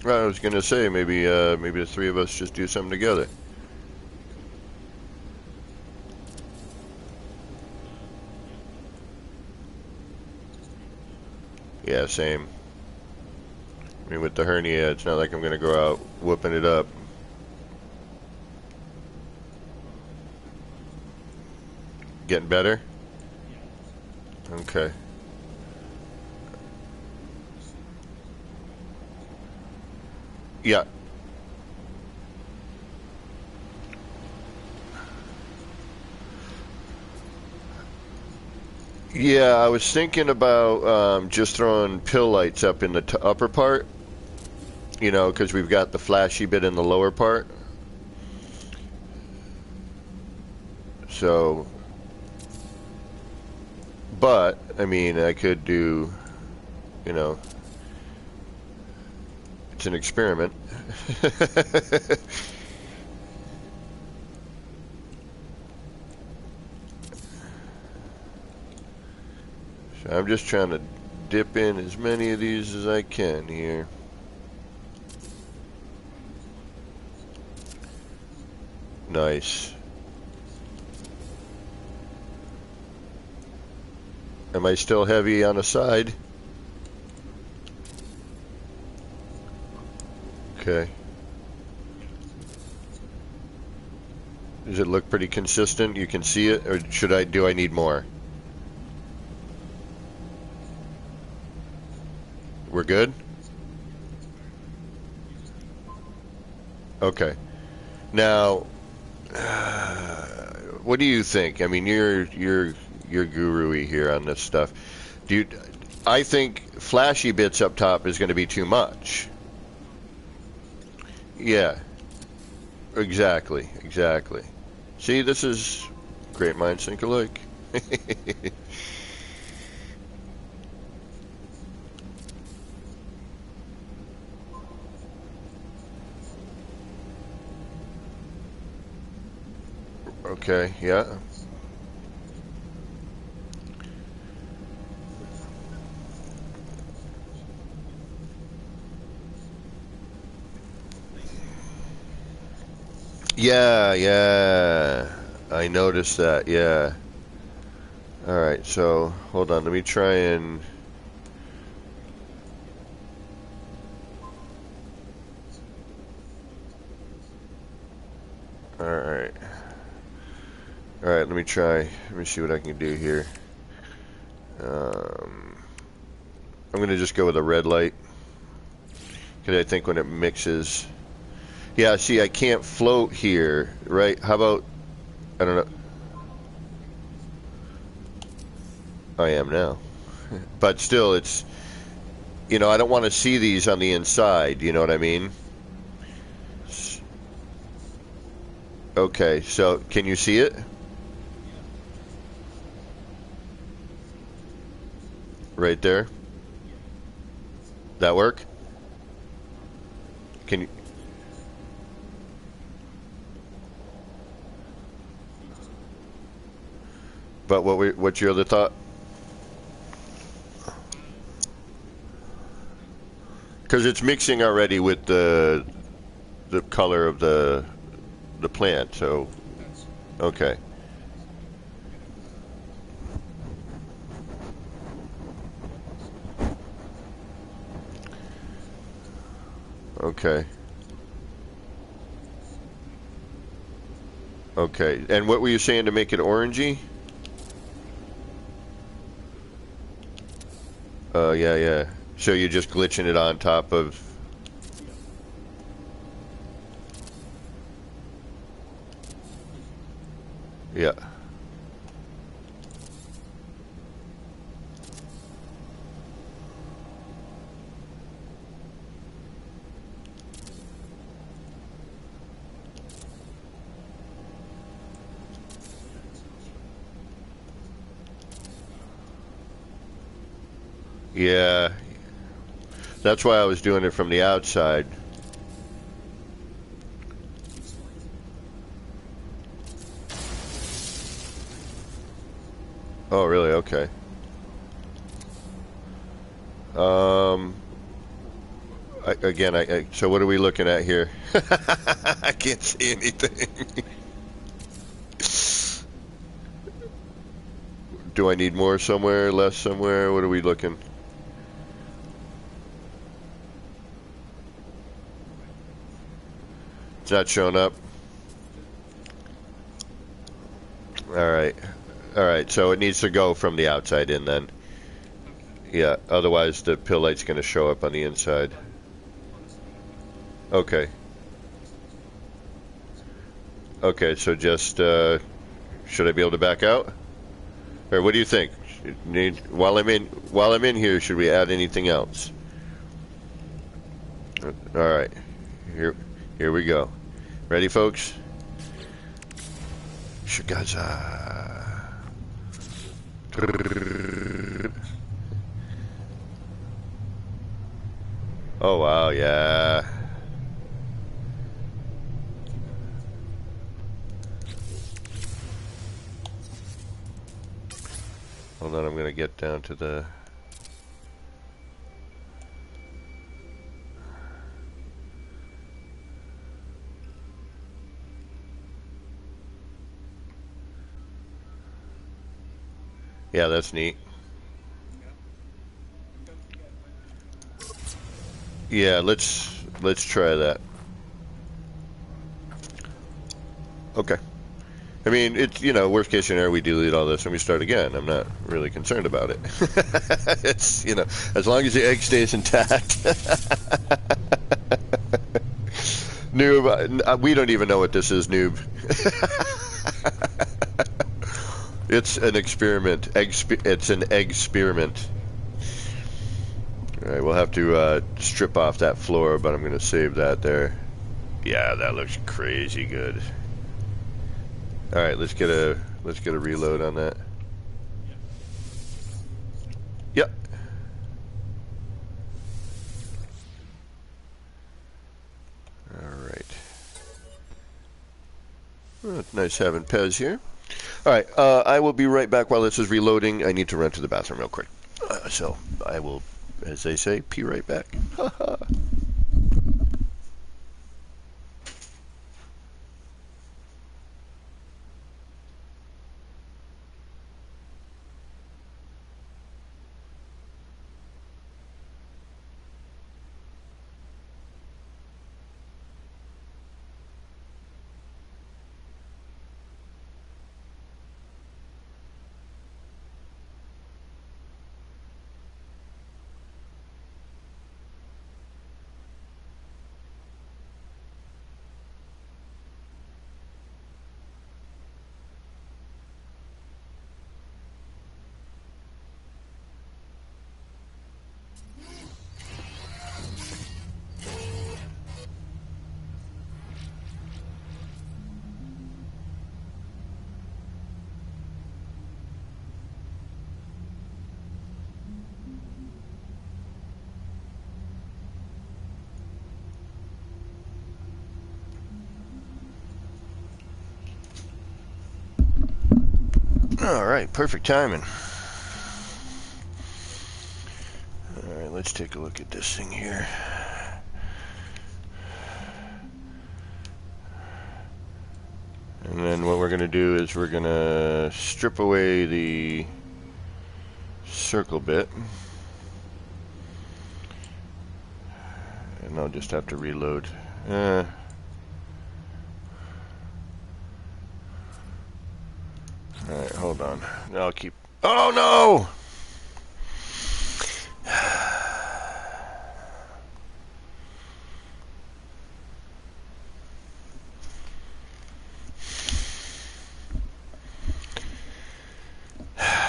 Speaker 1: well, I was gonna say maybe maybe the three of us just do something together. Yeah, same. I mean, with the hernia, it's not like I'm gonna go out whooping it up. Getting better? Okay. Yeah. Yeah, I was thinking about just throwing pill lights up in the upper part, you know, because we've got the flashy bit in the lower part. So, but, I mean, I could do, you know, it's an experiment. So I'm just trying to dip in as many of these as I can here. Nice. Am I still heavy on the side? Okay. Does it look pretty consistent? You can see it, or do I need more? We're good? Okay. Now, what do you think? I mean, you're guru-y here on this stuff. I think flashy bits up top is going to be too much. Yeah. Exactly. Exactly. See, this is great minds think alike. Okay, yeah. Yeah, yeah. I noticed that, yeah. Alright, so hold on, let me try and alright. Alright, let me try. Let me see what I can do here. I'm gonna just go with a red light. Because I think when it mixes. Yeah, see, I can't float here, right? How about, I don't know. I am now. But still, it's, you know, I don't want to see these on the inside, you know what I mean? Okay, so can you see it? Right there? That work? Can you? But what's your other thought? Because it's mixing already with the color of the plant, so okay. Okay. Okay. And what were you saying to make it orangey? Yeah, yeah. So you're just glitching it on top of. Yeah. Yeah. That's why I was doing it from the outside. Oh, really? Okay. Um, so what are we looking at here? I can't see anything. Do I need more somewhere, less somewhere? What are we looking? It's not showing up. All right. All right. So it needs to go from the outside in then. Yeah. Otherwise, the pill light's going to show up on the inside. Okay. Okay. So just should I be able to back out? Or what do you think? While I'm in here, should we add anything else? All right. Here we go. Ready, folks? Shugaza. Oh wow, yeah. Hold on, I'm gonna get down to the. Yeah, that's neat. Yeah, let's try that. Okay. I mean, it's, worst case scenario, we delete all this and we start again. I'm not really concerned about it. It's, as long as the egg stays intact. Noob, we don't even know what this is, noob. It's an experiment. It's an egg experiment. All right, we'll have to strip off that floor, but I'm going to save that there. Yeah, that looks crazy good. All right, let's get a reload on that. Yep. All right. Well, it's nice having Pez here. All right, I will be right back while this is reloading. I need to run to the bathroom real quick. So I will, as they say, pee right back. All right, perfect timing. All right, let's take a look at this thing here. And then what we're going to do is we're going to strip away the circle bit. And I'll just have to reload. Alright, hold on. I'll keep... Oh, no!